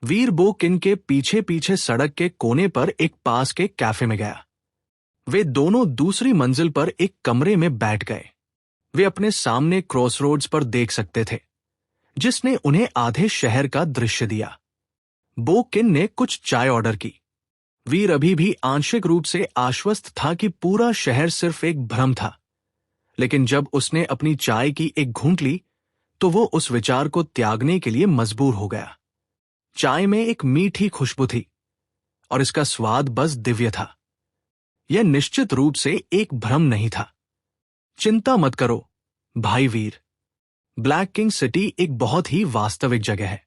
[SPEAKER 1] वीर बोकिन के पीछे पीछे सड़क के कोने पर एक पास के कैफे में गया। वे दोनों दूसरी मंजिल पर एक कमरे में बैठ गए। वे अपने सामने क्रॉसरोड्स पर देख सकते थे, जिसने उन्हें आधे शहर का दृश्य दिया। बोकिन ने कुछ चाय ऑर्डर की। वीर अभी भी आंशिक रूप से आश्वस्त था कि पूरा शहर सिर्फ एक भ्रम था, लेकिन जब उसने अपनी चाय की एक घूंट ली तो वो उस विचार को त्यागने के लिए मजबूर हो गया। चाय में एक मीठी खुशबू थी और इसका स्वाद बस दिव्य था। यह निश्चित रूप से एक भ्रम नहीं था। चिंता मत करो भाई वीर, ब्लैक किंग सिटी एक बहुत ही वास्तविक जगह है।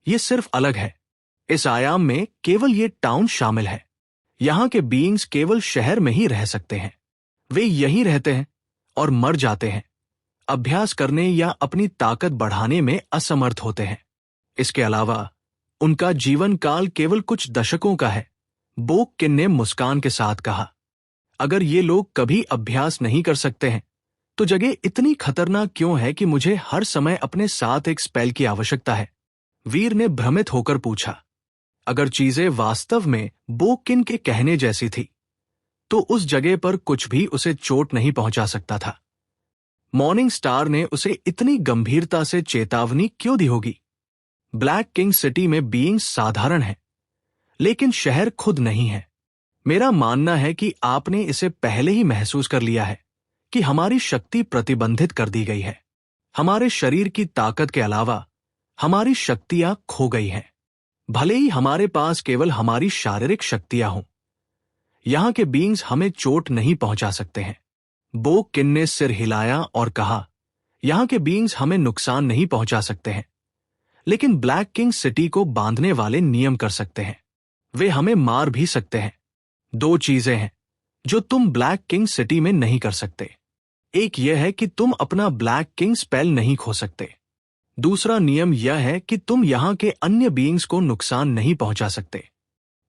[SPEAKER 1] ये सिर्फ अलग है। इस आयाम में केवल ये टाउन शामिल है। यहाँ के बीइंग्स केवल शहर में ही रह सकते हैं। वे यहीं रहते हैं और मर जाते हैं, अभ्यास करने या अपनी ताकत बढ़ाने में असमर्थ होते हैं। इसके अलावा उनका जीवन काल केवल कुछ दशकों का है। बोक किन ने मुस्कान के साथ कहा, अगर ये लोग कभी अभ्यास नहीं कर सकते हैं तो जगह इतनी खतरनाक क्यों है कि मुझे हर समय अपने साथ एक स्पेल की आवश्यकता है? वीर ने भ्रमित होकर पूछा। अगर चीजें वास्तव में बोक किन के कहने जैसी थी तो उस जगह पर कुछ भी उसे चोट नहीं पहुंचा सकता था। मॉर्निंग स्टार ने उसे इतनी गंभीरता से चेतावनी क्यों दी होगी? ब्लैक किंग सिटी में बीइंग्स साधारण है, लेकिन शहर खुद नहीं है। मेरा मानना है कि आपने इसे पहले ही महसूस कर लिया है कि हमारी शक्ति प्रतिबंधित कर दी गई है। हमारे शरीर की ताकत के अलावा हमारी शक्तियां खो गई हैं, भले ही हमारे पास केवल हमारी शारीरिक शक्तियां हों। यहां के बीइंग्स हमें चोट नहीं पहुंचा सकते हैं। बोक किन ने सिर हिलाया और कहा, यहां के बीइंग्स हमें नुकसान नहीं पहुंचा सकते हैं, लेकिन ब्लैक किंग सिटी को बांधने वाले नियम कर सकते हैं। वे हमें मार भी सकते हैं। 2 चीजें हैं जो तुम ब्लैक किंग सिटी में नहीं कर सकते। एक यह है कि तुम अपना ब्लैक किंग स्पेल नहीं खो सकते। दूसरा नियम यह है कि तुम यहां के अन्य बीइंग्स को नुकसान नहीं पहुंचा सकते।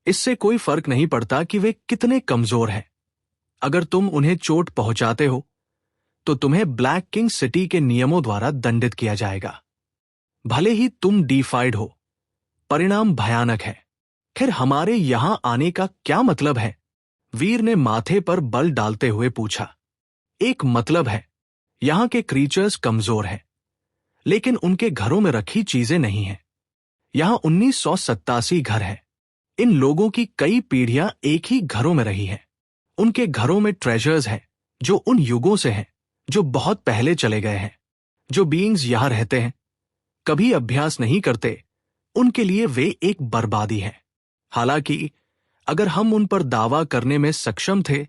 [SPEAKER 1] इससे कोई फर्क नहीं पड़ता कि वे कितने कमजोर हैं। अगर तुम उन्हें चोट पहुंचाते हो तो तुम्हें ब्लैक किंग सिटी के नियमों द्वारा दंडित किया जाएगा, भले ही तुम डिफाइड हो। परिणाम भयानक है। खैर, हमारे यहां आने का क्या मतलब है? वीर ने माथे पर बल डालते हुए पूछा। एक मतलब है, यहां के क्रीचर्स कमजोर हैं, लेकिन उनके घरों में रखी चीजें नहीं हैं। यहां 1987 घर है। इन लोगों की कई पीढ़ियां एक ही घरों में रही हैं। उनके घरों में ट्रेजर्स हैं जो उन युगों से हैं जो बहुत पहले चले गए हैं। जो बीइंग्स यहां रहते हैं, कभी अभ्यास नहीं करते, उनके लिए वे एक बर्बादी है। हालांकि अगर हम उन पर दावा करने में सक्षम थे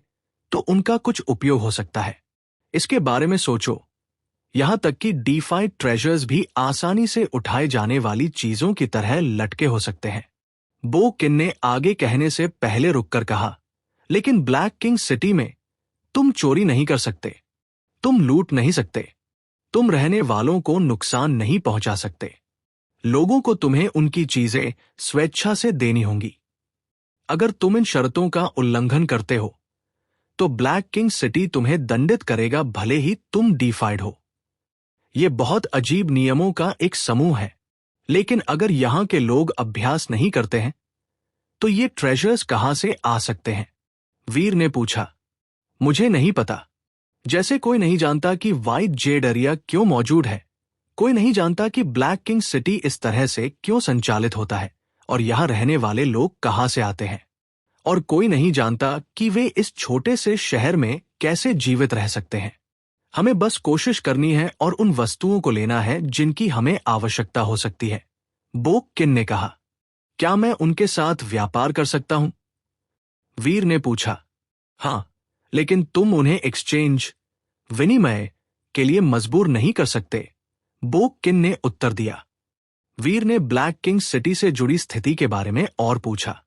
[SPEAKER 1] तो उनका कुछ उपयोग हो सकता है। इसके बारे में सोचो। यहां तक कि डिफाइड ट्रेजर्स भी आसानी से उठाए जाने वाली चीजों की तरह लटके हो सकते हैं। बो किन ने आगे कहने से पहले रुककर कहा, लेकिन ब्लैक किंग सिटी में तुम चोरी नहीं कर सकते, तुम लूट नहीं सकते, तुम रहने वालों को नुकसान नहीं पहुंचा सकते। लोगों को तुम्हें उनकी चीजें स्वेच्छा से देनी होंगी। अगर तुम इन शर्तों का उल्लंघन करते हो तो ब्लैक किंग सिटी तुम्हें दंडित करेगा, भले ही तुम डिफाइड हो। यह बहुत अजीब नियमों का एक समूह है, लेकिन अगर यहां के लोग अभ्यास नहीं करते हैं तो ये ट्रेजर्स कहां से आ सकते हैं? वीर ने पूछा। मुझे नहीं पता। जैसे कोई नहीं जानता कि व्हाइट जेड एरिया क्यों मौजूद है, कोई नहीं जानता कि ब्लैक किंग सिटी इस तरह से क्यों संचालित होता है और यहां रहने वाले लोग कहां से आते हैं, और कोई नहीं जानता कि वे इस छोटे से शहर में कैसे जीवित रह सकते हैं। हमें बस कोशिश करनी है और उन वस्तुओं को लेना है जिनकी हमें आवश्यकता हो सकती है। बोक किन ने कहा, क्या मैं उनके साथ व्यापार कर सकता हूं? वीर ने पूछा। हां, लेकिन तुम उन्हें एक्सचेंज, विनिमय के लिए मजबूर नहीं कर सकते, बोक किन ने उत्तर दिया। वीर ने ब्लैक किंग सिटी से जुड़ी स्थिति के बारे में और पूछा,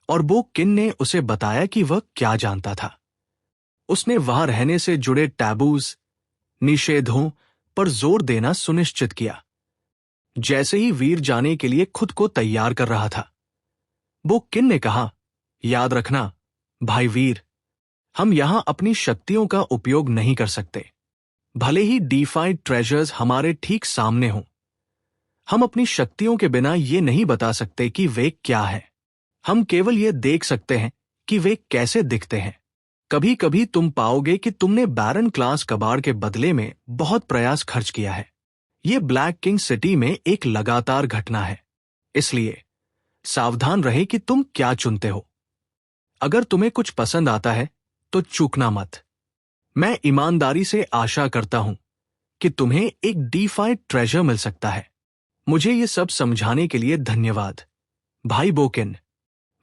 [SPEAKER 1] और बोक किन ने उसे बताया कि वह क्या जानता था। उसने वहां रहने से जुड़े टैबूज, निषेधों पर जोर देना सुनिश्चित किया। जैसे ही वीर जाने के लिए खुद को तैयार कर रहा था, बोक किन ने कहा, याद रखना भाई वीर, हम यहां अपनी शक्तियों का उपयोग नहीं कर सकते, भले ही डिफाइड ट्रेजर्स हमारे ठीक सामने हों। हम अपनी शक्तियों के बिना ये नहीं बता सकते कि वे क्या है। हम केवल ये देख सकते हैं कि वे कैसे दिखते हैं। कभी कभी तुम पाओगे कि तुमने बैरन क्लास कबाड़ के बदले में बहुत प्रयास खर्च किया है। यह ब्लैक किंग सिटी में एक लगातार घटना है, इसलिए सावधान रहे कि तुम क्या चुनते हो। अगर तुम्हें कुछ पसंद आता है तो चूकना मत। मैं ईमानदारी से आशा करता हूं कि तुम्हें एक डिफाइड ट्रेजर मिल सकता है। मुझे ये सब समझाने के लिए धन्यवाद, भाई बोकिन।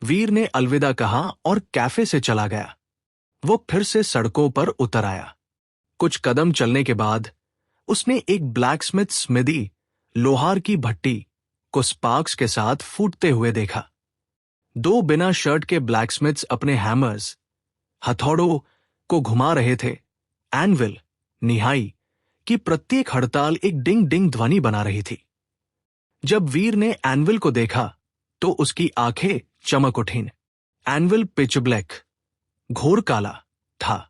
[SPEAKER 1] वीर ने अलविदा कहा और कैफे से चला गया। वो फिर से सड़कों पर उतर आया। कुछ कदम चलने के बाद उसने एक ब्लैकस्मिथ स्मिदी, लोहार की भट्टी को स्पार्क्स के साथ फूटते हुए देखा। दो बिना शर्ट के ब्लैकस्मिथ्स अपने हैमर्स, हथौड़ों को घुमा रहे थे। एनविल, निहाई की प्रत्येक हड़ताल एक डिंग डिंग ध्वनि बना रही थी। जब वीर ने एनविल को देखा तो उसकी आंखें चमक उठीं। एनविल पिच ब्लैक, घोर काला था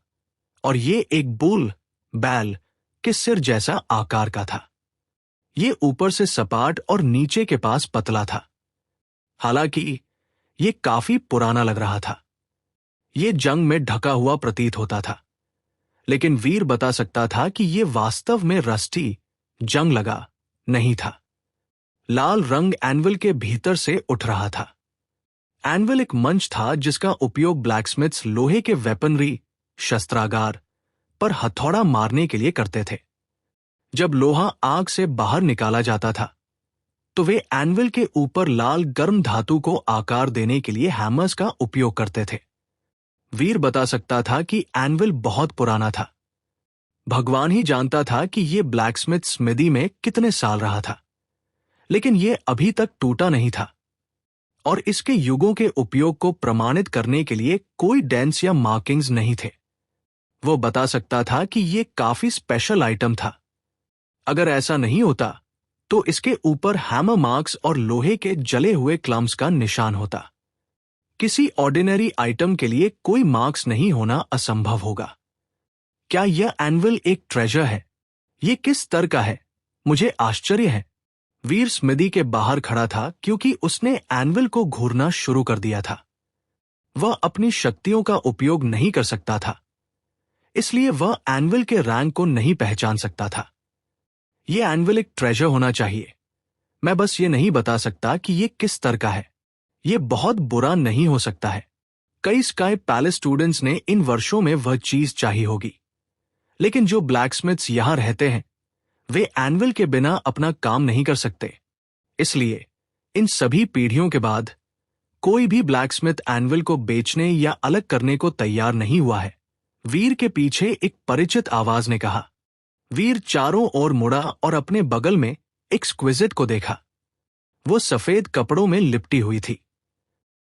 [SPEAKER 1] और ये एक बुल बैल के सिर जैसा आकार का था। ये ऊपर से सपाट और नीचे के पास पतला था। हालांकि ये काफी पुराना लग रहा था। ये जंग में ढका हुआ प्रतीत होता था, लेकिन वीर बता सकता था कि ये वास्तव में रस्टी जंग लगा नहीं था। लाल रंग एनविल के भीतर से उठ रहा था। एनविल एक मंच था जिसका उपयोग ब्लैकस्मिथ्स लोहे के वेपनरी शस्त्रागार पर हथौड़ा मारने के लिए करते थे। जब लोहा आग से बाहर निकाला जाता था तो वे एनविल के ऊपर लाल गर्म धातु को आकार देने के लिए हैमर्स का उपयोग करते थे। वीर बता सकता था कि एनविल बहुत पुराना था। भगवान ही जानता था कि यह ब्लैकस्मिथ स्मिदी में कितने साल रहा था, लेकिन यह अभी तक टूटा नहीं था और इसके युगों के उपयोग को प्रमाणित करने के लिए कोई डेंट्स या मार्किंग्स नहीं थे। वो बता सकता था कि यह काफी स्पेशल आइटम था। अगर ऐसा नहीं होता तो इसके ऊपर हैमर मार्क्स और लोहे के जले हुए क्लम्प्स का निशान होता। किसी ऑर्डिनरी आइटम के लिए कोई मार्क्स नहीं होना असंभव होगा। क्या यह एनविल एक ट्रेजर है? यह किस स्तर का है? मुझे आश्चर्य है। वीर स्मिदी के बाहर खड़ा था क्योंकि उसने एनविल को घूरना शुरू कर दिया था। वह अपनी शक्तियों का उपयोग नहीं कर सकता था, इसलिए वह एनविल के रैंक को नहीं पहचान सकता था। यह एनविल एक ट्रेजर होना चाहिए। मैं बस ये नहीं बता सकता कि यह किस स्तर का है। यह बहुत बुरा नहीं हो सकता है। कई स्काई पैलेस स्टूडेंट्स ने इन वर्षों में वह चीज चाहिए होगी, लेकिन जो ब्लैकस्मिथ्स यहां रहते हैं वे एनविल के बिना अपना काम नहीं कर सकते। इसलिए इन सभी पीढ़ियों के बाद कोई भी ब्लैकस्मिथ एनविल को बेचने या अलग करने को तैयार नहीं हुआ है। वीर के पीछे एक परिचित आवाज ने कहा। वीर चारों ओर मुड़ा और अपने बगल में एक्सक्विजिट को देखा। वो सफेद कपड़ों में लिपटी हुई थी।